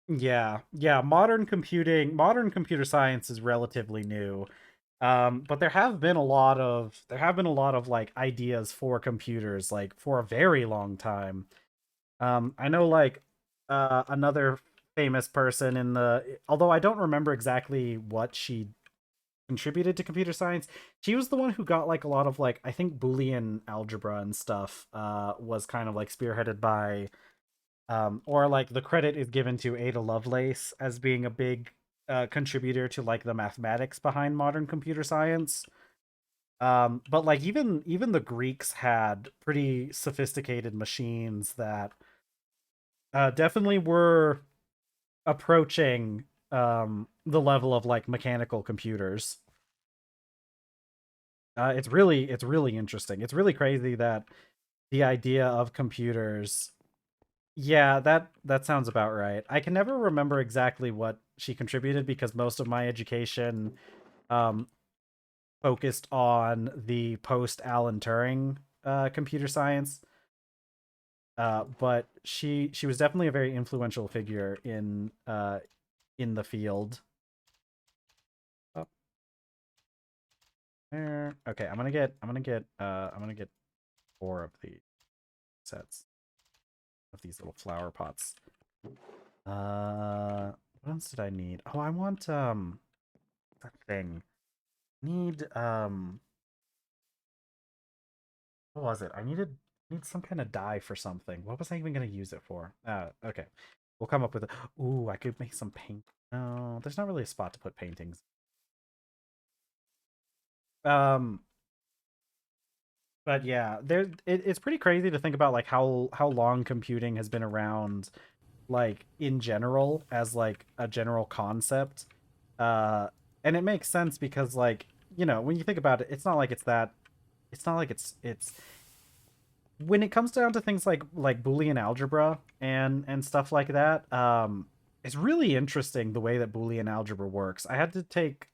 Yeah, yeah. Modern computer science is relatively new. But there have been a lot of like ideas for computers like for a very long time. I know like another famous person in the, although I don't remember exactly what she contributed to computer science. She was the one who got like a lot of like, I think Boolean algebra and stuff was kind of like spearheaded by or like the credit is given to Ada Lovelace as being a big contributor to like the mathematics behind modern computer science. But like even the Greeks had pretty sophisticated machines that definitely were approaching the level of like mechanical computers. It's really interesting. It's really crazy that the idea of computers. Yeah, that sounds about right. I can never remember exactly what she contributed because most of my education um focused on the post Alan Turing computer science. But she was definitely a very influential figure in the field. Oh, there. Okay, I'm gonna get four of the sets of these little flower pots. What else did I need? Oh, I want that thing. Need what was it? Need some kind of dye for something. What was I even gonna use it for? Okay. We'll come up with it. Ooh, I could make some paint. No, there's not really a spot to put paintings. Um, but yeah, it's pretty crazy to think about like how long computing has been around, like in general as like a general concept. Uh, and it makes sense because like, you know, when you think about it, it's not like it's when it comes down to things like Boolean algebra and stuff like that. It's really interesting the way that Boolean algebra works. I had to take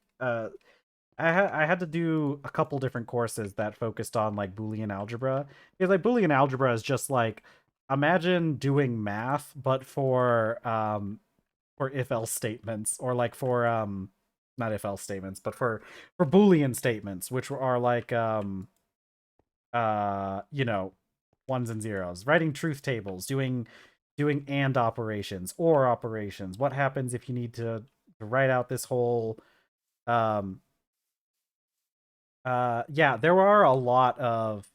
I had to do a couple different courses that focused on like Boolean algebra. Because like Boolean algebra is just like, imagine doing math but for if else statements, or like for not if else statements, but for Boolean statements, which are like you know, ones and zeros, writing truth tables, doing and operations or operations. What happens if you need to write out this whole um yeah, there are a lot of,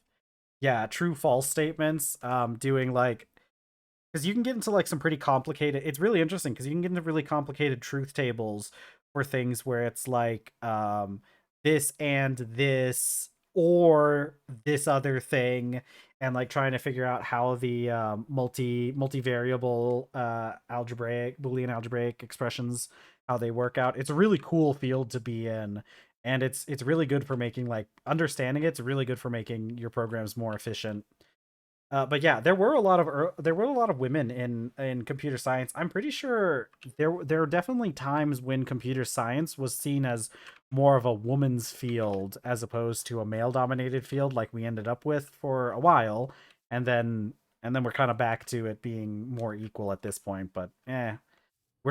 yeah, true false statements, doing like, because you can get into like some pretty complicated, it's really interesting because you can get into really complicated truth tables for things where it's like this and this or this other thing, and like trying to figure out how the multivariable algebraic Boolean algebraic expressions, how they work out. It's a really cool field to be in, and it's really good for making, like, understanding it's really good for making your programs more efficient. But yeah, there were a lot of women in computer science. I'm pretty sure there are definitely times when computer science was seen as more of a woman's field as opposed to a male dominated field, like we ended up with for a while, and then we're kind of back to it being more equal at this point. But we're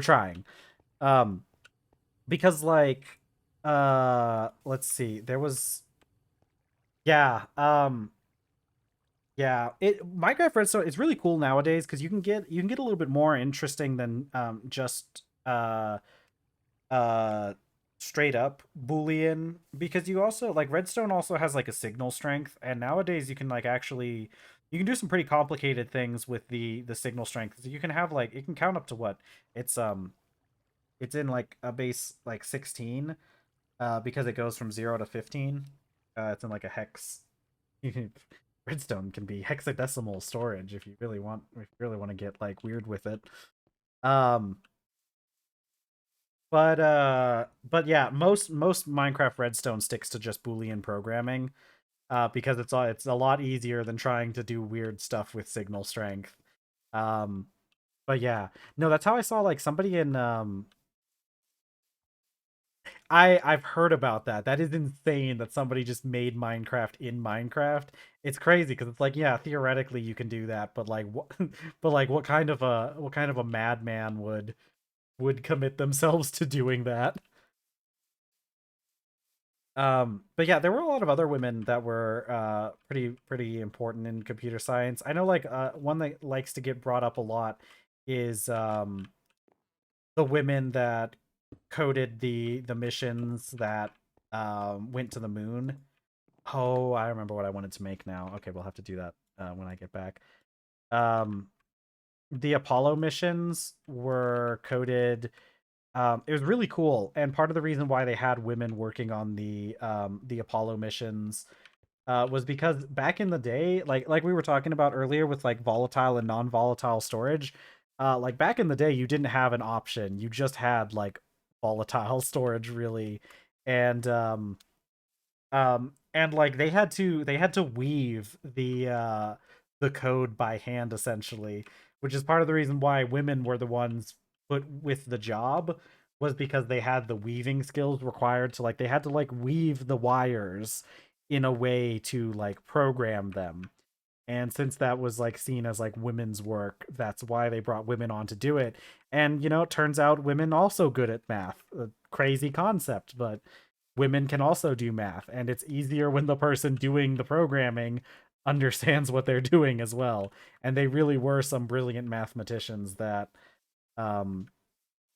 trying. Um, because like let's see, there was yeah Yeah, it Minecraft Redstone is really cool nowadays because you can get a little bit more interesting than just uh straight up Boolean, because you also like Redstone also has like a signal strength, and nowadays you can like actually you can do some pretty complicated things with the signal strength. So you can have like it can count up to what it's it's in like a base like 16 because it goes from 0 to 15. It's in like a hex. Redstone can be hexadecimal storage if you really want to get like weird with it. Um but yeah, most Minecraft Redstone sticks to just Boolean programming because it's a lot easier than trying to do weird stuff with signal strength. Um but yeah. No, that's how I saw like somebody in I've heard about that. That is insane that somebody just made Minecraft in Minecraft. It's crazy because it's like, yeah, theoretically you can do that, but like what but like what kind of a madman would commit themselves to doing that? But yeah, there were a lot of other women that were pretty important in computer science. I know like one that likes to get brought up a lot is the women that coded the missions that went to the moon. Oh, I remember what I wanted to make now. Okay, we'll have to do that when I get back. Um, the Apollo missions were coded. It was really cool, and part of the reason why they had women working on the Apollo missions was because back in the day, like we were talking about earlier with like volatile and non-volatile storage, like back in the day, you didn't have an option. You just had like volatile storage, really, and and like they had to weave the code by hand essentially, which is part of the reason why women were the ones put with the job, was because they had the weaving skills required to like they had to like weave the wires in a way to like program them. And since that was like seen as like women's work, that's why they brought women on to do it. And you know, it turns out women also good at math. A crazy concept, but women can also do math, and it's easier when the person doing the programming understands what they're doing as well. And they really were some brilliant mathematicians that um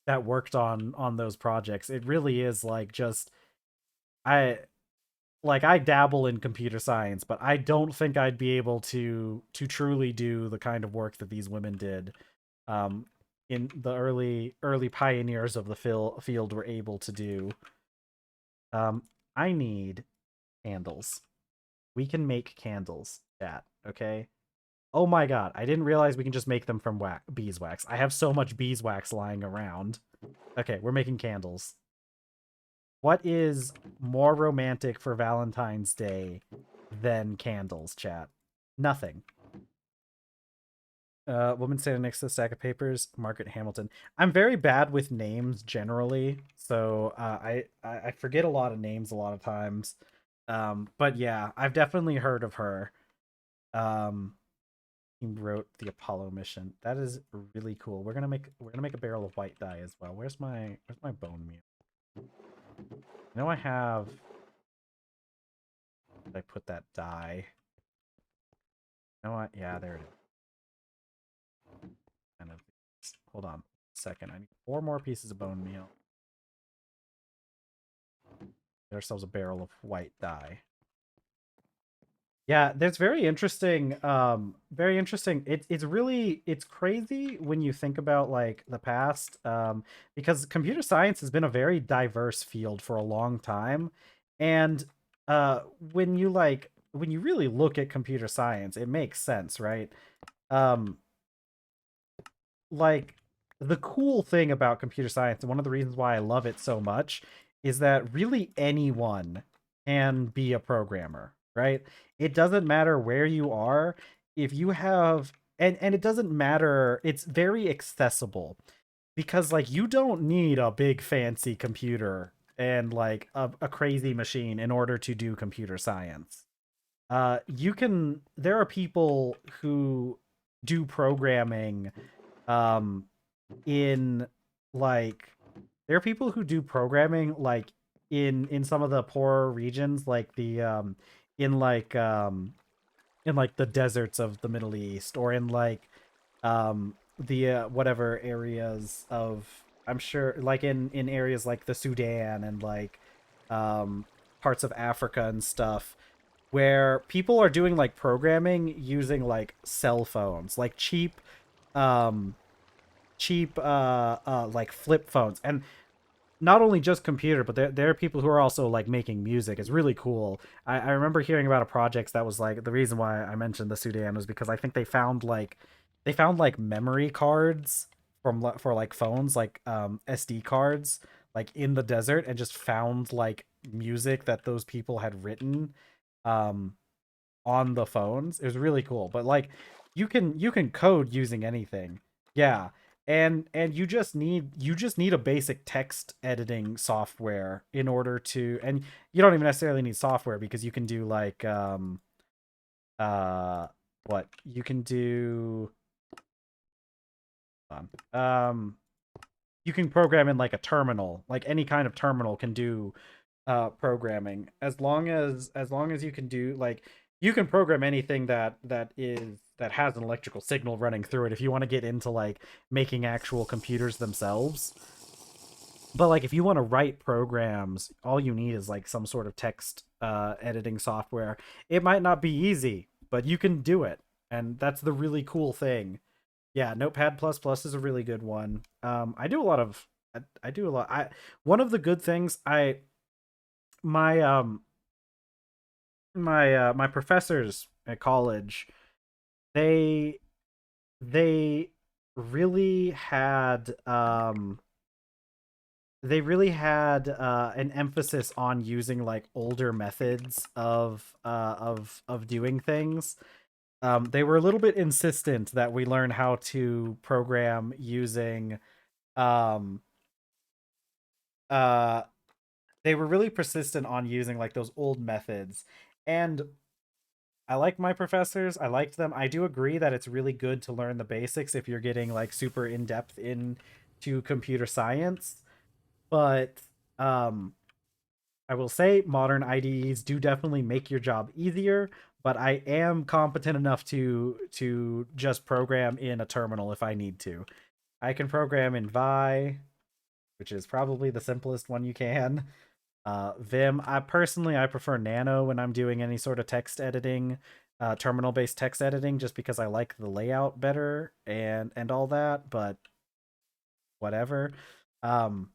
that worked on those projects. It really is like just I I dabble in computer science, but I don't think I'd be able to truly do the kind of work that these women did. Um, in the early pioneers of the field were able to do. Um, I need candles. We can make candles, chat. Okay. Oh my god, I didn't realize we can just make them from beeswax. I have so much beeswax lying around. Okay, we're making candles. What is more romantic for Valentine's Day than candles, chat? Nothing. Woman standing next to the stack of papers, Margaret Hamilton. I'm very bad with names generally, so I forget a lot of names a lot of times. But yeah, I've definitely heard of her. Um, he wrote the Apollo mission. That is really cool. We're gonna make a barrel of white dye as well. Where's my bone meal? I know I have. Did I put that dye? You know what? Yeah, there it is. Kind of. Hold on a second. I need 4 more pieces of bone meal. Get ourselves a barrel of white dye. Yeah, that's very interesting. Very interesting. It's really it's crazy when you think about like the past, because computer science has been a very diverse field for a long time, And when you when you really look at computer science, it makes sense, right? Um, like the cool thing about computer science, and one of the reasons why I love it so much, is that really anyone can be a programmer, right? It doesn't matter where you are. If you have and it doesn't matter, it's very accessible because like you don't need a big fancy computer and like a crazy machine in order to do computer science. You can there are people who do programming um in like there are people who do programming like in some of the poorer regions like the in like um in like the deserts of the Middle East or in like the whatever areas of I'm sure like in areas like the Sudan and like um parts of Africa and stuff where people are doing like programming using like cell phones, like um cheap like flip phones. And not only just computer, but there are people who are also like making music. It's really cool. I remember hearing about a project that was like the reason why I mentioned the Sudan was because I think they found like memory cards for like phones like SD cards like in the desert and just found like music that those people had written um on the phones. It was really cool. But like you can code using anything. Yeah. And you just need a basic text editing software in order to and you don't even necessarily need software because you can do like uh what you can do you can program in like a terminal. Like any kind of terminal can do programming as long as you can do like you can program anything that has an electrical signal running through it if you want to get into like making actual computers themselves. But like if you want to write programs, all you need is like some sort of text editing software. It might not be easy, but you can do it, and that's the really cool thing. Yeah, Notepad plus plus is a really good one. I do a lot of I do a lot. I one of the good things I my my professors at college, they they really had an emphasis on using like older methods of doing things. They were a little bit insistent that we learn how to program using um uh they were really persistent on using like those old methods. And I like my professors. I liked them. I do agree that it's really good to learn the basics if you're getting like super in depth into computer science. But um, I will say modern IDEs do definitely make your job easier. But I am competent enough to just program in a terminal if I need to. I can program in Vi, which is probably the simplest one you can. Vim. I prefer Nano when I'm doing any sort of text editing, terminal based text editing, just because I like the layout better and all that. But whatever. Um,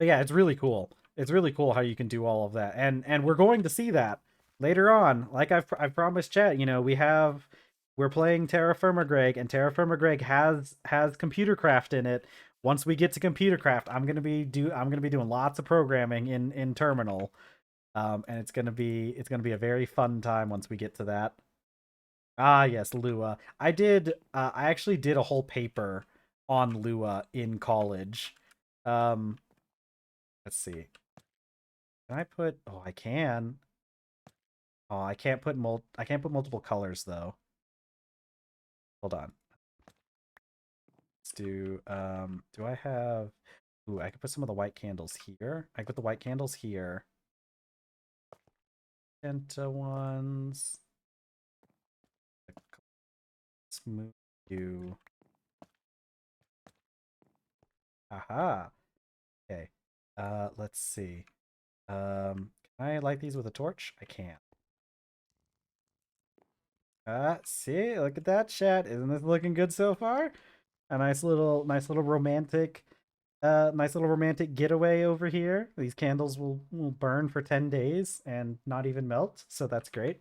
but yeah, it's really cool. It's really cool how you can do all of that, and we're going to see that later on. Like I've promised chat, you know, we're playing TerrafirmaGreg, and TerrafirmaGreg has computer craft in it. Once we get to computer craft, I'm gonna be doing lots of programming in terminal. And it's gonna be a very fun time once we get to that. Ah, yes, Lua. I actually did a whole paper on Lua in college. Um, let's see. Can I put? Oh, I can. Oh, I can't put multiple colors though. Hold on. Let's do. Do I have? Ooh, I could put some of the white candles here. I could put the white candles here. Magenta ones. Smooth you. Aha. Okay. Let's see. Can I light these with a torch? I can't. See, look at that chat. Isn't this looking good so far? A nice little romantic Nice little romantic getaway over here. These candles will burn for 10 days and not even melt, so that's great.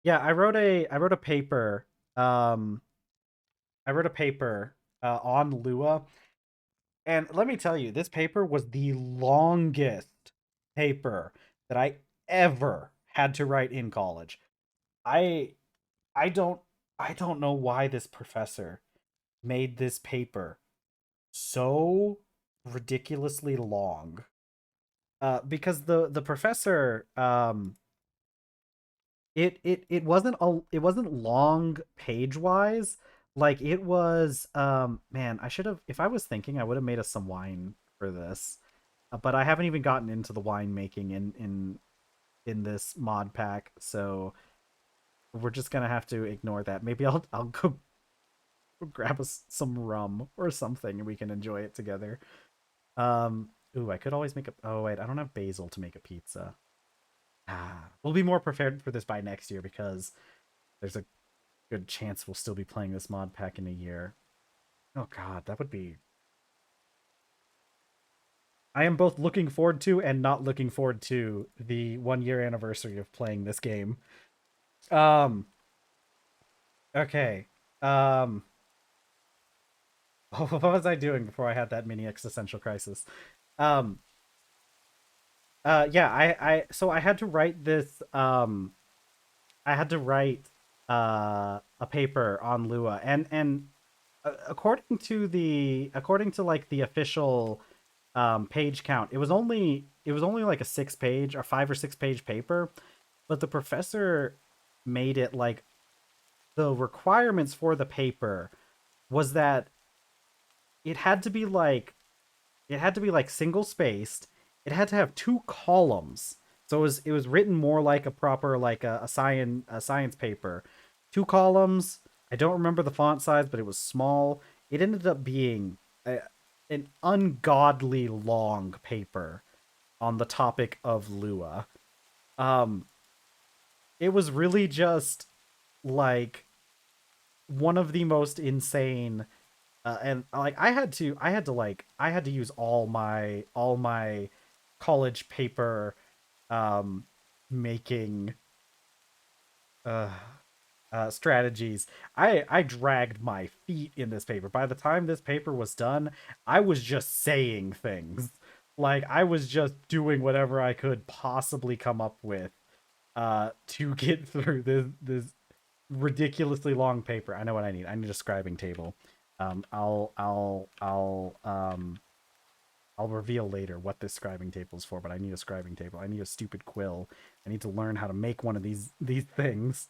Yeah, I wrote a paper. Um, I wrote a paper on Lua, and let me tell you, this paper was the longest paper that I ever had to write in college. I I don't I don't know why this professor made this paper so ridiculously long. Because the professor it wasn't long page wise. Like it was man, I should have, if I was thinking, I would have made us some wine for this. But I haven't even gotten into the wine making in this mod pack, so we're just gonna have to ignore that. Maybe I'll go grab us some rum or something and we can enjoy it together. Ooh, I could always make a, oh wait, I don't have basil to make a pizza. We'll be more prepared for this by next year because there's a good chance we'll still be playing this mod pack in a year. Oh god, that would be, I am both looking forward to and not looking forward to the 1 year anniversary of playing this game. Um okay. Um what was I doing before I had that mini existential crisis? Um yeah, so I had to write this I had to write a paper on Lua, and according to like the official page count, it was only like a 6 page or 5 or 6 page paper, but the professor made it like the requirements for the paper was that it had to be like it had to be like single spaced. It had to have 2 columns. So it was written more like a proper like a science paper. 2 columns. I don't remember the font size, but it was small. It ended up being an ungodly long paper on the topic of Lua. Um, it was really just like one of the most insane and like I had to use all my college paper um making uh strategies. I dragged my feet in this paper. By the time this paper was done, I was just saying things. Like I was just doing whatever I could possibly come up with to get through this ridiculously long paper. I know what I need. I need a scribing table. I'll reveal later what this scribing table is for, but I need a scribing table. I need a stupid quill. I need to learn how to make one of these things.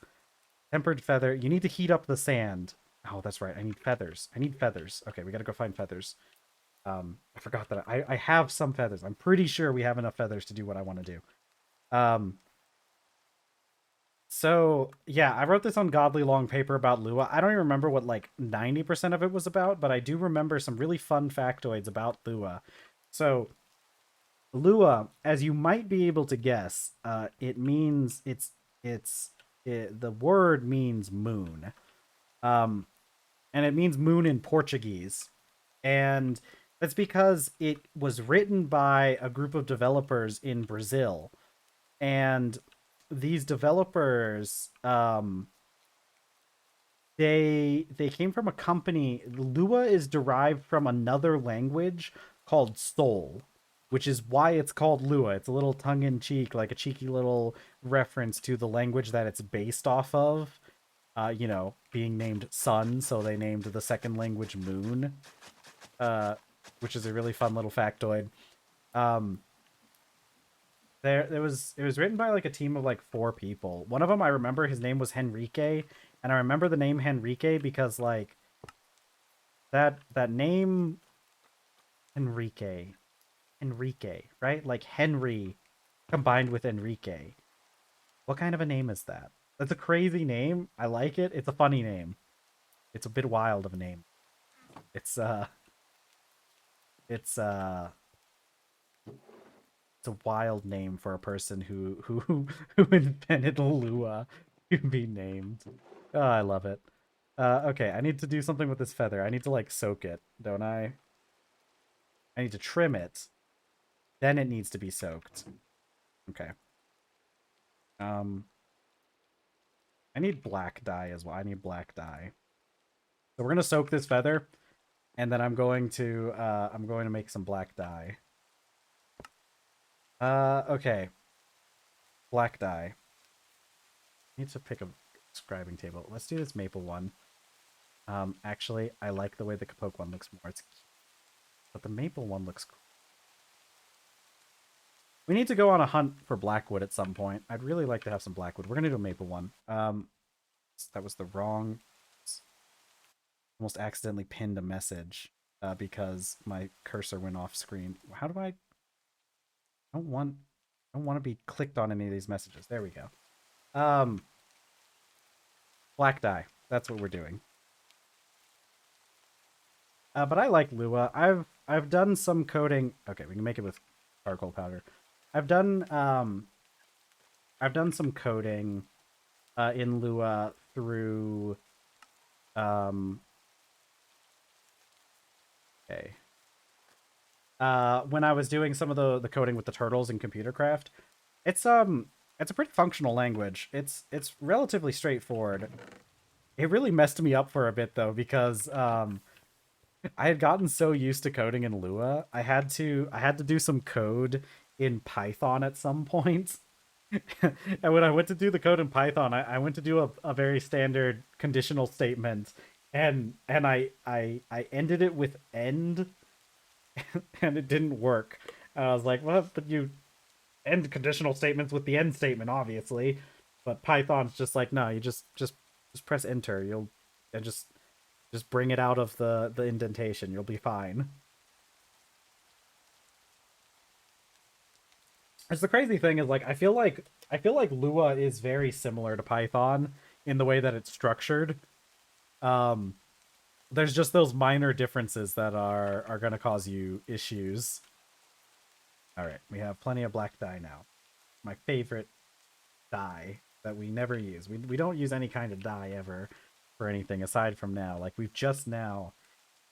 Tempered feather. You need to heat up the sand. Oh, that's right. I need feathers. I need feathers. Okay, we gotta go find feathers. I forgot that I have some feathers. I'm pretty sure we have enough feathers to do what I want to do. Um, So yeah, I wrote this ungodly long paper about Lua. I don't even remember what like 90% of it was about, but I do remember some really fun factoids about Lua. So Lua, as you might be able to guess, it means the word means moon, um, and it means moon in Portuguese, and that's because it was written by a group of developers in Brazil, and these developers they came from a company. Lua is derived from another language called Soul, which is why it's called Lua. It's a little tongue in cheek, like a cheeky little reference to the language that it's based off of. Being named Sun, so they named the second language Moon, uh, which is a really fun little factoid. Um, there was it was written by like a team of like 4 people. One of them I remember his name was Henrique, and I remember the name Henrique because like that name Enrique, right? Like Henry combined with Enrique. What kind of a name is that? That's a crazy name. I like it. It's a funny name. It's a bit wild of a name. It's uh it's uh it's a wild name for a person who invented Lua to be named. Oh, I love it. Okay, I need to do something with this feather. I need to like soak it, don't I? I need to trim it. Then it needs to be soaked. Okay. I need black dye as well. I need black dye. So we're gonna soak this feather, and then I'm going to make some black dye. Okay. Black dye. I need to pick a scribing table. Let's do this maple one. Actually, I like the way the Capoke one looks more. It's cute. But the maple one looks cool. We need to go on a hunt for blackwood at some point. I'd really like to have some blackwood. We're gonna do a maple one. That was the wrong. Almost accidentally pinned a message because my cursor went off screen. How do I? I don't want to be clicked on any of these messages. There we go. Black dye. That's what we're doing. But I like Lua. I've done some coating. Okay, we can make it with charcoal powder. I've done some coating in Lua through okay. When I was doing some of the coding with the turtles in Computer Craft, it's a pretty functional language. It's relatively straightforward. It really messed me up for a bit though because I had gotten so used to coding in Lua, I had to do some code in Python at some point. And when I went to do the code in Python, I went to do a very standard conditional statement, and I ended it with end, and it didn't work. And I was like, well, but you end conditional statements with the end statement, obviously. But Python's just like, no, you just press enter. You'll and just bring it out of the indentation. You'll be fine. It's the crazy thing is like I feel like Lua is very similar to Python in the way that it's structured. There's just those minor differences that are going to cause you issues. All right, we have plenty of black dye now. My favorite dye that we never use. We don't use any kind of dye ever for anything aside from now. Like we've just now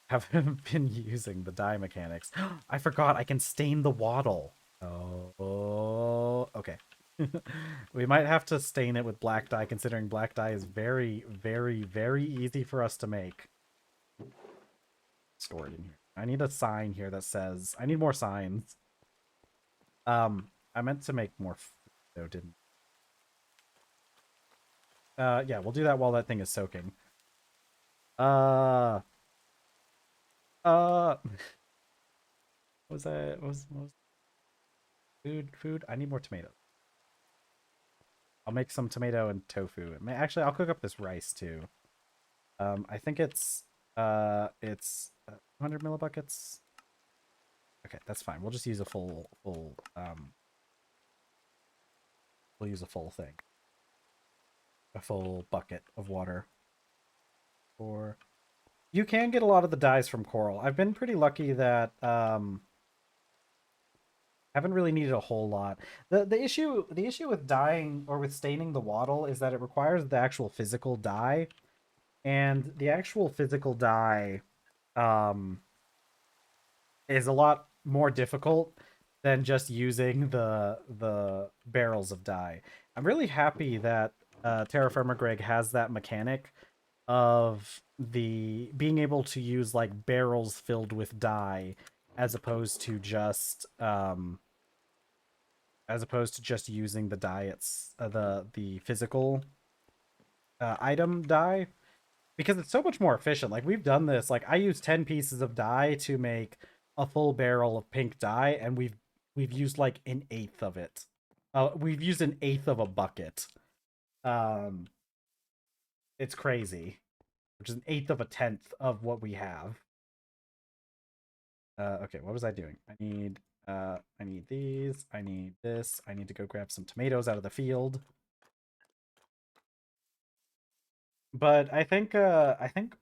have been using the dye mechanics. I forgot I can stain the waddle. Oh, okay. We might have to stain it with black dye, considering black dye is very, very, very easy for us to make. Stored in here. I need a sign here that says I need more signs. I meant to make more though, didn't. Yeah, we'll do that while that thing is soaking. What was that? What was food? I need more tomatoes. I'll make some tomato and tofu. Actually, I'll cook up this rice too. I think it's 100 millibuckets. Okay, that's fine. We'll just use a full we'll use a full thing. A full bucket of water. Or you can get a lot of the dyes from coral. I've been pretty lucky that haven't really needed a whole lot. The issue with dyeing or with staining the waddle is that it requires the actual physical dye, and the actual physical dye is a lot more difficult than just using the barrels of dye. I'm really happy that TerrafirmaGreg has that mechanic of the being able to use like barrels filled with dye as opposed to just using the dye the physical item dye, because it's so much more efficient. Like we've done this, like I use 10 pieces of dye to make a full barrel of pink dye, and we've used like an eighth of it. We've used an eighth of a bucket. It's crazy, which is an eighth of a tenth of what we have. Okay, what was I doing? I need these. I need this. I need to go grab some tomatoes out of the field. But I think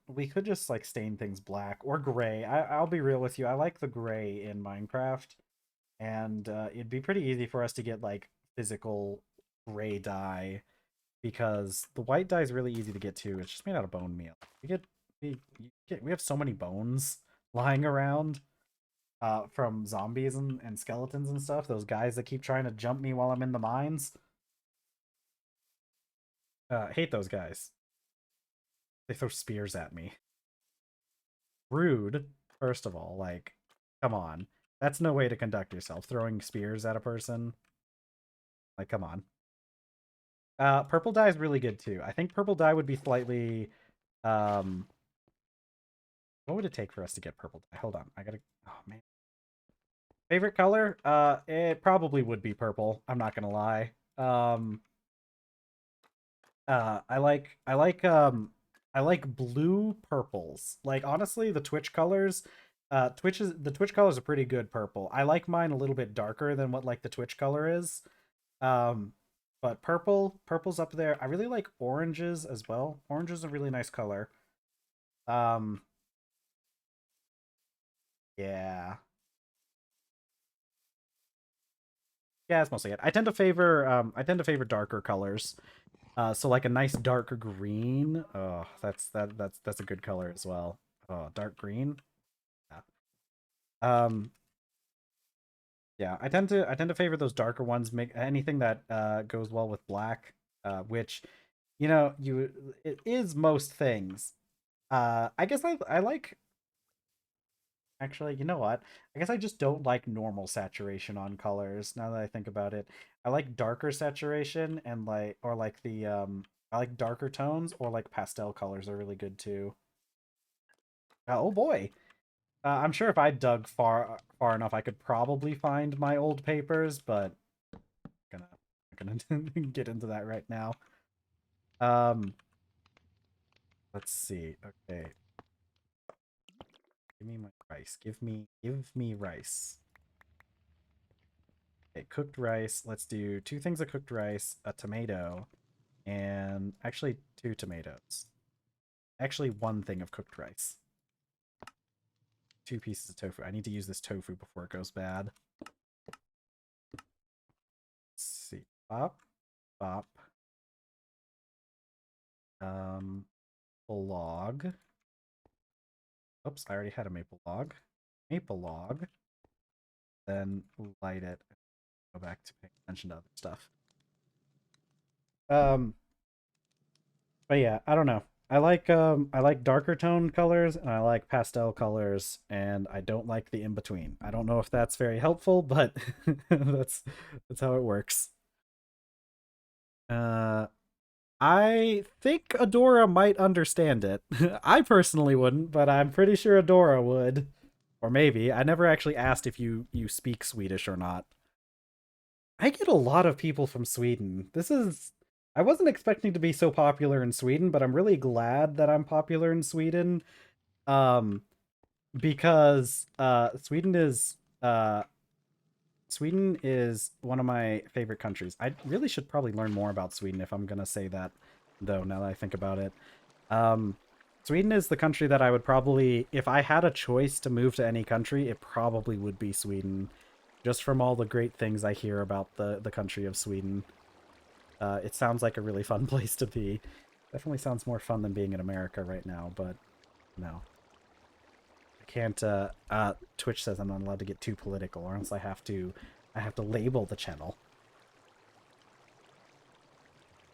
we could just like stain things black or gray. I'll be real with you. I like the gray in Minecraft, and it'd be pretty easy for us to get like physical gray dye, because the white dye is really easy to get to. It's just made out of bone meal. We have so many bones lying around. from zombies and skeletons and stuff. Those guys that keep trying to jump me while I'm in the mines. Hate those guys. They throw spears at me. Rude, first of all. Like, come on. That's no way to conduct yourself. Throwing spears at a person. Like, come on. Purple dye is really good too. I think purple dye would be slightly. Um, what would it take for us to get purple dye? Hold on, I gotta. Oh man, favorite color? It probably would be purple. I'm not gonna lie. Um, I like blue purples. Like honestly, the Twitch colors. The Twitch colors are pretty good purple. I like mine a little bit darker than what like the Twitch color is. Um, but purple's up there. I really like oranges as well. Orange is a really nice color. Um, yeah. Yeah, that's mostly it. I tend to favor darker colors. So like a nice dark green. Oh, that's a good color as well. Oh, dark green. Yeah. Um, yeah, I tend to favor those darker ones. Make anything that goes well with black, which you know, it is most things. I guess I like actually, you know what? I guess I just don't like normal saturation on colors now that I think about it. I like darker saturation and like or like the I like darker tones or like pastel colors are really good too. Oh boy. I'm sure if I dug far enough I could probably find my old papers, but I'm gonna get into that right now. Um let's see. Okay. Give me my rice. Give me rice. Okay, cooked rice. Let's do two things of cooked rice, a tomato, and actually two tomatoes. Actually, one thing of cooked rice. Two pieces of tofu. I need to use this tofu before it goes bad. Let's see. Bop, bop. Log. Oops, I already had a maple log. Maple log. Then light it. Go back to paying attention to other stuff. Um, but yeah, I don't know. I like darker tone colors and I like pastel colors and I don't like the in between. I don't know if that's very helpful, but that's how it works. Uh I think Adora might understand it. I personally wouldn't, but I'm pretty sure Adora would. Or maybe. I never actually asked if you speak Swedish or not. I get a lot of people from Sweden. I wasn't expecting to be so popular in Sweden, but I'm really glad that I'm popular in Sweden. Um because Sweden is one of my favorite countries. I really should probably learn more about Sweden if I'm gonna say that, though, now that I think about it. Um, Sweden is the country that I would probably, if I had a choice to move to any country, it probably would be Sweden. Just from all the great things I hear about the country of Sweden. It sounds like a really fun place to be. Definitely sounds more fun than being in America right now, but no. I can't Twitch says I'm not allowed to get too political or else I have to label the channel.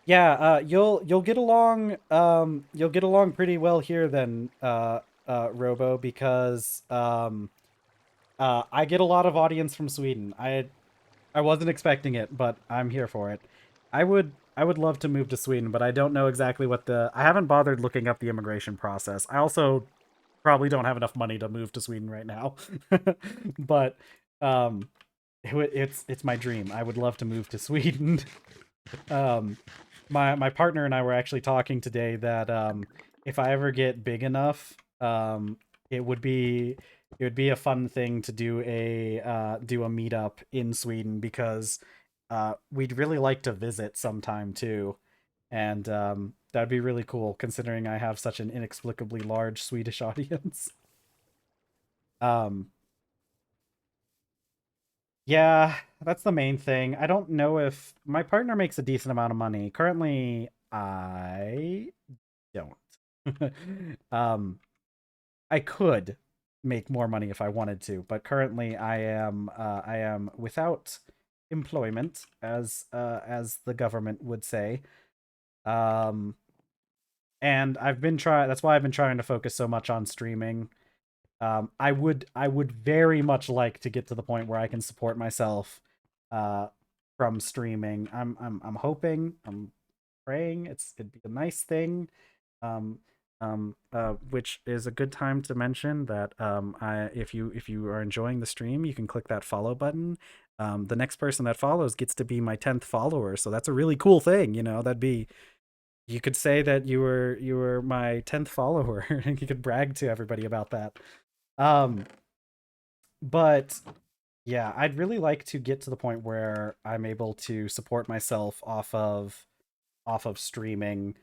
Yeah, you'll get along pretty well here then Robo because I get a lot of audience from Sweden. I wasn't expecting it, but I'm here for it. I would love to move to Sweden, but I don't know exactly what I haven't bothered looking up the immigration process. I also probably don't have enough money to move to Sweden right now. But um it's my dream. I would love to move to Sweden. um my partner and I were actually talking today that if I ever get big enough, it would be it would be a fun thing to do a meetup in Sweden because we'd really like to visit sometime too. And that'd be really cool considering I have such an inexplicably large Swedish audience. Um yeah, that's the main thing. I don't know if my partner makes a decent amount of money. Currently, I don't. um, I could. make more money if I wanted to. But currently, I am without employment, as the government would say. Um, and I've been trying. That's why I've been trying to focus so much on streaming. I would very much like to get to the point where I can support myself uh, from streaming. I'm hoping, I'm praying it'd be a nice thing. Um, which is a good time to mention that if you are enjoying the stream, you can click that follow button. The next person that follows gets to be my 10th follower, so that's a really cool thing. You know, that'd be, you could say that you were my 10th follower, and you could brag to everybody about that. Um, but yeah, I'd really like to get to the point where I'm able to support myself off of streaming,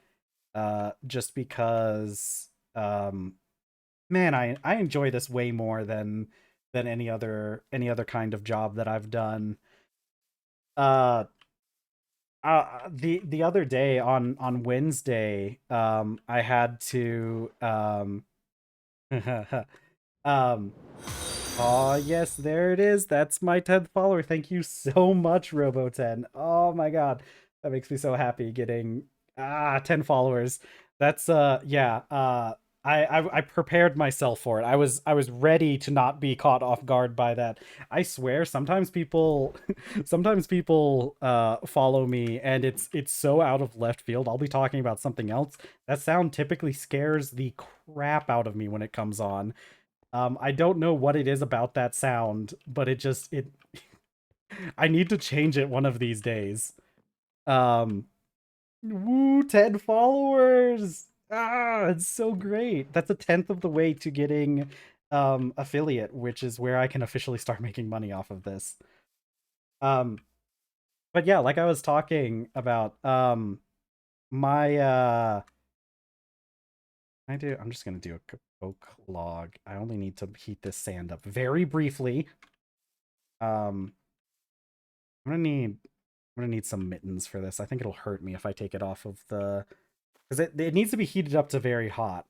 just because man, I enjoy this way more than any other kind of job that I've done. Uh the other day on Wednesday, I had to um oh, yes, there it is. That's my 10th follower. Thank you so much, Robo10. Oh my god. That makes me so happy getting 10 followers. That's yeah, I prepared myself for it. I was ready to not be caught off guard by that. I swear sometimes people sometimes people follow me and it's so out of left field. I'll be talking about something else. That sound typically scares the crap out of me when it comes on. I don't know what it is about that sound, but it I need to change it one of these days. Um woo, 10 followers. It's so great. That's a tenth of the way to getting affiliate, which is where I can officially start making money off of this. Um but yeah, like I was talking about, my I'm just gonna do a oak log. I only need to heat this sand up very briefly. Um I'm gonna need I'm gonna need some mittens for this. I think it'll hurt me if I take it off of the, because it needs to be heated up to very hot.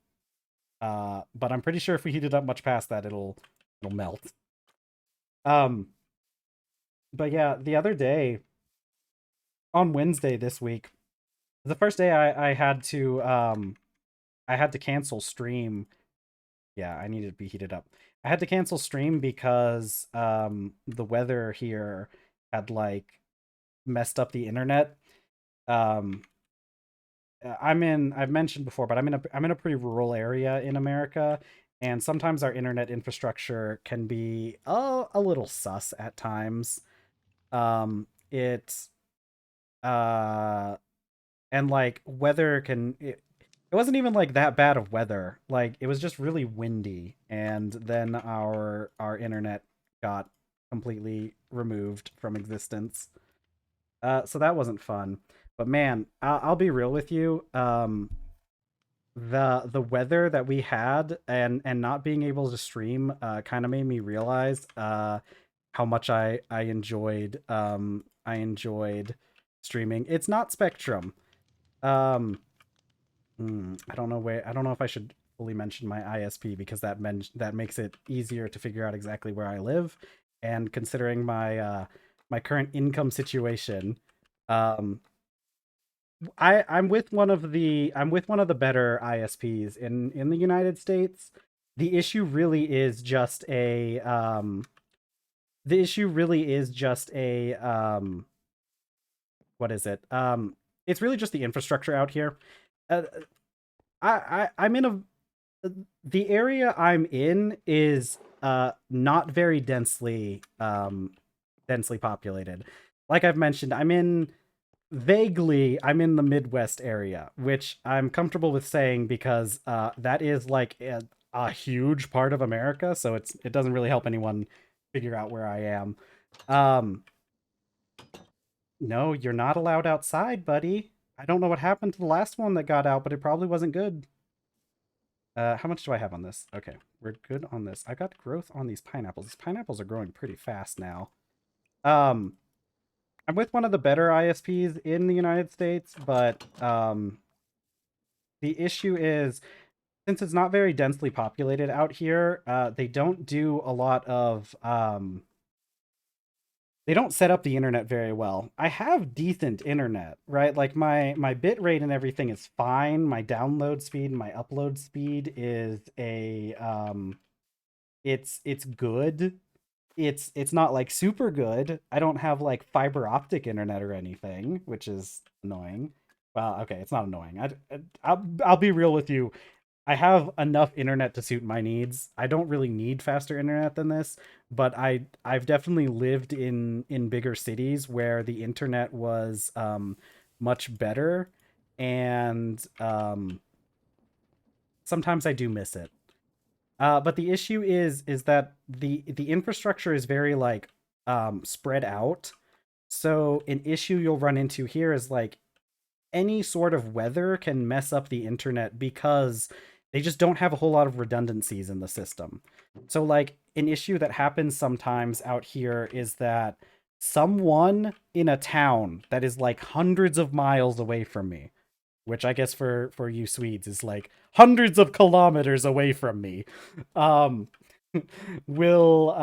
But I'm pretty sure if we heat it up much past that, it'll melt. Um, but yeah, the other day on Wednesday this week, the first day I had to cancel stream. Yeah, I needed to be heated up. I had to cancel stream because the weather here had like messed up the internet. Um, I've mentioned before, but I'm in a pretty rural area in America, and sometimes our internet infrastructure can be a little sus at times. It and like weather can it wasn't even like that bad of weather. Like it was just really windy, and then our internet got completely removed from existence. So that wasn't fun. But man, I'll be real with you. The weather that we had and not being able to stream kind of made me realize how much I enjoyed streaming. It's not Spectrum. Um I don't know if I should fully mention my ISP, because that makes it easier to figure out exactly where I live, and considering my current income situation, um I'm with one of the better ISPs in the United States. The issue really is just a the issue really is just a what is it? It's really just the infrastructure out here. Uh, I'm in a the area I'm in is not very densely populated. Like I've mentioned, I'm in the Midwest area, which I'm comfortable with saying because that is like a huge part of America, so it doesn't really help anyone figure out where I am. Um, no, you're not allowed outside, buddy. I don't know what happened to the last one that got out, but it probably wasn't good. How much do I have on this? Okay, we're good on this. I got growth on these pineapples. These pineapples are growing pretty fast now. Um, I'm with one of the better ISPs in the United States, but the issue is since it's not very densely populated out here, they don't do a lot of they don't set up the internet very well. I have decent internet, right? Like my bit rate and everything is fine. My download speed and my upload speed is a it's good. It's not like super good. I don't have like fiber optic internet or anything, which is annoying. Well, okay, it's not annoying. I'll be real with you. I have enough internet to suit my needs. I don't really need faster internet than this, but I've definitely lived in bigger cities where the internet was much better, and sometimes I do miss it. But the issue is that the infrastructure is very like spread out. So an issue you'll run into here is like any sort of weather can mess up the internet because they just don't have a whole lot of redundancies in the system. So like an issue that happens sometimes out here is that someone in a town that is like hundreds of miles away from me, which I guess for you Swedes is like hundreds of kilometers away from me, um will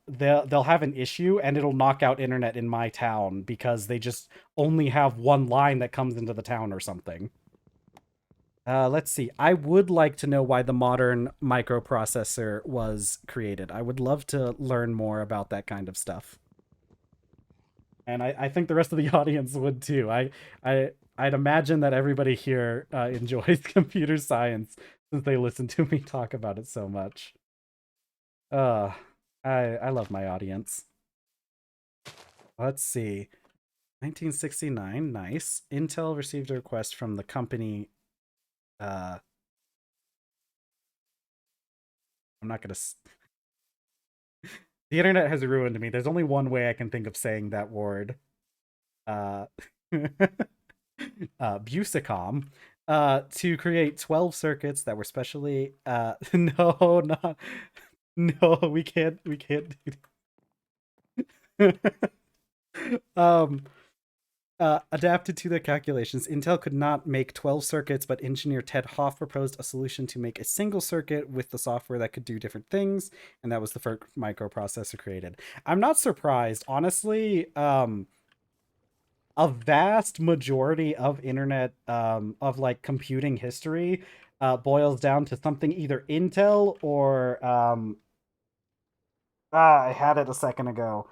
they'll have an issue and it'll knock out internet in my town because they just only have one line that comes into the town or something. Let's see. I would like to know why the modern microprocessor was created. I would love to learn more about that kind of stuff. And I think the rest of the audience would too. I'd imagine that everybody here enjoys computer science since they listen to me talk about it so much. Uh, I love my audience. Let's see. 1969, nice. Intel received a request from the company. Uh, I'm not gonna. The internet has ruined me. There's only one way I can think of saying that word. Uh, Busicom. To create 12 circuits that were specially. No, not. No, we can't do. um Adapted to their calculations, Intel could not make 12 circuits, but engineer Ted Hoff proposed a solution to make a single circuit with the software that could do different things, and that was the first microprocessor created. I'm not surprised, honestly. A vast majority of internet of like computing history boils down to something either Intel or I had it a second ago.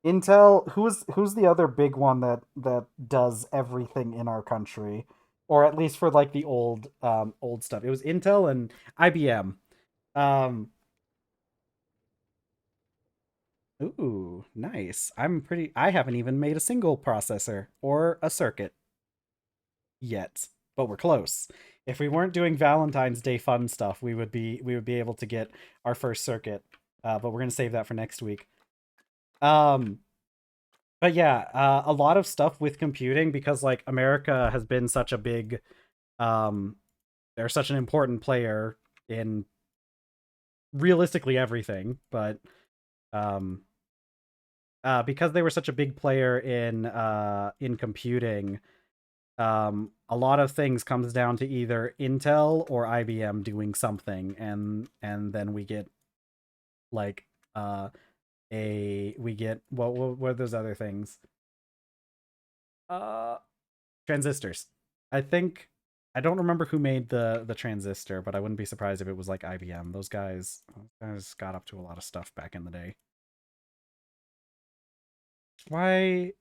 Intel, who's the other big one that does everything in our country, or at least for like the old stuff. It was Intel and IBM. Um, ooh, nice. I haven't even made a single processor or a circuit yet, but we're close. If we weren't doing Valentine's Day fun stuff, we would be able to get our first circuit. But we're gonna save that for next week. Um, but yeah, a lot of stuff with computing because like America has been such a big, um, they're such an important player in realistically everything, but um, because they were such a big player in computing, a lot of things comes down to either Intel or IBM doing something, and then we get like we get what are those other things? Uh, Transistors. I think I don't remember who made the transistor, but I wouldn't be surprised if it was like IBM. Those guys got up to a lot of stuff back in the day. Why?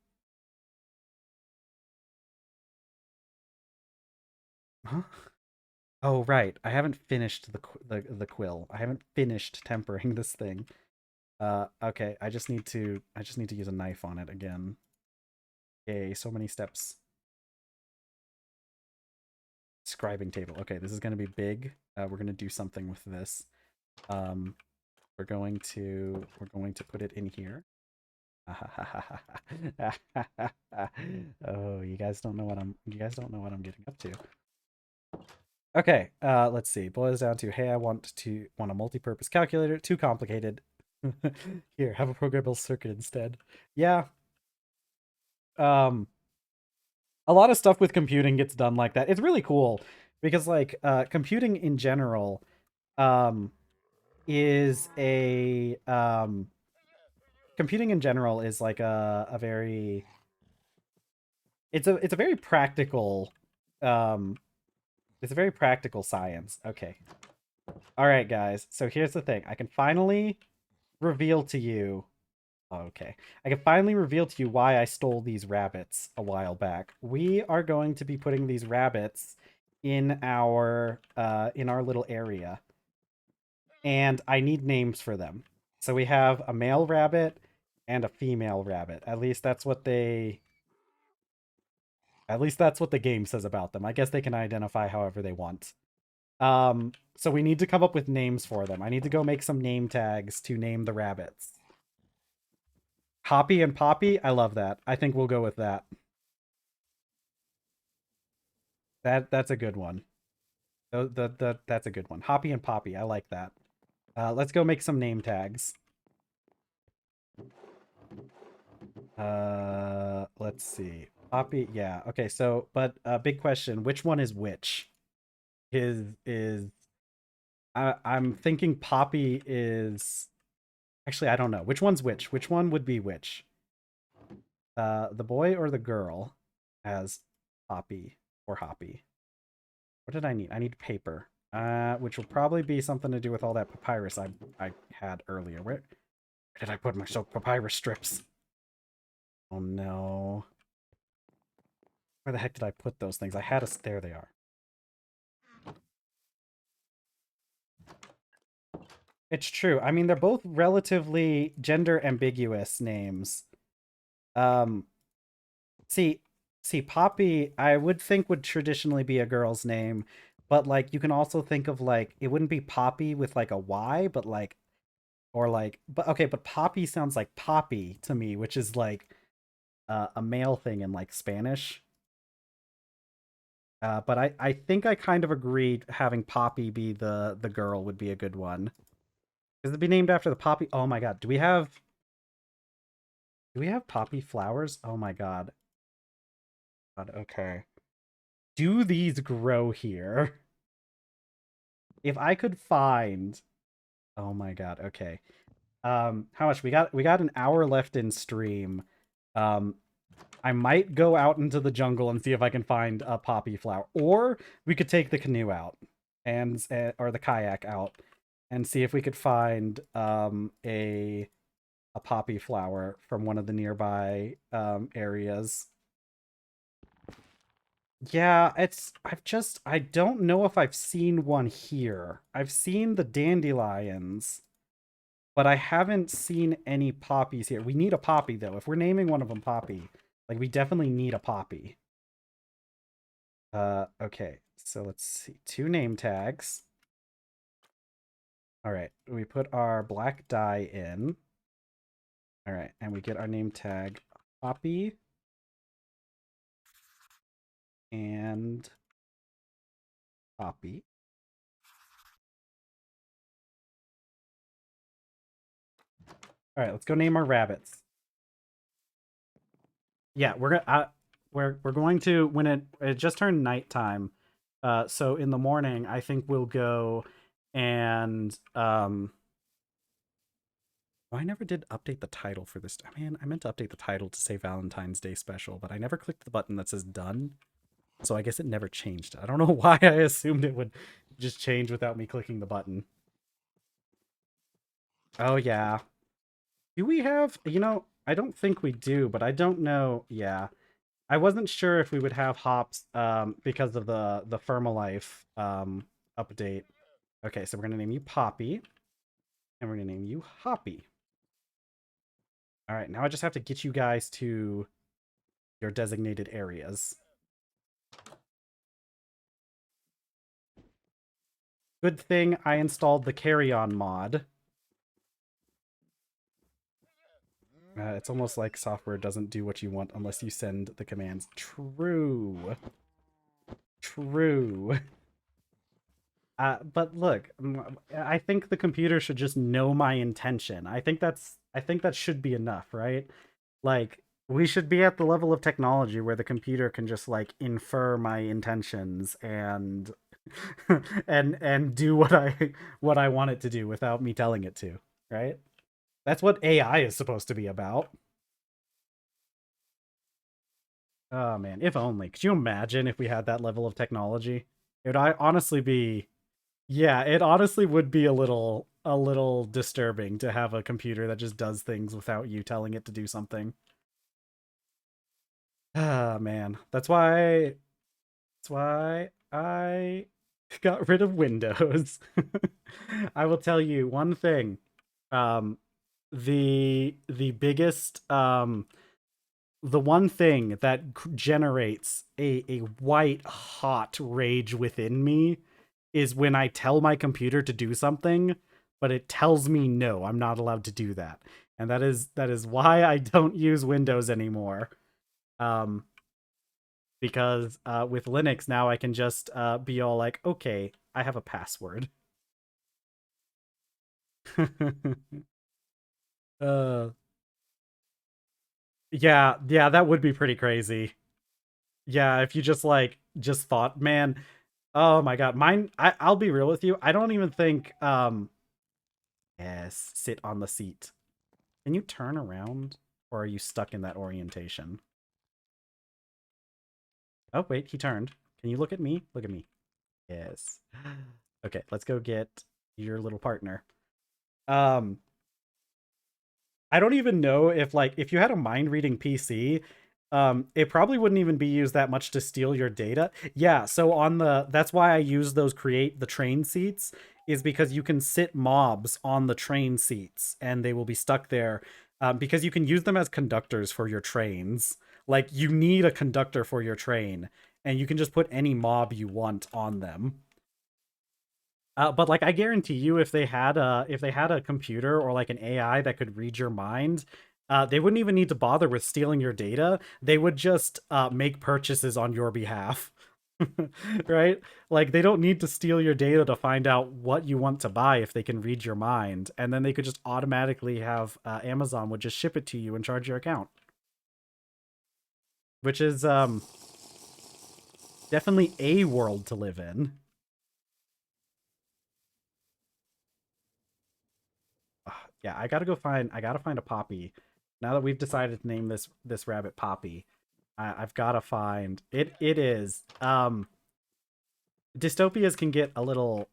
Huh? Oh right, I haven't finished the quill. I haven't finished tempering this thing. Okay, I just need to use a knife on it again. Okay, so many steps. Scribing table. Okay, this is gonna be big. We're gonna do something with this. Um, we're going to put it in here. Oh, you guys don't know what I'm getting up to. Okay, let's see. Boils down to, hey, I want a multi-purpose calculator. Too complicated. Here, have a programmable circuit instead. Yeah. Um, a lot of stuff with computing gets done like that. It's really cool. because like computing in general um is a computing in general is like a very it's a very practical um it's a very practical science. Okay. All right, guys. So here's the thing. I can finally reveal to you. Oh, okay. I can finally reveal to you why I stole these rabbits a while back. We are going to be putting these rabbits in our little area, and I need names for them. So we have a male rabbit and a female rabbit. At least that's what the game says about them. I guess they can identify however they want. So we need to come up with names for them. I need to go make some name tags to name the rabbits. Hoppy and Poppy, I love that. I think we'll go with that. That's a good one. That's a good one. Hoppy and Poppy, I like that. Let's go make some name tags. Let's see. Poppy, yeah. Okay, so but big question, which one is which? I'm thinking Poppy is actually I don't know. Which one's which? Which one would be which? The boy or the girl as Poppy or Hoppy? What did I need? I need paper. Which will probably be something to do with all that papyrus I had earlier. Where did I put my papyrus strips? Oh no. Where the heck did I put those things? I had a... There they are. It's true. I mean, they're both relatively gender ambiguous names. Um, see, Poppy, I would think would traditionally be a girl's name, but like you can also think of like it wouldn't be Poppy with like a Y, but like or like but okay, but Poppy sounds like Poppy to me, which is like a male thing in like Spanish. But I think I kind of agreed having Poppy be the girl would be a good one. Is it be named after the poppy? Oh my god, do we have poppy flowers? Oh my god. God, okay. Do these grow here? If I could find... Oh my god, okay. How much? We got an hour left in stream. Um, I might go out into the jungle and see if I can find a poppy flower. Or we could take the canoe out and or the kayak out and see if we could find a poppy flower from one of the nearby areas. Yeah, I don't know if I've seen one here. I've seen the dandelions, but I haven't seen any poppies here. We need a poppy though. If we're naming one of them Poppy, like we definitely need a poppy. Okay. So let's see. 2 name tags. All right. We put our black dye in. All right, and we get our name tag Poppy and Poppy. All right, let's go name our rabbits. Yeah, we're going to when it just turned nighttime. So in the morning, I think we'll go and oh, I never did update the title for this. Man, I meant to update the title to say Valentine's Day special, but I never clicked the button that says done. So I guess it never changed. I don't know why I assumed it would just change without me clicking the button. Oh yeah. Do we have, I don't think we do, but I don't know. Yeah. I wasn't sure if we would have hops because of the Firmalife update. Okay, so we're gonna name you Poppy, and we're gonna name you Hoppy. All right, now I just have to get you guys to your designated areas. Good thing I installed the carry-on mod. It's almost like software doesn't do what you want unless you send the commands. True. True. But look, I think the computer should just know my intention. I think that should be enough, right? Like we should be at the level of technology where the computer can just like infer my intentions and and do what I want it to do without me telling it to, right? That's what AI is supposed to be about. Oh man, if only. Could you imagine if we had that level of technology? It would honestly be, yeah, it honestly would be a little disturbing to have a computer that just does things without you telling it to do something. Ah man, that's why I got rid of Windows. I will tell you one thing. Um the biggest the one thing that generates a white hot rage within me is when I tell my computer to do something, but it tells me no, I'm not allowed to do that. And that is why I don't use Windows anymore. Um, because with Linux now I can just be all like, okay, I have a password. uh, yeah, that would be pretty crazy. Yeah, if you just thought, man, oh my god, mine. I'll be real with you. I don't even think. Yes, sit on the seat. Can you turn around, or are you stuck in that orientation? Oh wait, he turned. Can you look at me? Look at me. Yes. Okay, let's go get your little partner. Um, I don't even know if if you had a mind reading PC, it probably wouldn't even be used that much to steal your data. Yeah, so on the that's why I use those create the train seats is because you can sit mobs on the train seats and they will be stuck there because you can use them as conductors for your trains. Like you need a conductor for your train and you can just put any mob you want on them. But like I guarantee you, if they had a computer or like an AI that could read your mind, they wouldn't even need to bother with stealing your data. They would just make purchases on your behalf, right? Like they don't need to steal your data to find out what you want to buy if they can read your mind, and then they could just automatically have Amazon would just ship it to you and charge your account, which is definitely a world to live in. Yeah, I gotta find a Poppy. Now that we've decided to name this rabbit Poppy, I've gotta find it. It is dystopias can get a little.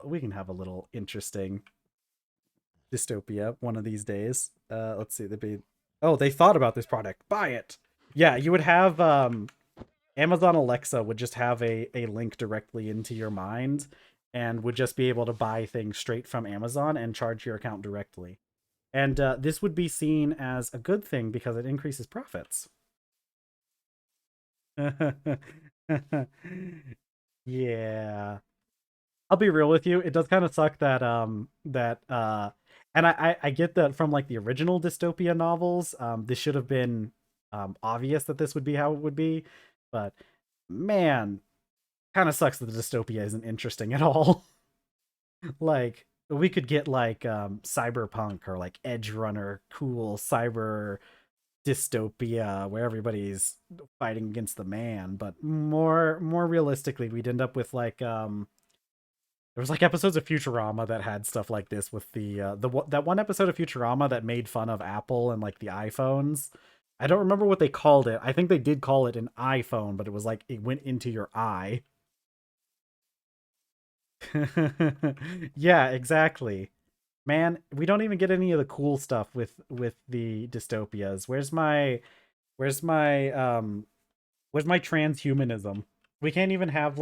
We can have a little interesting dystopia one of these days. Let's see. Oh, they thought about this product. Buy it. Yeah, you would have Amazon Alexa would just have a link directly into your mind and would just be able to buy things straight from Amazon and charge your account directly. And this would be seen as a good thing because it increases profits. Yeah. I'll be real with you. It does kind of suck that and I get that from like the original dystopia novels. This should have been obvious that this would be how it would be, but man, kind of sucks that the dystopia isn't interesting at all. Like we could get like cyberpunk or like edge runner cool cyber dystopia where everybody's fighting against the man, but more realistically we'd end up with like there was like episodes of Futurama that had stuff like this with that one episode of Futurama that made fun of Apple and like the iPhones. I don't remember what they called it. I think they did call it an iPhone, but it was like it went into your eye. Yeah, exactly. Man, we don't even get any of the cool stuff with the dystopias. Where's my transhumanism? We can't even have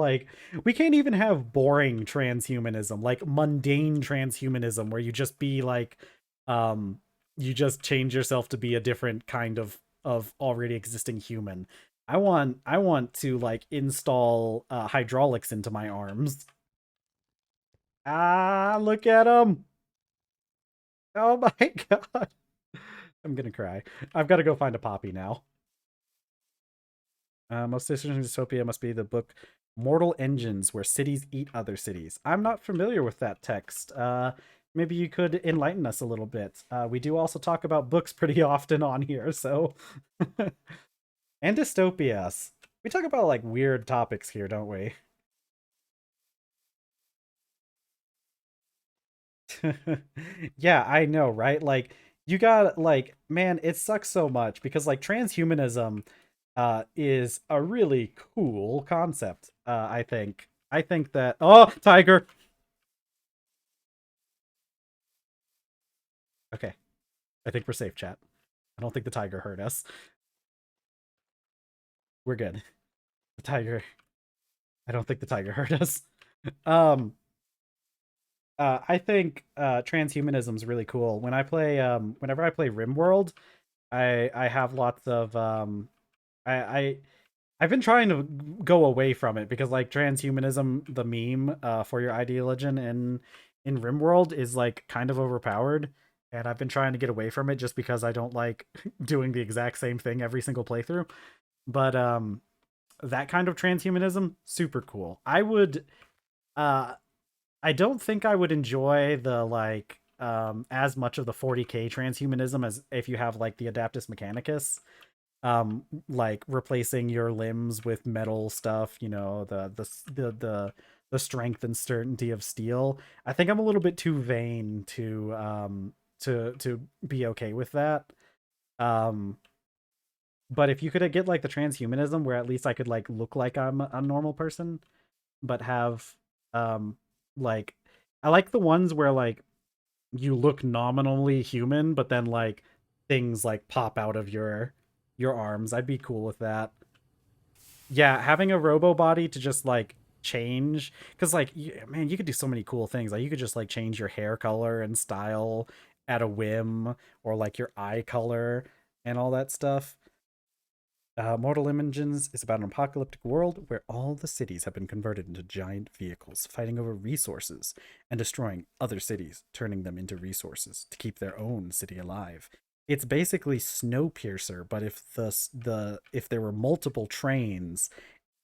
boring transhumanism, like mundane transhumanism where you just be like um you just change yourself to be a different kind of already existing human. I want to like install hydraulics into my arms. Ah, look at him. Oh my god. I'm going to cry. I've got to go find a Poppy now. Most interesting dystopia must be the book Mortal Engines, where cities eat other cities. I'm not familiar with that text. Maybe you could enlighten us a little bit. We do also talk about books pretty often on here, so and dystopias. We talk about like weird topics here, don't we? Yeah, I know, right? Like you got like man, it sucks so much because like transhumanism is a really cool concept. I think. I think that oh, tiger. Okay. I think we're safe, chat. I don't think the tiger hurt us. We're good. The tiger. I don't think the tiger hurt us. Um I think transhumanism is really cool. When I play whenever I play RimWorld, I have lots of I I've been trying to go away from it because like transhumanism, the meme for your ideology in RimWorld is like kind of overpowered, and I've been trying to get away from it just because I don't like doing the exact same thing every single playthrough. But that kind of transhumanism, super cool. Uh I don't think I would enjoy the like as much of the 40k transhumanism as if you have like the Adaptus Mechanicus, like replacing your limbs with metal stuff, you know, the strength and certainty of steel. I think I'm a little bit too vain to be okay with that. Um but if you could get like the transhumanism where at least I could like look like I'm a normal person but have um like I like the ones where like you look nominally human but then like things like pop out of your arms. I'd be cool with that. Yeah, having a robo body to just like change cuz like man, you could do so many cool things. Like you could just like change your hair color and style at a whim or like your eye color and all that stuff. Mortal Engines is about an apocalyptic world where all the cities have been converted into giant vehicles, fighting over resources and destroying other cities, turning them into resources to keep their own city alive. It's basically Snowpiercer, but if there were multiple trains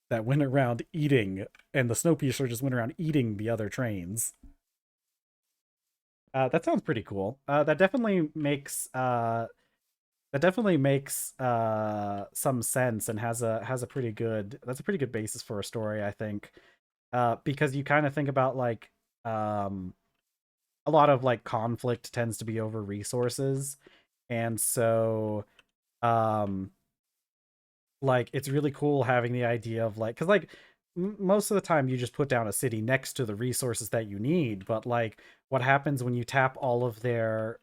that went around eating, and the Snowpiercer just went around eating the other trains. That sounds pretty cool. That definitely makes some sense and has a pretty good that's a pretty good basis for a story, I think. Because you kind of think about like um a lot of like conflict tends to be over resources. And so um like it's really cool having the idea of like cuz like most of the time you just put down a city next to the resources that you need, but like what happens when you tap all of the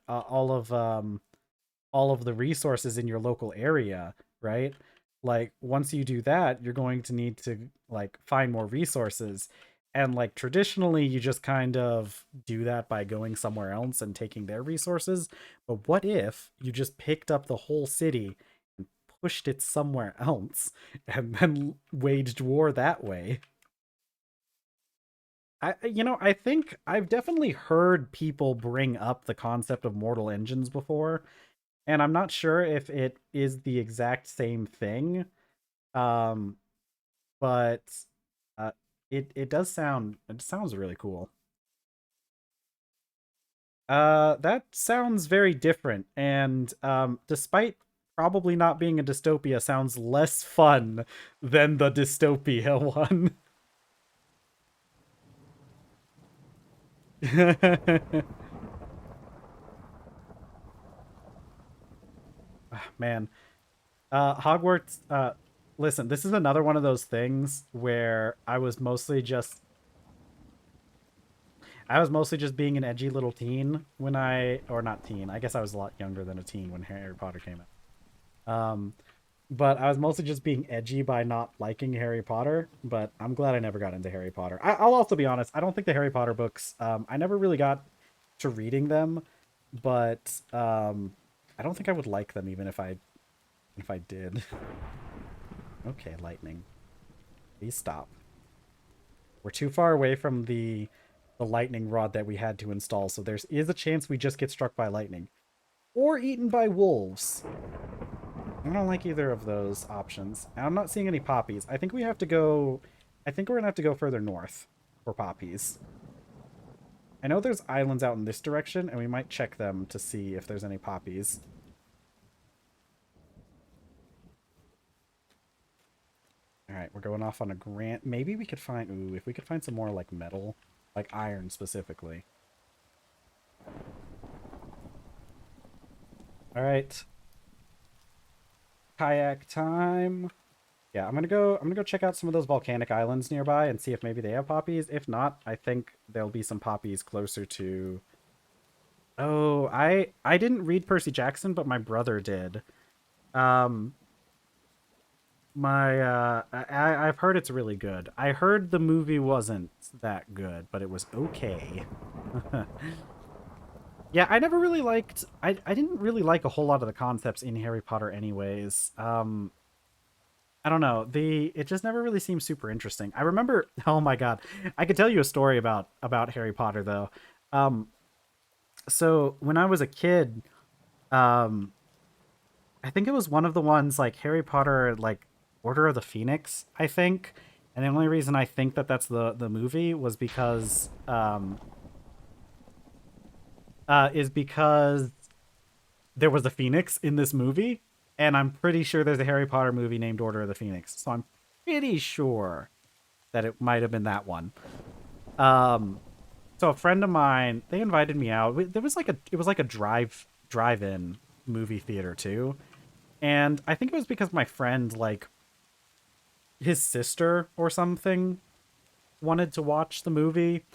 resources in your local area, right? Like once you do that, you're going to need to like find more resources. And like traditionally you just kind of do that by going somewhere else and taking their resources. But what if you just picked up the whole city and pushed it somewhere else and then waged war that way? I think I've definitely heard people bring up the concept of mortal engines before, and I'm not sure if it is the exact same thing. Um, but uh, it sounds really cool. That sounds very different, and despite probably not being a dystopia, sounds less fun than the dystopia one. Ah, man, Hogwarts. Listen, this is another one of those things where I was mostly just being an edgy little teen when or not teen. I guess I was a lot younger than a teen when Harry Potter came out. But I was mostly just being edgy by not liking Harry Potter. But I'm glad I never got into Harry Potter. I'll also be honest. I don't think the Harry Potter books. I never really got to reading them, but I don't think I would like them even if I did. Okay, lightning. Please stop. We're too far away from the lightning rod that we had to install, so there is a chance we just get struck by lightning or eaten by wolves. I don't like either of those options. And I'm not seeing any poppies. I think we have to go. I think we're gonna have to go further north for poppies. I know there's islands out in this direction, and we might check them to see if there's any poppies. All right, we're going off on a grant. Maybe we could find. Ooh, if we could find some more like metal, like iron specifically. All right, kayak time. Yeah, I'm gonna go check out some of those volcanic islands nearby and see if maybe they have poppies. If not, I think there'll be some poppies closer to. Oh, I didn't read Percy Jackson, but my brother did. Um, I've heard it's really good. I heard the movie wasn't that good, but it was okay. Yeah, I never really liked. I didn't really like a whole lot of the concepts in Harry Potter, anyways. I don't know. It just never really seemed super interesting. I remember. Oh my god, I could tell you a story about Harry Potter though. Um, so when I was a kid, um, I think it was one of the ones like Harry Potter, like Order of the Phoenix, I think. And the only reason I think that that's the movie was because is because there was a phoenix in this movie, and I'm pretty sure there's a Harry Potter movie named Order of the Phoenix. So I'm pretty sure that it might have been that one. Um, so a friend of mine, they invited me out. There was like a it was like a drive-in movie theater too. And I think it was because my friend, like his sister or something, wanted to watch the movie,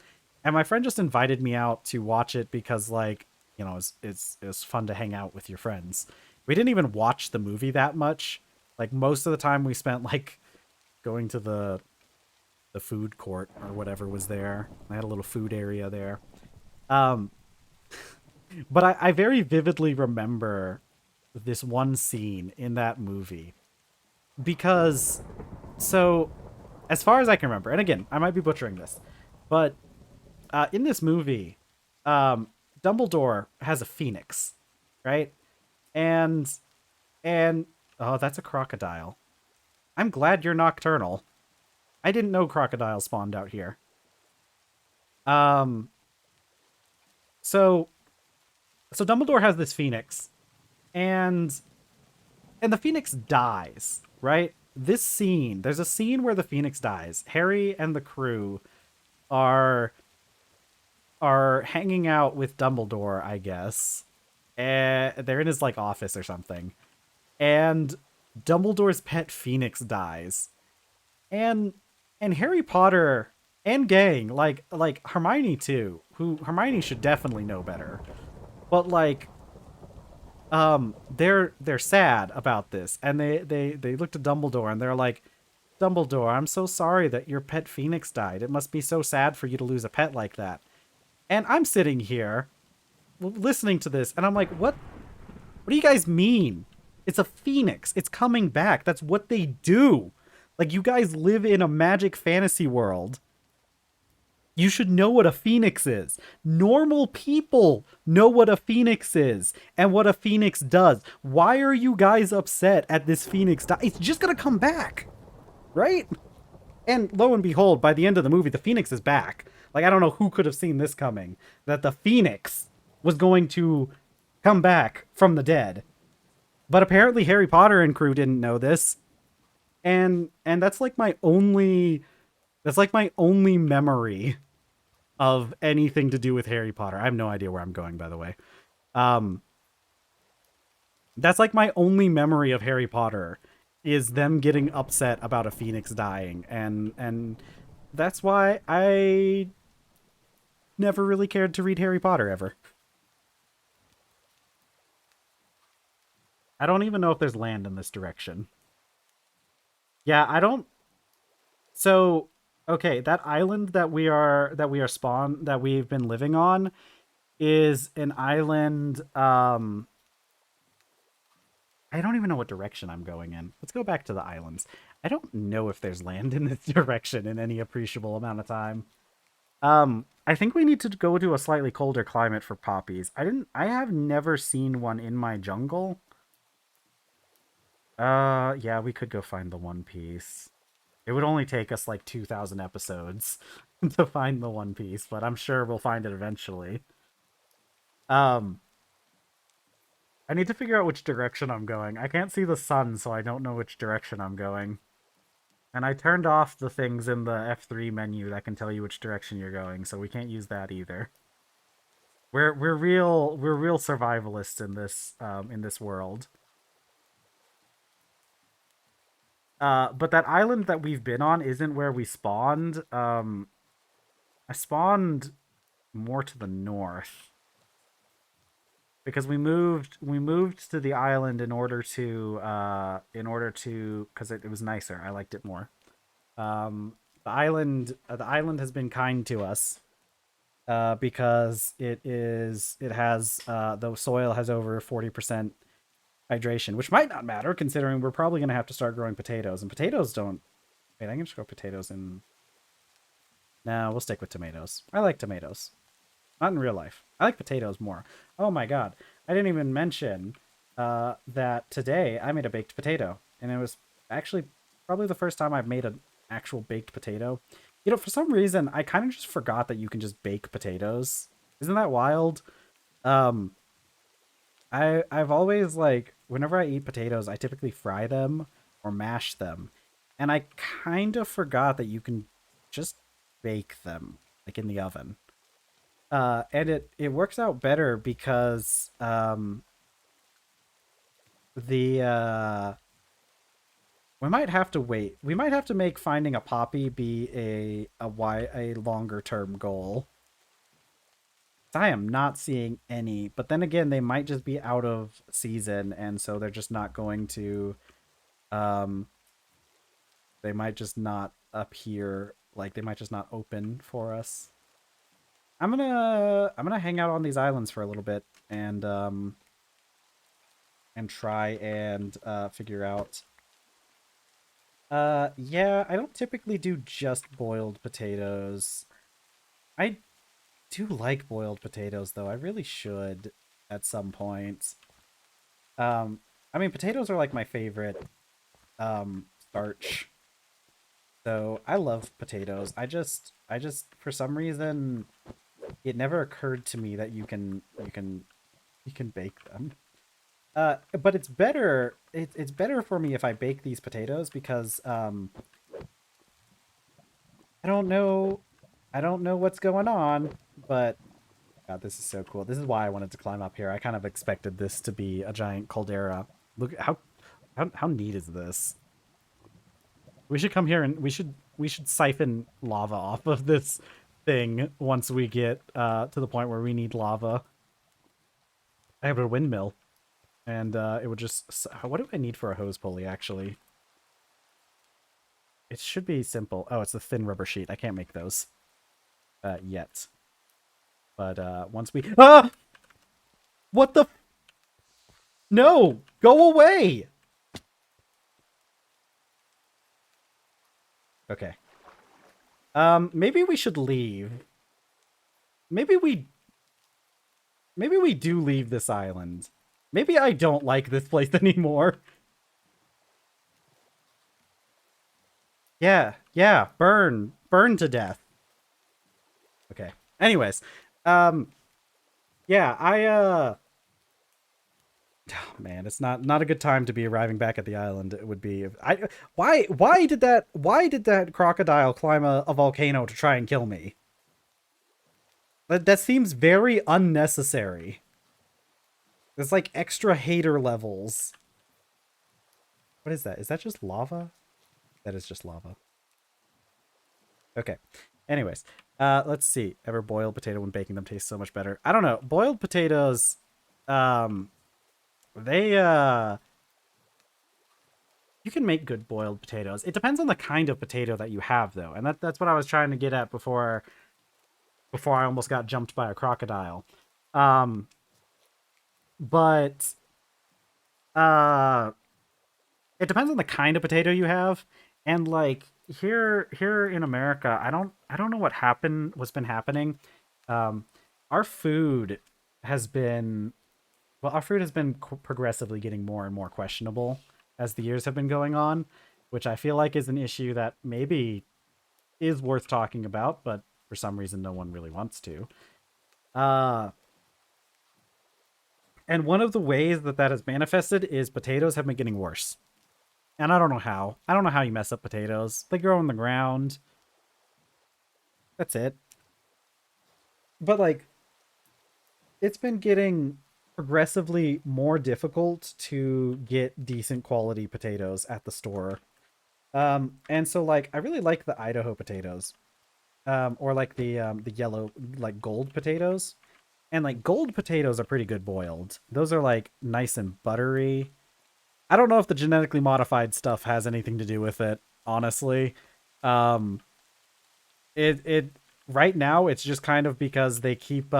and my friend just invited me out to watch it because, like, you know, it's fun to hang out with your friends. We didn't even watch the movie that much. Like most of the time, we spent like going to the food court or whatever was there. I had a little food area there. Um, but I very vividly remember this one scene in that movie because so as far as I can remember, and again, I might be butchering this, but in this movie, um, Dumbledore has a phoenix, right? And and oh, that's a crocodile. I'm glad you're nocturnal. I didn't know crocodiles spawned out here. Um, so so Dumbledore has this phoenix, and the phoenix dies, right? This scene, there's a scene where the phoenix dies. Harry and the crew are hanging out with Dumbledore, I guess. And they're in his like office or something. And Dumbledore's pet phoenix dies. And Harry Potter and gang, like Hermione too, who Hermione should definitely know better. But like they're sad about this, and they look to Dumbledore and they're like, Dumbledore, I'm so sorry that your pet phoenix died. It must be so sad for you to lose a pet like that. And I'm sitting here listening to this, and I'm like, what do you guys mean? It's a phoenix. It's coming back. That's what they do. Like, you guys live in a magic fantasy world. You should know what a phoenix is. Normal people know what a phoenix is and what a phoenix does. Why are you guys upset at this phoenix? It's just gonna come back, right? And lo and behold, by the end of the movie, the phoenix is back. Like, I don't know who could have seen this coming, that the phoenix was going to come back from the dead. But apparently Harry Potter and crew didn't know this. And that's like my only memory of anything to do with Harry Potter. I have no idea where I'm going, by the way. Um that's like my only memory of Harry Potter is them getting upset about a phoenix dying, and that's why I never really cared to read Harry Potter ever. I don't even know if there's land in this direction. Yeah, I don't. So, okay, that island that we've been living on is an island. I don't even know what direction I'm going in. Let's go back to the islands. I don't know if there's land in this direction in any appreciable amount of time. I think we need to go to a slightly colder climate for poppies. I have never seen one in my jungle. Yeah, we could go find the One Piece. It would only take us like 2,000 episodes to find the One Piece, but I'm sure we'll find it eventually. Um, I need to figure out which direction I'm going. I can't see the sun, so I don't know which direction I'm going. And I turned off the things in the F3 menu that can tell you which direction you're going, so we can't use that either. We're real survivalists in this world. But that island that we've been on isn't where we spawned. I spawned more to the north because we moved to the island in order to because it was nicer. I liked it more. The island has been kind to us because the soil has over 40% hydration, which might not matter considering we're probably going to have to start growing potatoes, and potatoes don't. Wait, I can just grow potatoes in. No, we'll stick with tomatoes. I like tomatoes. Not in real life. I like potatoes more. Oh my god. I didn't even mention that today I made a baked potato. And it was actually probably the first time I've made an actual baked potato. You know, for some reason, I kind of just forgot that you can just bake potatoes. Isn't that wild? Um, I've always like whenever I eat potatoes, I typically fry them or mash them. And I kind of forgot that you can just bake them like in the oven. And it works out better because the we might have to wait. We might have to make finding a poppy be a longer term goal. I am not seeing any, but then again, they might just be out of season, and so they're just not going to. Um, they might just not appear. Like they might just not open for us. I'm gonna hang out on these islands for a little bit and try and figure out. Yeah, I don't typically do just boiled potatoes. I do like boiled potatoes though. I really should at some point. Um, I mean, potatoes are like my favorite starch. So I love potatoes. I just for some reason it never occurred to me that you can bake them. But it's better. It's better for me if I bake these potatoes because I don't know, I don't know what's going on. But God, this is so cool. This is why I wanted to climb up here. I kind of expected this to be a giant caldera. Look at how neat is this? We should come here and we should siphon lava off of this thing once we get to the point where we need lava. I have a windmill. And it would just... What do I need for a hose pulley, actually? It should be simple. Oh, it's the thin rubber sheet. I can't make those yet. But once we... Ah! What the... No! Go away! Okay. Maybe we should leave. Maybe we... Maybe we do leave this island. Maybe I don't like this place anymore. Yeah, yeah, burn. Burn to death. Okay. Anyways, um, yeah, oh, man, it's not a good time to be arriving back at the island. It would be I why did that crocodile climb a volcano to try and kill me? That seems very unnecessary. It's like extra hater levels. What is that? Is that just lava? That is just lava. Okay. Anyways, let's see. Ever boiled potato when baking them tastes so much better. I don't know. Boiled potatoes, um, they you can make good boiled potatoes. It depends on the kind of potato that you have, though, and that's what I was trying to get at before I almost got jumped by a crocodile. Um, but uh, it depends on the kind of potato you have, and like here in America, I don't know what's been happening. Um, our food has been our food has been progressively getting more and more questionable as the years have been going on, which I feel like is an issue that maybe is worth talking about, but for some reason no one really wants to. Uh, and one of the ways that has manifested is potatoes have been getting worse. And I don't know how. I don't know how you mess up potatoes. They grow on the ground. That's it. But like it's been getting progressively more difficult to get decent quality potatoes at the store. And so like I really like the Idaho potatoes. Or like the yellow like gold potatoes. And like gold potatoes are pretty good boiled. Those are like nice and buttery. I don't know if the genetically modified stuff has anything to do with it, honestly. Um it right now it's just kind of because they keep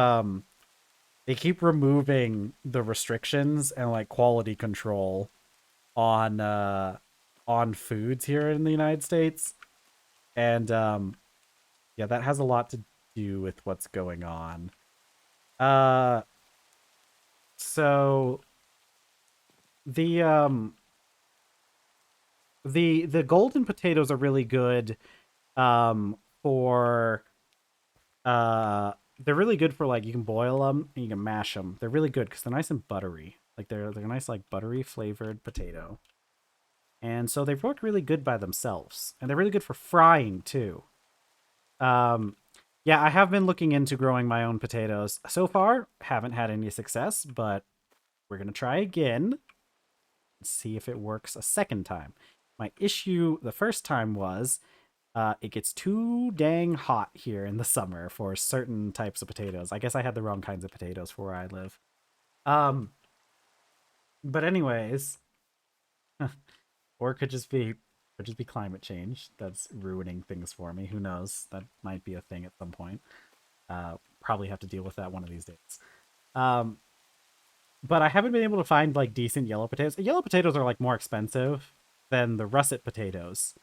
removing the restrictions and like quality control on foods here in the United States. And yeah, that has a lot to do with what's going on. Uh so the um the golden potatoes are really good for they're really good for like you can boil them and you can mash them. They're really good because they're nice and buttery. Like they're nice like buttery flavored potato. And so they work really good by themselves. And they're really good for frying too. Um yeah, I have been looking into growing my own potatoes. So far, haven't had any success, but we're going to try again and see if it works a second time. My issue the first time was it gets too dang hot here in the summer for certain types of potatoes. I guess I had the wrong kinds of potatoes for where I live. Um, but anyways, or it could just be climate change that's ruining things for me. Who knows? That might be a thing at some point. Probably have to deal with that one of these days. Um, but I haven't been able to find like decent yellow potatoes. Yellow potatoes are like more expensive than the russet potatoes.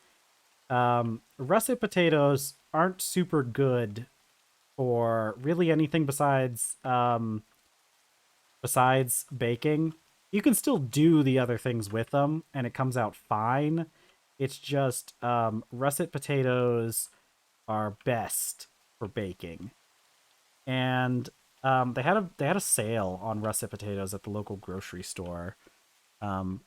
Russet potatoes aren't super good for really anything besides baking. You can still do the other things with them and it comes out fine. It's just russet potatoes are best for baking. And they had a sale on russet potatoes at the local grocery store um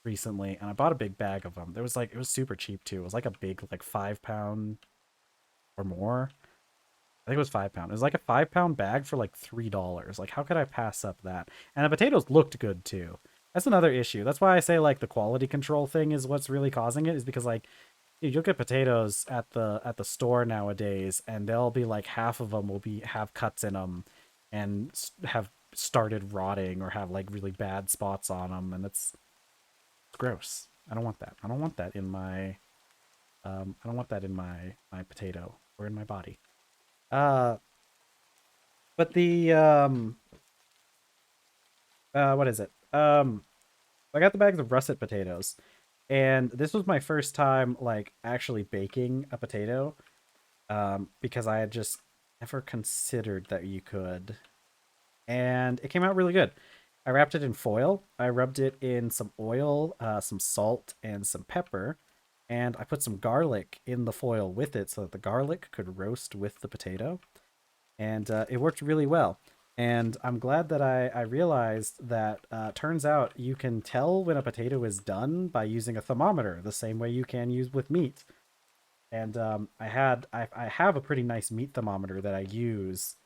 recently, and I bought a big bag of them. It was super cheap too. It was like a big like 5 pound or more. I think it was 5 pound. It was like a 5 pound bag for like $3. Like, how could I pass up that? And the potatoes looked good too. That's another issue. That's why I say like the quality control thing is what's really causing it. Is because like you'll get potatoes at the store nowadays, and they'll be like half of them will be have cuts in them, and have started rotting or have like really bad spots on them, and it's gross. I don't want that. I don't want that in my I don't want that in my potato or in my body. Uh But what is it? I got the bags of russet potatoes, and this was my first time like actually baking a potato, because I had just never considered that you could, and it came out really good. I wrapped it in foil. I rubbed it in some oil, some salt, and some pepper, and I put some garlic in the foil with it so that the garlic could roast with the potato, and it worked really well. And I'm glad that I realized that turns out you can tell when a potato is done by using a thermometer, the same way you can use with meat. And I have a pretty nice meat thermometer that I use,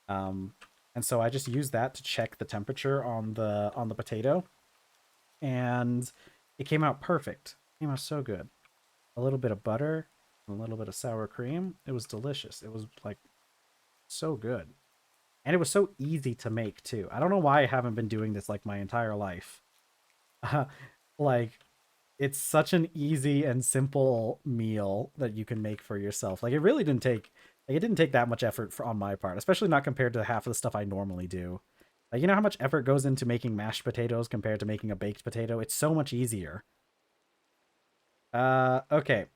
um, and so I just use that to check the temperature on the potato, and it came out perfect. It came out so good. A little bit of butter, a little bit of sour cream. It was delicious. It was like so good. And it was so easy to make too. I don't know why I haven't been doing this like my entire life. Like it's such an easy and simple meal that you can make for yourself. Like it didn't take that much effort on my part, especially not compared to half of the stuff I normally do. Like you know how much effort goes into making mashed potatoes compared to making a baked potato? It's so much easier. Okay.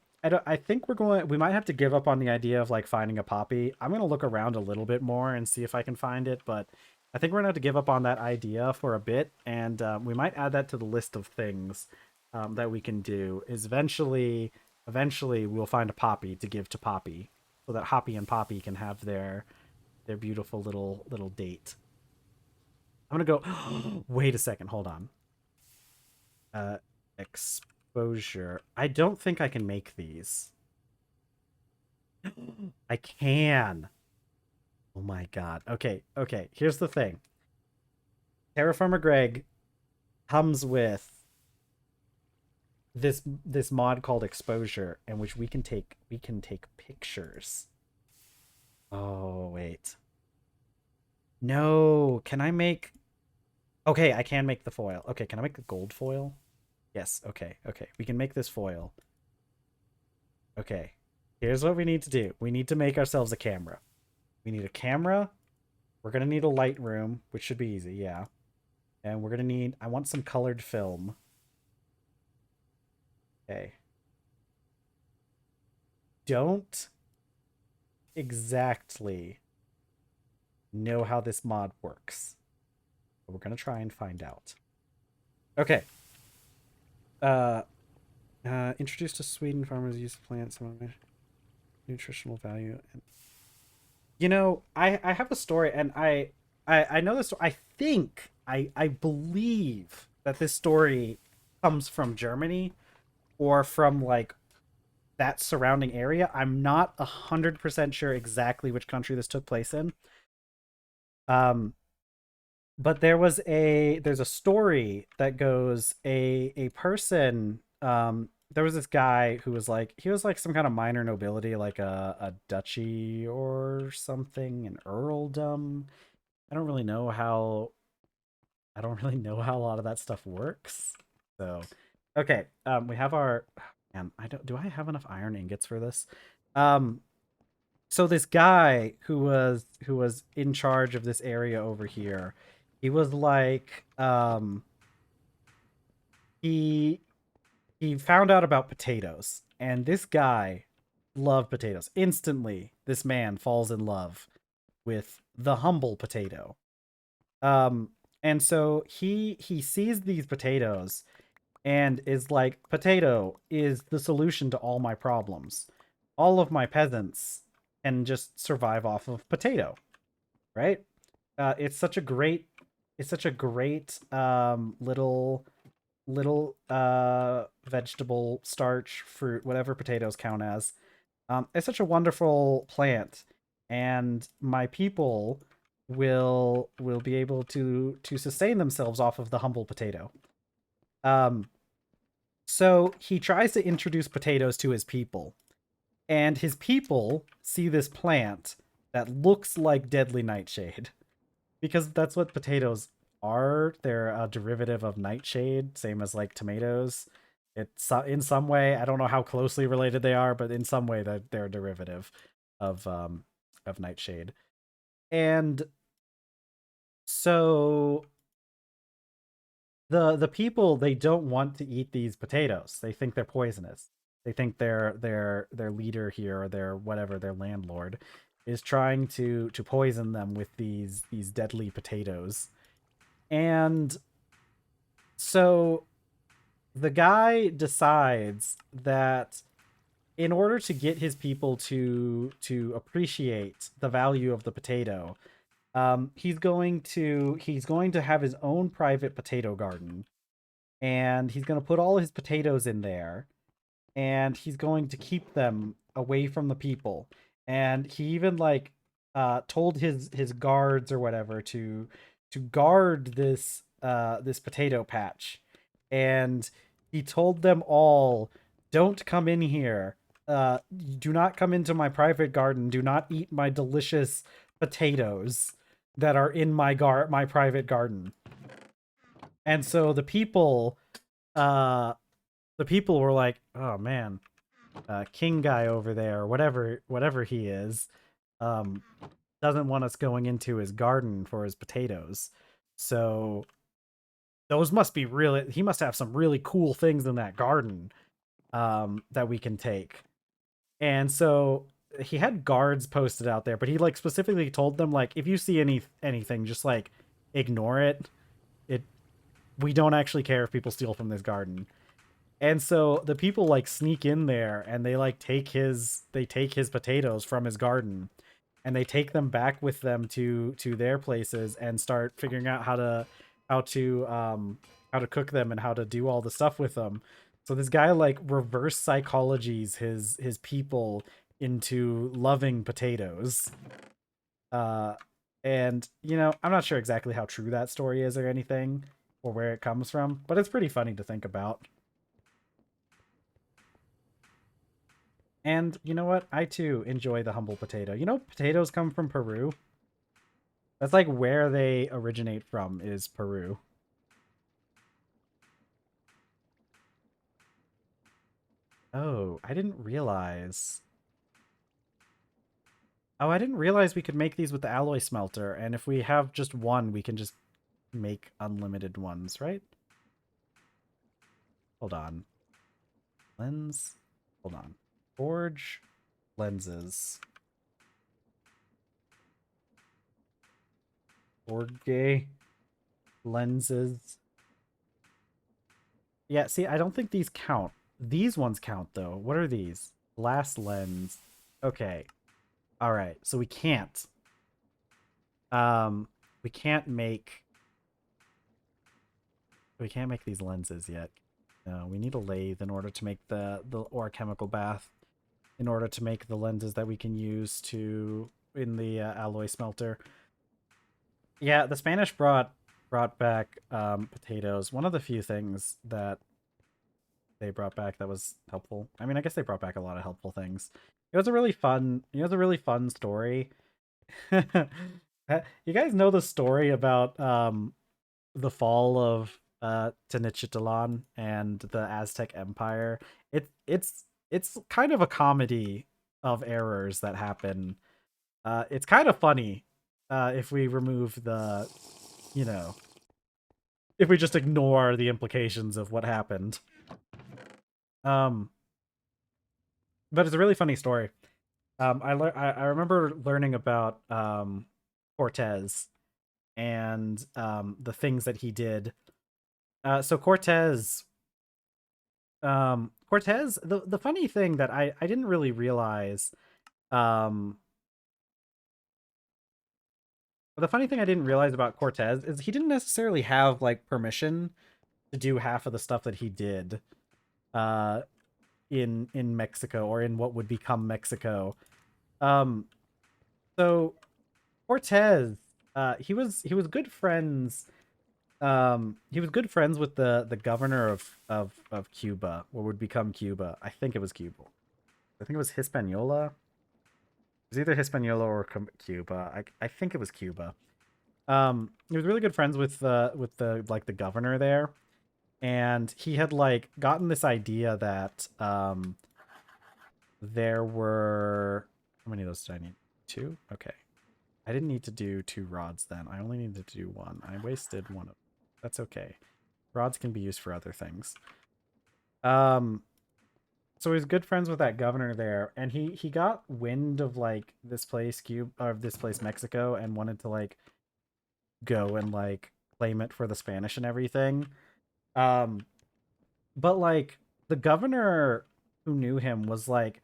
I think we might have to give up on the idea of like finding a poppy. I'm gonna look around a little bit more and see if I can find it, but I think we're gonna have to give up on that idea for a bit, and we might add that to the list of things that we can do. Is eventually we'll find a poppy to give to Poppy, so that Hoppy and Poppy can have their beautiful little date. I'm gonna go. Wait a second. Hold on. Uh, exposure. I don't think I can make these. I can. Oh my god. Okay, okay. Here's the thing. TerrafirmaGreg comes with this mod called exposure, in which we can take pictures. Oh wait. No, can I make Okay, I can make the foil. Okay, can I make the gold foil? Yes, okay, okay. We can make this foil. Okay. Here's what we need to do. We need to make ourselves a camera. We need a camera. We're gonna need a light room, which should be easy, yeah. And we're gonna need I want some colored film. Okay. Don't exactly know how this mod works, but we're gonna try and find out. Okay. Uh Introduced to Sweden, farmers use plants some nutritional value. And I have a story, and I know this. I think I believe that this story comes from Germany or from like that surrounding area. I'm not 100% sure exactly which country this took place in. Um, but there's a story that goes a person there was this guy who was like he was like some kind of minor nobility, like a duchy or something, an earldom. I don't really know how I don't really know how a lot of that stuff works. So okay, we have our man, I don't do I have enough iron ingots for this? Um so this guy who was in charge of this area over here, he was like he he found out about potatoes, and this guy loved potatoes. Instantly this man falls in love with the humble potato. um and so he sees these potatoes and is like, potato is the solution to all my problems. All of my peasants can just survive off of potato, right? It's such a great little vegetable, starch, fruit, whatever potatoes count as. It's such a wonderful plant, and my people will be able to sustain themselves off of the humble potato. Um, so he tries to introduce potatoes to his people, and his people see this plant that looks like deadly nightshade, because that's what potatoes are. They're a derivative of nightshade, same as like tomatoes. It's in some way, I don't know how closely related they are, but in some way that they're a derivative of nightshade. And so the people, they don't want to eat these potatoes. They think they're poisonous. They think their leader here, or their whatever, their landlord, is trying to poison them with these deadly potatoes. And so the guy decides that in order to get his people to appreciate the value of the potato, he's going to have his own private potato garden, and he's going to put all his potatoes in there, and he's going to keep them away from the people. And he even like told his guards or whatever to guard this potato patch. And he told them all, don't come in here. Do not come into my private garden. Do not eat my delicious potatoes that are in my private garden. And so uh the people were like, oh man, king guy over there, whatever he is, um, doesn't want us going into his garden for his potatoes. So those must be really. He must have some really cool things in that garden, that we can take. And so he had guards posted out there, but he like specifically told them, like, if you see anything, just like ignore it. It We don't actually care if people steal from this garden. And so the people like sneak in there, and they take his potatoes from his garden, and they take them back with them to their places, and start figuring out how to cook them and how to do all the stuff with them. So this guy like reverse psychologies his people into loving potatoes. Uh, and you know, I'm not sure exactly how true that story is or anything, or where it comes from, but it's pretty funny to think about. And you know what? I too enjoy the humble potato. You know, potatoes come from Peru. That's like where they originate from is Peru. Oh, I didn't realize. Oh, I didn't realize we could make these with the alloy smelter, and if we have just one, we can just make unlimited ones, right? Hold on. Lens. Hold on. Forge lenses. Forge lenses. Yeah, see, I don't think these count. These ones count though. What are these? Glass lens. Okay. All right. So um we can't make we can't make these lenses yet. No, we need a lathe in order to make the or a chemical bath in order to make the lenses that we can use to in the alloy smelter. Yeah, the Spanish brought back potatoes. One of the few things that they brought back that was helpful. I mean, I guess they brought back a lot of helpful things. It was a really fun, it was a really fun story. You guys know the story about the fall of Tenochtitlan and the Aztec Empire? It's kind of a comedy of errors that happen. It's kind of funny if we remove the, you know, if we just ignore the implications of what happened. Um, but it's a really funny story. I remember learning about Cortez and the things that he did. So Cortez, the funny thing that I didn't really realize, um, the funny thing I didn't realize about Cortez is he didn't necessarily have like permission to do half of the stuff that he did, uh, in Mexico or in what would become Mexico. Um, so Cortez, he was good friends. He was good friends with the governor of Cuba, what would become Cuba. I think it was Cuba. I think it was Hispaniola. It was either Hispaniola or Cuba. I think it was Cuba. He was really good friends with the like the governor there, and he had like gotten this idea that there were how many of those did I need? Two? Okay. I didn't need to do two rods then. I only needed to do one. I wasted one of that's okay. Rods can be used for other things. Um so he's good friends with that governor there, and he got wind of like this place this place Mexico, and wanted to like go and like claim it for the Spanish and everything. Um but like the governor who knew him was like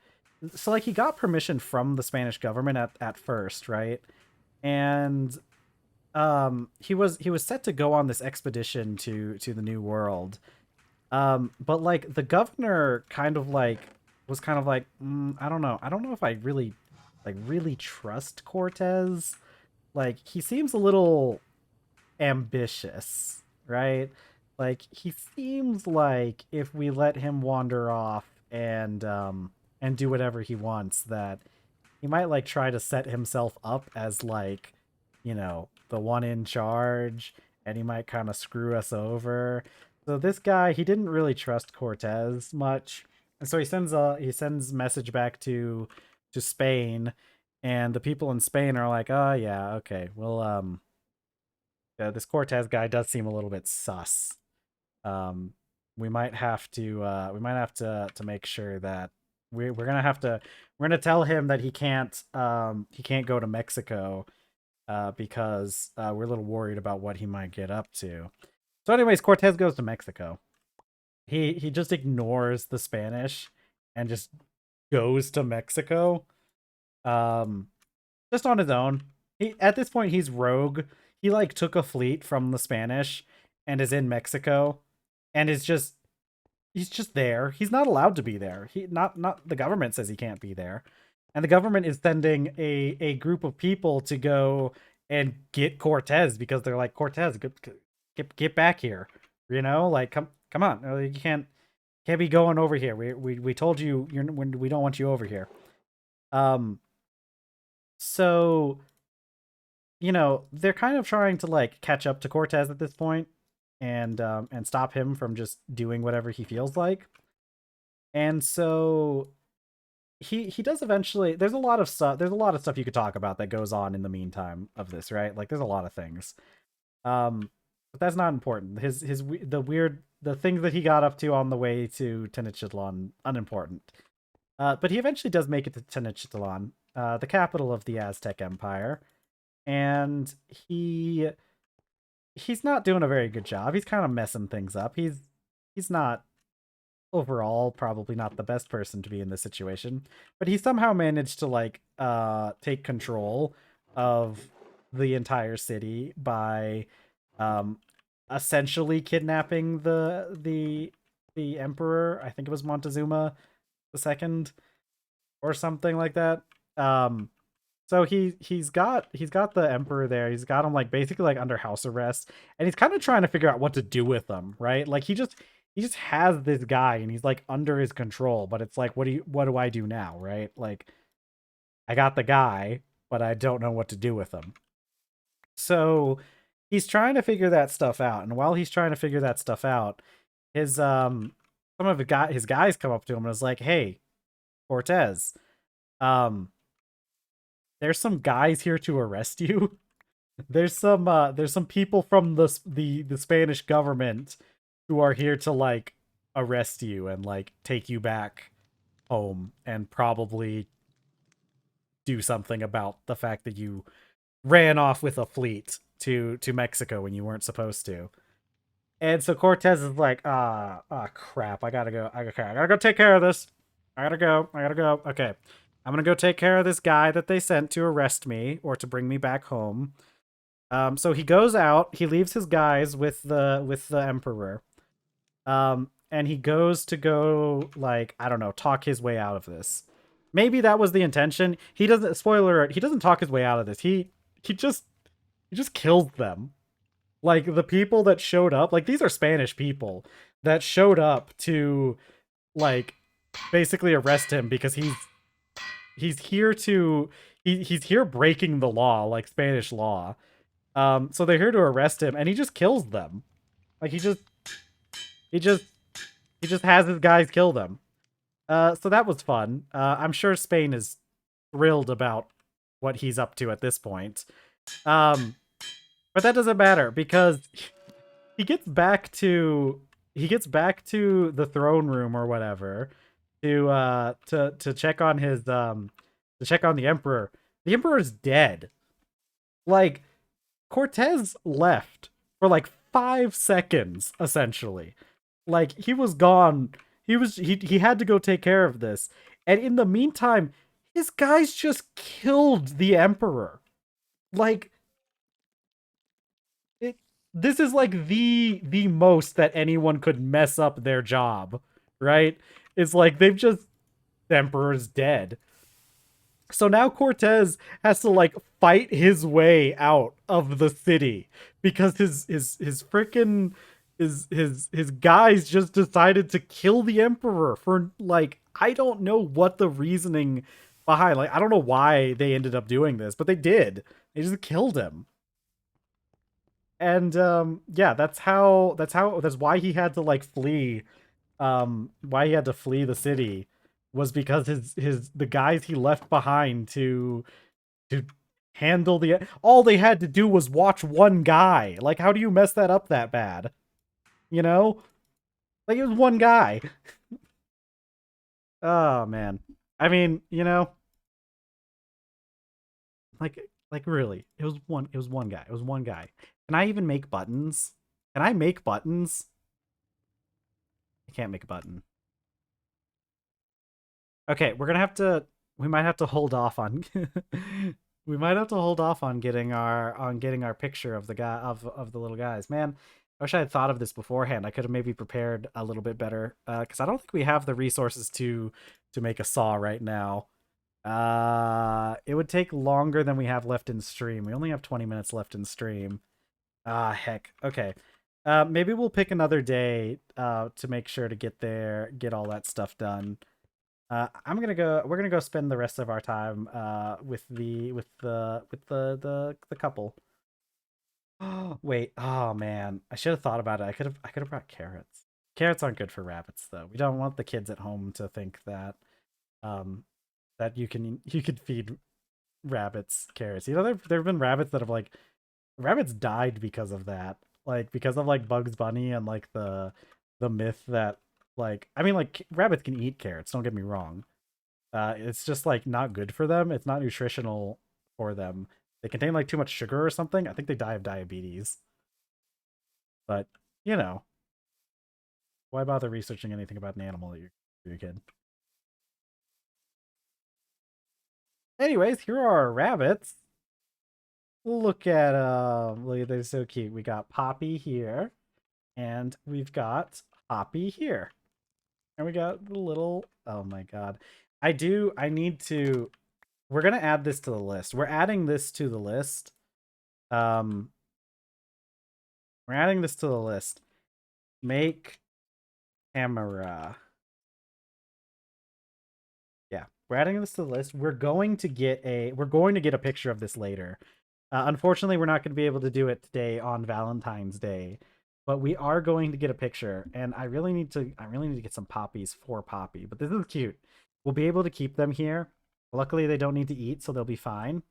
so like he got permission from the Spanish government at first, right? And he was set to go on this expedition to the New World. But like the governor kind of like was kind of like I don't know if I really trust Cortez. Like he seems a little ambitious, right? Like he seems like if we let him wander off and do whatever he wants, that he might like try to set himself up as like, you know, the one in charge, and he might kind of screw us over. So this guy, he didn't really trust Cortez much. And so he sends message back to Spain, and the people in Spain are like, "Oh yeah, okay. Well, this Cortez guy does seem a little bit sus. Um, we might have to make sure that we're gonna tell him that he can't go to Mexico because we're a little worried about what he might get up to. So anyways, Cortez goes to Mexico. He just ignores the Spanish and just goes to Mexico. Um just on his own. He at this point he's rogue. He like took a fleet from the Spanish and is in Mexico and is just he's just there. He's not allowed to be there. He not the government says he can't be there. And the government is sending a group of people to go and get Cortez because they're like, Cortez, get back here. You know, like come on, you can't be going over here. We told you we don't want you over here. Um, so they're kind of trying to like catch up to Cortez at this point and stop him from just doing whatever he feels like. And so he does eventually. There's a lot of stuff you could talk about that goes on in the meantime of this, right? Like there's a lot of things. But that's not important. The things that he got up to on the way to Tenochtitlan, unimportant. But he eventually does make it to Tenochtitlan, the capital of the Aztec Empire, and he's not doing a very good job. He's kind of messing things up. He's not overall probably not the best person to be in this situation, but he somehow managed to like take control of the entire city by um essentially kidnapping the emperor. I think it was Montezuma the second or something like that. So he's got the emperor there. He's got him like basically like under house arrest, and he's kind of trying to figure out what to do with him, right? Like he just has this guy and he's like under his control, but it's like what do I do now, right? Like I got the guy, but I don't know what to do with him. So he's trying to figure that stuff out, and while he's trying to figure that stuff out, his some of his guys come up to him and is like, "Hey, Cortez, um there's some guys here to arrest you. There's some people from the Spanish government who are here to like arrest you and like take you back home and probably do something about the fact that you ran off with a fleet to Mexico when you weren't supposed to." And so Cortez is like, crap, I gotta go. I gotta go take care of this. I gotta go. Okay. I'm gonna go take care of this guy that they sent to arrest me or to bring me back home. So he goes out, he leaves his guys with the emperor. And he goes to go like, I don't know, talk his way out of this. Maybe that was the intention. He doesn't spoiler alert, he doesn't talk his way out of this. He just kills them. Like the people that showed up, like these are Spanish people that showed up to like basically arrest him because he's here to he's here breaking the law, like Spanish law. So they're here to arrest him and he just kills them. Like he just he just has his guys kill them. So that was fun. I'm sure Spain is thrilled about what he's up to at this point. Um but that doesn't matter because he gets back to the throne room or whatever to check on his to check on the emperor. The emperor's dead. Like Cortez left for like 5 seconds essentially. Like he was gone. He had to go take care of this. And in the meantime, his guys just killed the emperor. Like it this is like the most that anyone could mess up their job, right? It's like the emperor's dead. So now Cortez has to like fight his way out of the city because his freaking his guys just decided to kill the emperor for like I don't know what the reasoning behind, like I don't know why they ended up doing this, but they did. They just killed him. And yeah, that's why he had to like flee, why he had to flee the city was because the guys he left behind to handle all they had to do was watch one guy. Like how do you mess that up that bad? You know? Like it was one guy. Oh man. I mean, like really. It was one guy. It was one guy. Can I even make buttons? Can I make buttons? I can't make a button. Okay, we might have to hold off on we might have to hold off on getting our picture of the guy of the little guys. Man, I wish I had thought of this beforehand. I could have maybe prepared a little bit better because I don't think we have the resources to make a saw right now. It would take longer than we have left in stream. We only have 20 minutes left in stream. Ah, heck. Okay. Maybe we'll pick another day to make sure to get there, get all that stuff done. We're gonna go spend the rest of our time with the couple. Wait, oh man. I should have thought about it. I could have brought carrots. Carrots aren't good for rabbits though. We don't want the kids at home to think that um that you could feed rabbits carrots. You know, there've been rabbits that have like rabbits died because of that. Like because of like Bugs Bunny and like the myth that like I mean like rabbits can eat carrots, don't get me wrong. It's just like not good for them. It's not nutritional for them. They contain like too much sugar or something. I think they die of diabetes. But, you know, why bother researching anything about an animal that you're a kid? Anyways, here are our rabbits. Look, they're so cute. We got Poppy here, and we've got Hoppy here. And we got the little, oh my god. I need to, we're gonna add this to the list. We're adding this to the list. Um we're adding this to the list. Make camera. Yeah, we're adding this to the list. We're going to get a picture of this later. Unfortunately, we're not going to be able to do it today on Valentine's Day, but we are going to get a picture. And I really need to get some poppies for Poppy. But this is cute. We'll be able to keep them here. Luckily, they don't need to eat, so they'll be fine.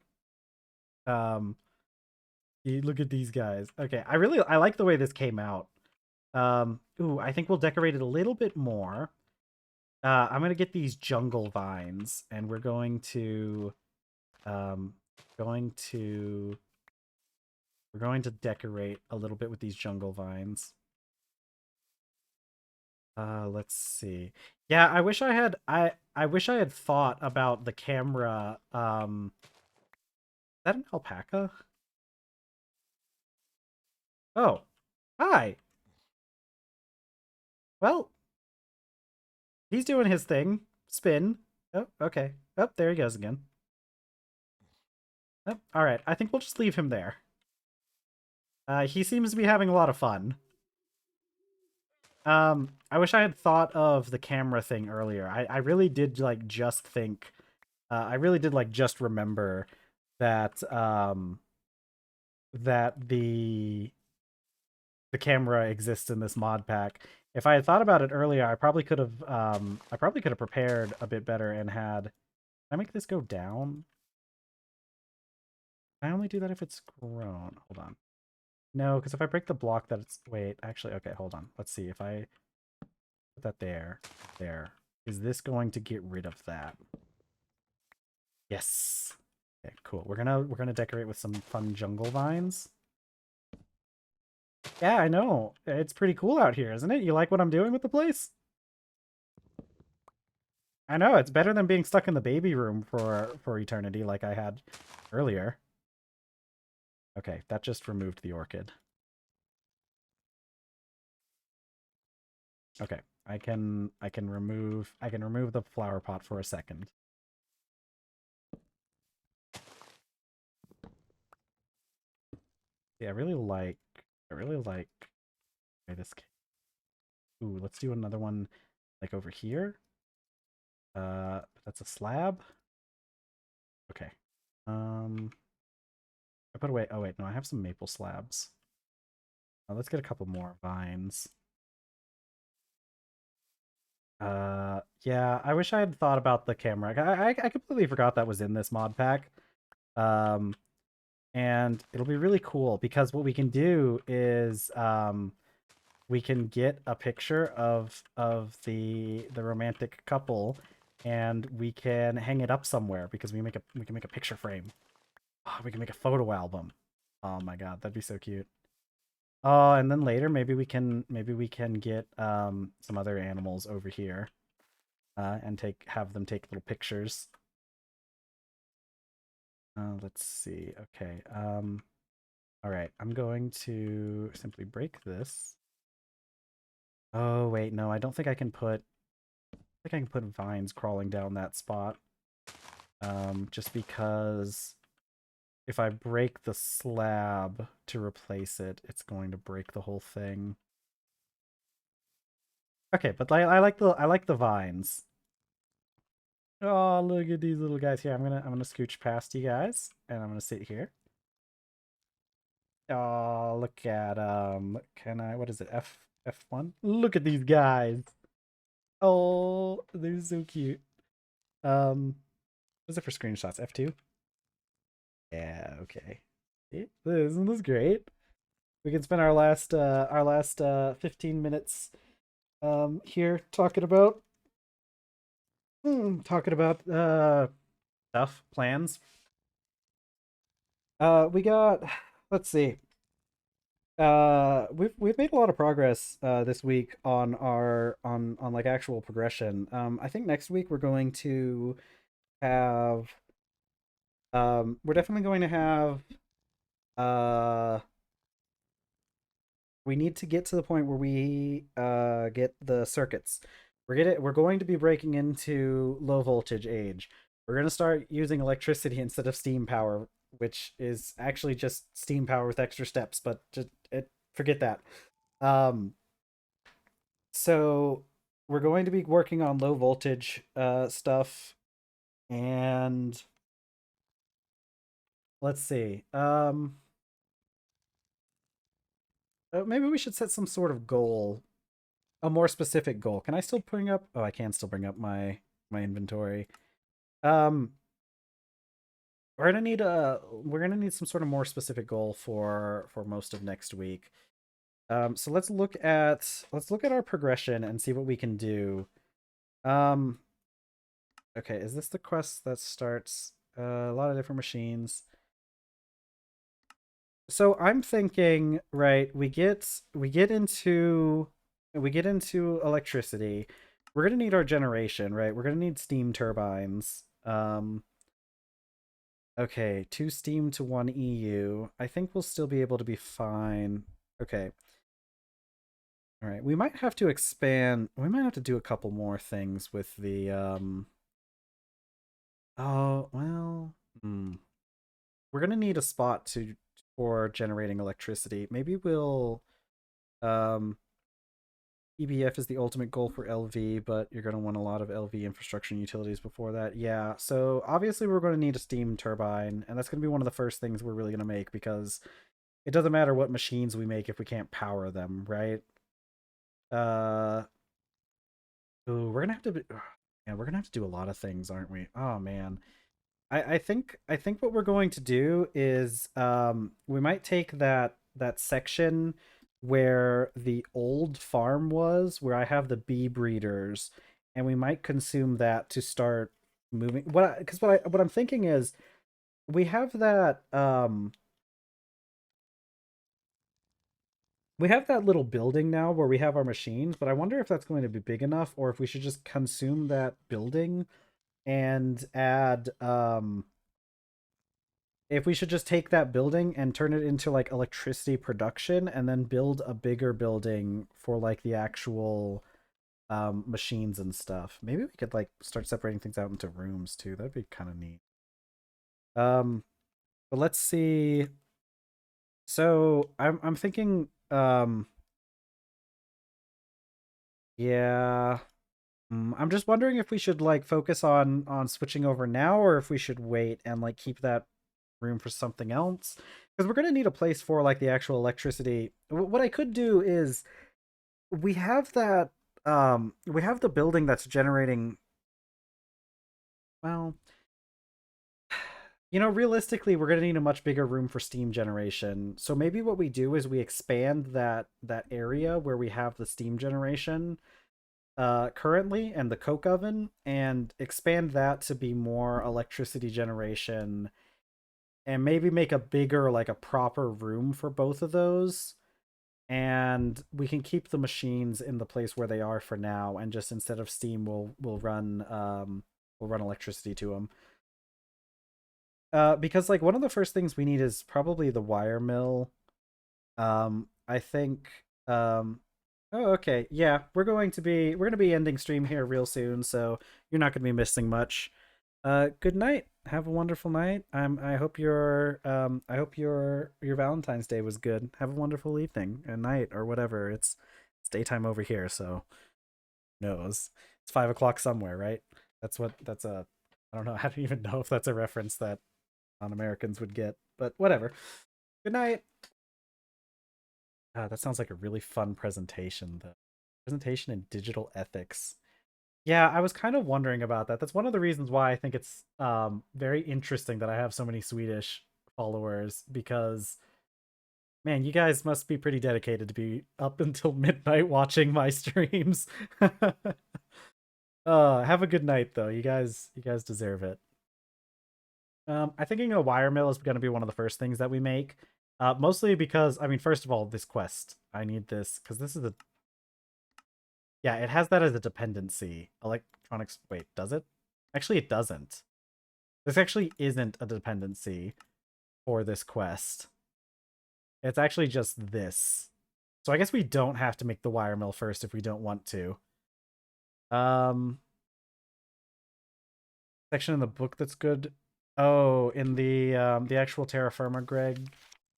Um, look at these guys. Okay, I like the way this came out. Ooh, I think we'll decorate it a little bit more. I'm gonna get these jungle vines, and we're um, going to we're going to decorate a little bit with these jungle vines. Let's see. Yeah, I wish I had thought about the camera. Is that an alpaca? Oh, hi. Well, he's doing his thing. Spin. Oh, okay. Oh, there he goes again. Oh, all right. I think we'll just leave him there. He seems to be having a lot of fun. I wish I had thought of the camera thing earlier. I really did like just think I really did like just remember that that the camera exists in this mod pack. If I had thought about it earlier, I probably could have prepared a bit better and had can I make this go down? Can I only do that if it's grown. Hold on. No, because if I break the block that it's wait, actually okay, hold on. Let's see if I put that there. Is this going to get rid of that? Yes. Okay, cool. We're gonna decorate with some fun jungle vines. Yeah, I know. It's pretty cool out here, isn't it? You like what I'm doing with the place? I know, it's better than being stuck in the baby room for eternity like I had earlier. Okay, that just removed the orchid. Okay, I can remove the flower pot for a second. Yeah, I really like this. Ooh, let's do another one like over here. That's a slab. Okay. I put away. Oh wait, no, I have some maple slabs. Let's get a couple more vines. Yeah, I wish I had thought about the camera. I completely forgot that was in this mod pack. Um, and it'll be really cool because what we can do is we can get a picture of the romantic couple, and we can hang it up somewhere because we can make a picture frame. Oh, we can make a photo album. Oh my god, that'd be so cute. Oh, and then later maybe we can get some other animals over here and have them take little pictures. Let's see. Okay. All right. I'm going to simply break this. Oh wait, no, I don't think I can put. I think I can put vines crawling down that spot. Just because if I break the slab to replace it, it's going to break the whole thing. Okay, but I like the vines. Oh, look at these little guys here. I'm gonna scooch past you guys, and I'm gonna sit here. Oh, look at Can I? What is it? F1. Look at these guys. Oh, they're so cute. What's it for screenshots? F2. Yeah. Okay. Isn't this great? We can spend our last 15 minutes here talking about stuff, plans. We got, let's see. We've made a lot of progress this week on our on like actual progression. I think next week we're going to have we're definitely going to have uh we need to get to the point where we get the circuits. We're going to be breaking into low voltage age. We're going to start using electricity instead of steam power, which is actually just steam power with extra steps, but forget that. Um so we're going to be working on low voltage stuff, and let's see. Maybe we should set some sort of goal, a more specific goal. Can I still bring up? Oh, I can still bring up my inventory. Um, we're gonna need some sort of more specific goal for most of next week. So let's look at our progression and see what we can do. Um, okay, is this the quest that starts a lot of different machines? So I'm thinking, right, we get into electricity. We're gonna need our generation, right? We're gonna need steam turbines. Okay, 2 steam to 1 EU. I think we'll still be able to be fine. Okay. All right. We might have to expand. We might have to do a couple more things with the oh, well, we're gonna need a spot to for generating electricity. Maybe we'll um EBF is the ultimate goal for LV, but you're going to want a lot of LV infrastructure and utilities before that. Yeah, so obviously we're going to need a steam turbine, and that's going to be one of the first things we're really going to make, because it doesn't matter what machines we make if we can't power them, right? Uh, ooh, we're gonna have to. Yeah, we're gonna have to do a lot of things, aren't we? Oh man. I think what we're going to do is we might take that section where the old farm was, where I have the bee breeders, and we might consume that to start moving. What I'm thinking is we have that little building now where we have our machines, but I wonder if that's going to be big enough, or if we should just consume that building and add if we should just take that building and turn it into like electricity production, and then build a bigger building for like the actual machines and stuff. Maybe we could like start separating things out into rooms too. That'd be kind of neat. Um but let's see. So I'm thinking yeah, I'm just wondering if we should like focus on switching over now, or if we should wait and like keep that room for something else, because we're going to need a place for like the actual electricity. What I could do is we have that we have the building that's generating, well, realistically we're going to need a much bigger room for steam generation. So maybe what we do is we expand that area where we have the steam generation currently, and the coke oven, and expand that to be more electricity generation, and maybe make a bigger, like a proper room for both of those. And we can keep the machines in the place where they are for now, and just instead of steam we'll run electricity to them. Because like one of the first things we need is probably the wire mill. I think oh, okay. Yeah, we're going to be ending stream here real soon, so you're not going to be missing much. Good night. Have a wonderful night. I hope your Valentine's Day was good. Have a wonderful evening and night or whatever. It's daytime over here, so who knows. It's 5 o'clock somewhere, right? That's a I don't know. I don't even know if that's a reference that non-Americans would get, but whatever. Good night. That sounds like a really fun presentation. The presentation in digital ethics. Yeah, I was kind of wondering about that. That's one of the reasons why I think it's very interesting that I have so many Swedish followers because man, you guys must be pretty dedicated to be up until midnight watching my streams. Have a good night though. You guys deserve it. I thinking a wire mill is going to be one of the first things that we make. Mostly because I mean, first of all, this quest. I need this because this is a yeah, it has that as a dependency. Electronics. Wait, does it? Actually, it doesn't. This actually isn't a dependency for this quest. It's actually just this. So I guess we don't have to make the wire mill first if we don't want to. Um, section in the book that's good. Oh, in the actual TerrafirmaGreg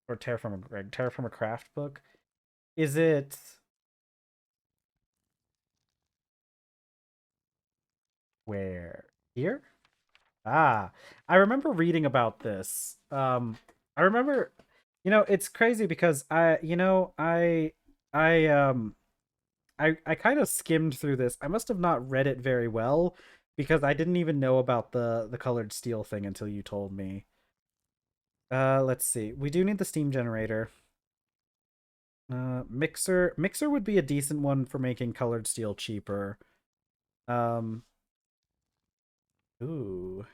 or TerrafirmaCraft book. Is it where? Here? Ah, I remember reading about this. I remember, it's crazy because I, I kind of skimmed through this. I must have not read it very well because I didn't even know about the colored steel thing until you told me. Let's see. We do need the steam generator. Mixer would be a decent one for making colored steel cheaper. Um, ooh.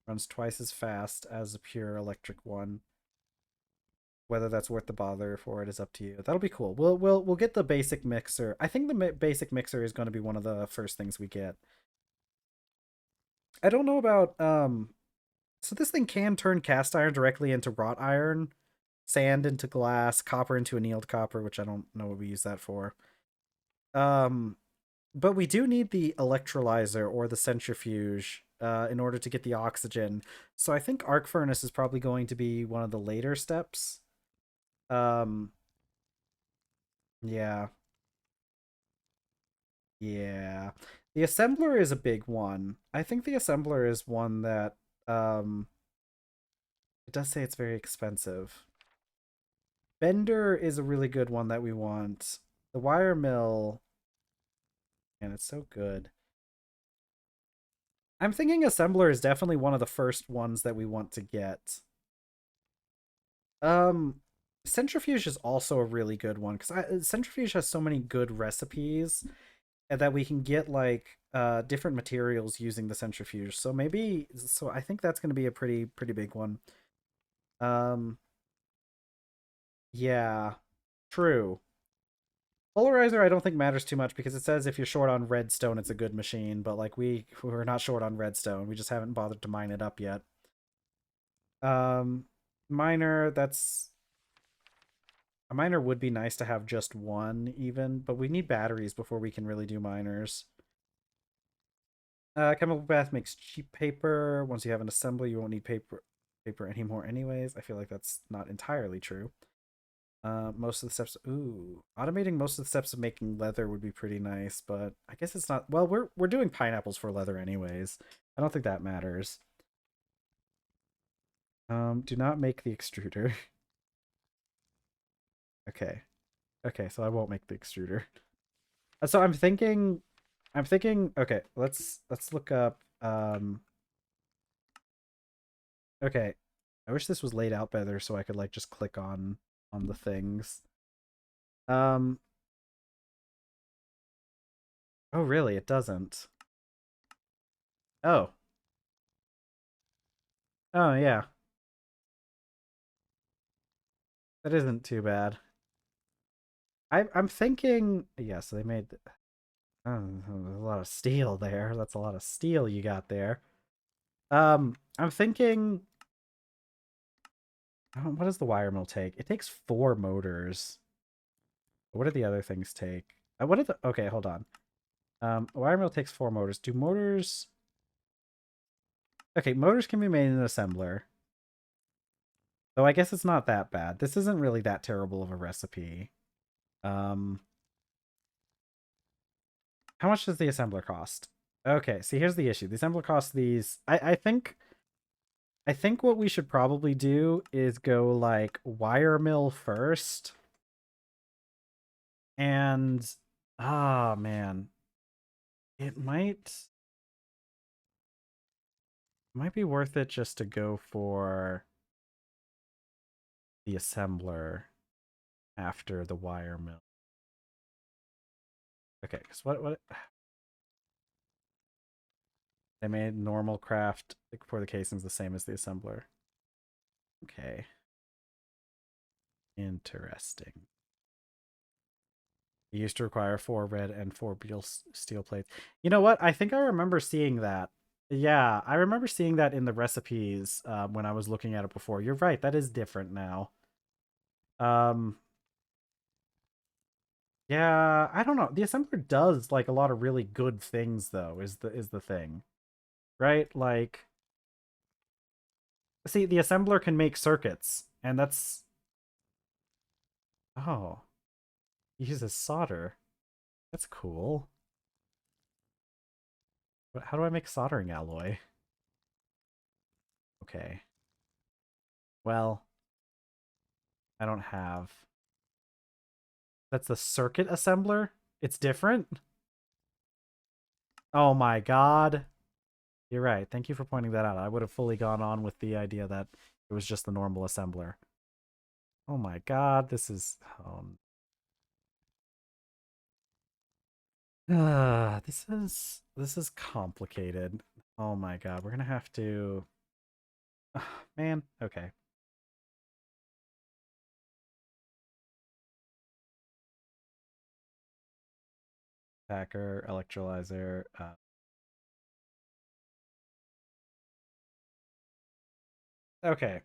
Runs twice as fast as a pure electric one. Whether that's worth the bother for it is up to you. That'll be cool. We'll get the basic mixer. I think the basic mixer is going to be one of the first things we get. I don't know about so this thing can turn cast iron directly into wrought iron, sand into glass, copper into annealed copper, which I don't know what we use that for. Um but we do need the electrolyzer or the centrifuge in order to get the oxygen. So I think arc furnace is probably going to be one of the later steps. Um yeah. Yeah. The assembler is a big one. I think the assembler is one that it does say it's very expensive. Bender is a really good one that we want. The wire mill, and it's so good. I'm thinking assembler is definitely one of the first ones that we want to get. Um Centrifuge is also a really good one because centrifuge has so many good recipes and that we can get like different materials using the centrifuge. So I think that's going to be a pretty big one. Um yeah, true. Polarizer I don't think matters too much because it says if you're short on redstone it's a good machine, but like we're not short on redstone. We just haven't bothered to mine it up yet. Um Miner, that's a miner would be nice to have just one even, but we need batteries before we can really do miners. Chemical bath makes cheap paper. Once you have an assembly, you won't need paper anymore anyways. I feel like that's not entirely true. Most of the steps, ooh, automating most of the steps of making leather would be pretty nice, but I guess it's not. Well, we're doing pineapples for leather anyways. I don't think that matters. Do not make the extruder. Okay. Okay, so I won't make the extruder. So I'm thinking okay, let's look up okay. I wish this was laid out better so I could like just click on the things. Um oh really? It doesn't. Oh. Oh yeah. That isn't too bad. I'm thinking yeah, so they made there's a lot of steel there. That's a lot of steel you got there. I'm thinking what does the wire mill take? It takes 4 motors. What do the other things take? What are the okay, hold on. A wire mill takes 4 motors. Do motors Okay, motors can be made in an assembler. Though I guess it's not that bad. This isn't really that terrible of a recipe. Um, how much does the assembler cost? Okay, see, here's the issue. The assembler costs these. I think what we should probably do is go like wire mill first. And ah man, it might be worth it just to go for the assembler after the wire mill. Okay, because what they made normal craft for the casings the same as the assembler. Okay. Interesting. It used to require 4 red and 4 steel plates. You know what? I think I remember seeing that. Yeah, I remember seeing that in the recipes when I was looking at it before. You're right. That is different now. Um, yeah, I don't know. The assembler does like a lot of really good things, though. Is the thing, right? Like, see, the assembler can make circuits, and that's oh, he uses solder. That's cool. But how do I make soldering alloy? Okay. Well, I don't have. That's the circuit assembler? It's different? Oh my god. You're right. Thank you for pointing that out. I would have fully gone on with the idea that it was just the normal assembler. Oh my god, this is this is complicated. Oh my god, we're gonna have to man, okay. Packer, electrolyzer, okay.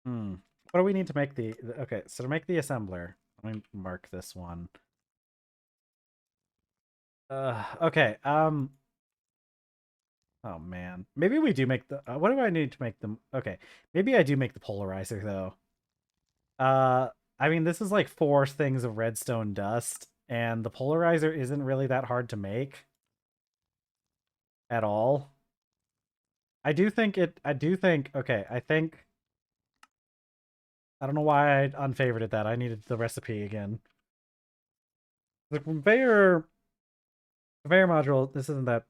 Hmm. What do we need to make okay, so to make the assembler, let me mark this one. Okay. Oh man. Maybe we do make the what do I need to make them? Okay. Maybe I do make the polarizer though. Uh I mean this is like 4 things of redstone dust and the polarizer isn't really that hard to make at all. I do think okay, I don't know why I unfavorited that. I needed the recipe again. The conveyor module, this isn't that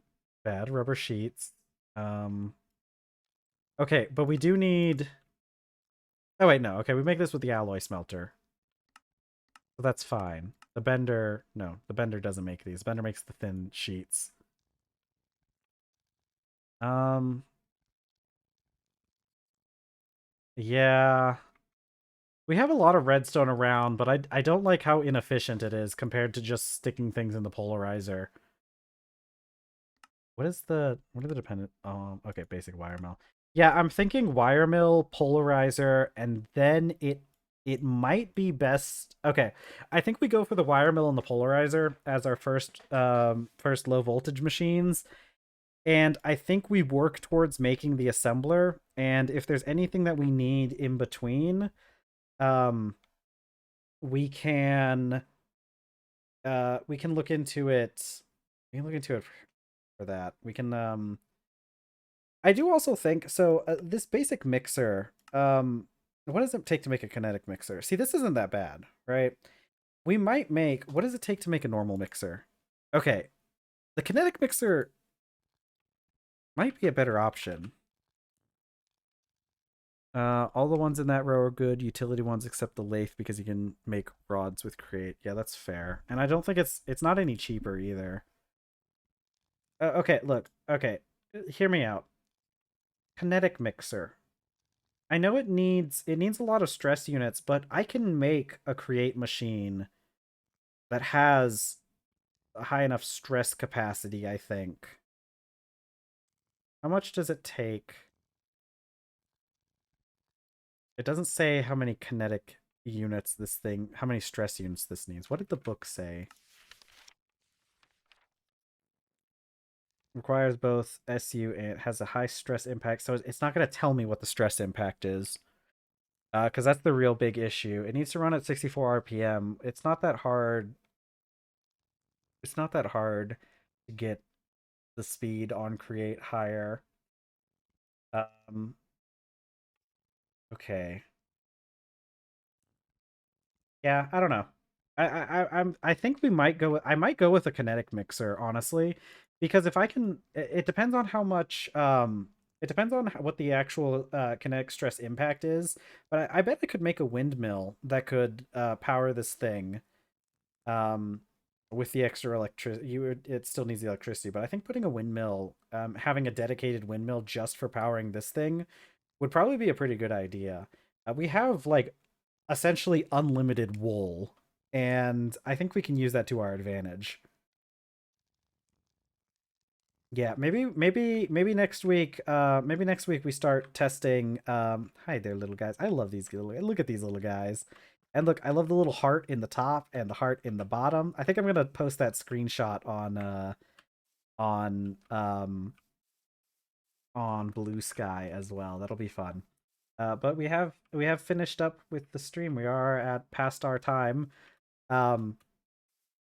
bad. Rubber sheets. Um okay, but we do need oh wait, no. Okay, we make this with the alloy smelter. So that's fine. The bender, no, the bender doesn't make these. The bender makes the thin sheets. Um, yeah. We have a lot of redstone around, but I don't like how inefficient it is compared to just sticking things in the polarizer. What are the dependent okay, basic wire mill. Yeah, I'm thinking wire mill, polarizer, and then it might be best. Okay, I think we go for the wire mill and the polarizer as our first low voltage machines. And I think we work towards making the assembler. And if there's anything that we need in between, um, we can we can look into it. We can look into it for that. We can I do also think so. This basic mixer. What does it take to make a kinetic mixer? See, this isn't that bad, right? We might make. What does it take to make a normal mixer? Okay, the kinetic mixer might be a better option. All the ones in that row are good utility ones except the lathe because you can make rods with create. Yeah, that's fair. And I don't think it's not any cheaper either. Okay, look. Okay, hear me out. Kinetic mixer. I know it needs a lot of stress units, but I can make a create machine that has a high enough stress capacity, I think. How much does it take? It doesn't say how many kinetic units this thing, how many stress units this needs. What did the book say? Requires both SU and has a high stress impact. So it's not going to tell me what the stress impact is. Because that's the real big issue. It needs to run at 64 RPM. It's not that hard. It's not that hard to get the speed on create higher. Um, okay. Yeah, I don't know. I think we might go. I might go with a kinetic mixer, honestly, because if I can, it depends on how much. It depends on what the actual kinetic stress impact is. But I bet I could make a windmill that could power this thing. Um, with the extra electricity, it still needs the electricity. But I think putting a windmill, having a dedicated windmill just for powering this thing, would probably be a pretty good idea. We have like essentially unlimited wool, and I think we can use that to our advantage. Yeah, maybe next week we start testing hi there little guys. I love these little look at these little guys. And look, I love the little heart in the top and the heart in the bottom. I think I'm going to post that screenshot on on Blue Sky as well. That'll be fun. But we have finished up with the stream. We are at past our time. Um,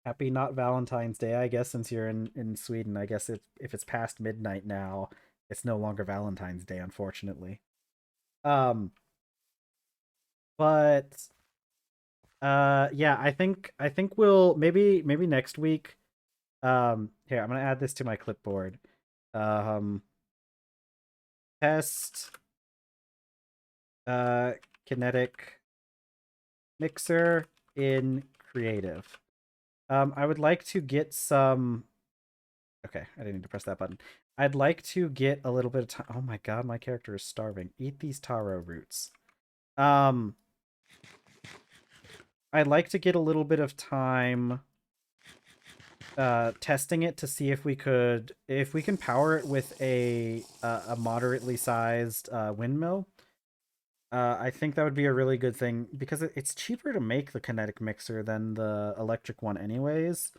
Happy not Valentine's Day, I guess, since you're in Sweden. I guess if it's past midnight now, it's no longer Valentine's Day, unfortunately. Um, but yeah, I think we'll maybe next week. Here, I'm gonna add this to my clipboard. Um, Test uh kinetic mixer in creative. I would like to get some. Okay, I didn't need to press that button. I'd like to get a little bit of time. Oh my god, my character is starving. Eat these taro roots. Um, I'd like to get a little bit of time testing it to see if we can power it with a moderately sized windmill. I think that would be a really good thing because it's cheaper to make the kinetic mixer than the electric one anyways.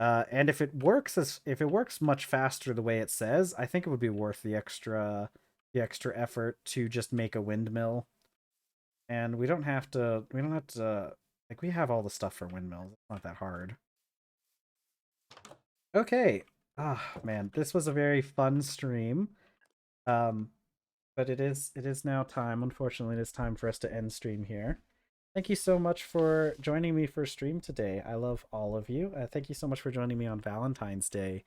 And if it works much faster the way it says, I think it would be worth the extra effort to just make a windmill. And we don't have to like we have all the stuff for windmills. It's not that hard. Okay. Ah, man, this was a very fun stream. Um, but it is now time. Unfortunately, it is time for us to end stream here. Thank you so much for joining me for stream today. I love all of you. Thank you so much for joining me on Valentine's Day.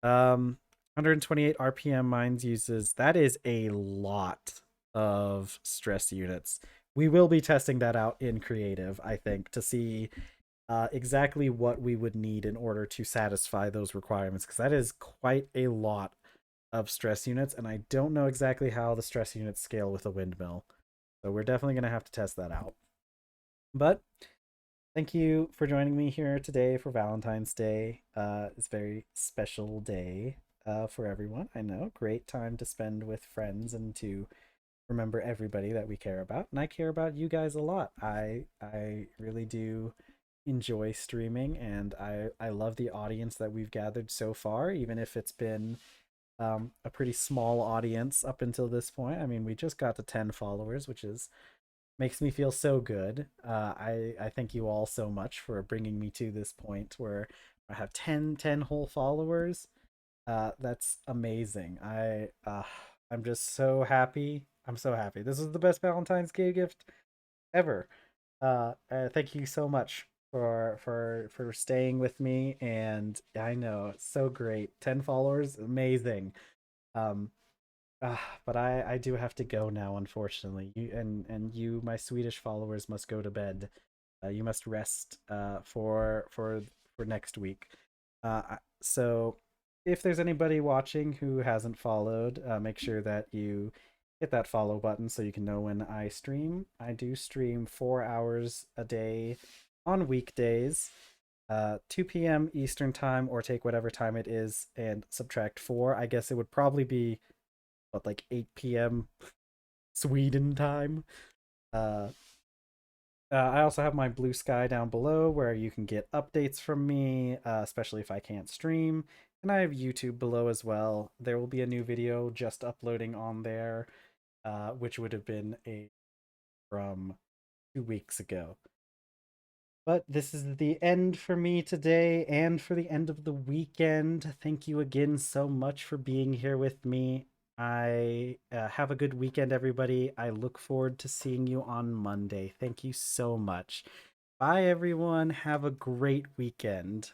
128 RPM mines uses that is a lot of stress units. We will be testing that out in creative, I think, to see exactly what we would need in order to satisfy those requirements, because that is quite a lot of stress units, and I don't know exactly how the stress units scale with a windmill. So we're definitely going to have to test that out. But thank you for joining me here today for Valentine's Day. It's a very special day for everyone. I know, great time to spend with friends and to remember everybody that we care about. And I care about you guys a lot. I really do enjoy streaming, and I love the audience that we've gathered so far, even if it's been a pretty small audience up until this point. I mean, we just got to 10 followers, which is makes me feel so good. I thank you all so much for bringing me to this point where I have 10 whole followers. That's amazing. I'm just so happy. I'm so happy. This is the best Valentine's Day gift ever. Thank you so much for staying with me, and I know it's so great. 10 followers, amazing. Um, but I do have to go now, unfortunately. And you, my Swedish followers, must go to bed. You must rest for next week. So if there's anybody watching who hasn't followed, make sure that you hit that follow button so you can know when I stream. I do stream 4 hours a day on weekdays, 2 p.m. Eastern time, or take whatever time it is and subtract 4. I guess it would probably be what, like 8 p.m. Sweden time. Uh, I also have my Blue Sky down below where you can get updates from me, especially if I can't stream. And I have YouTube below as well. There will be a new video just uploading on there, which would have been a from 2 weeks ago. But this is the end for me today and for the end of the weekend. Thank you again so much for being here with me. I have a good weekend, everybody. I look forward to seeing you on Monday. Thank you so much. Bye, everyone. Have a great weekend.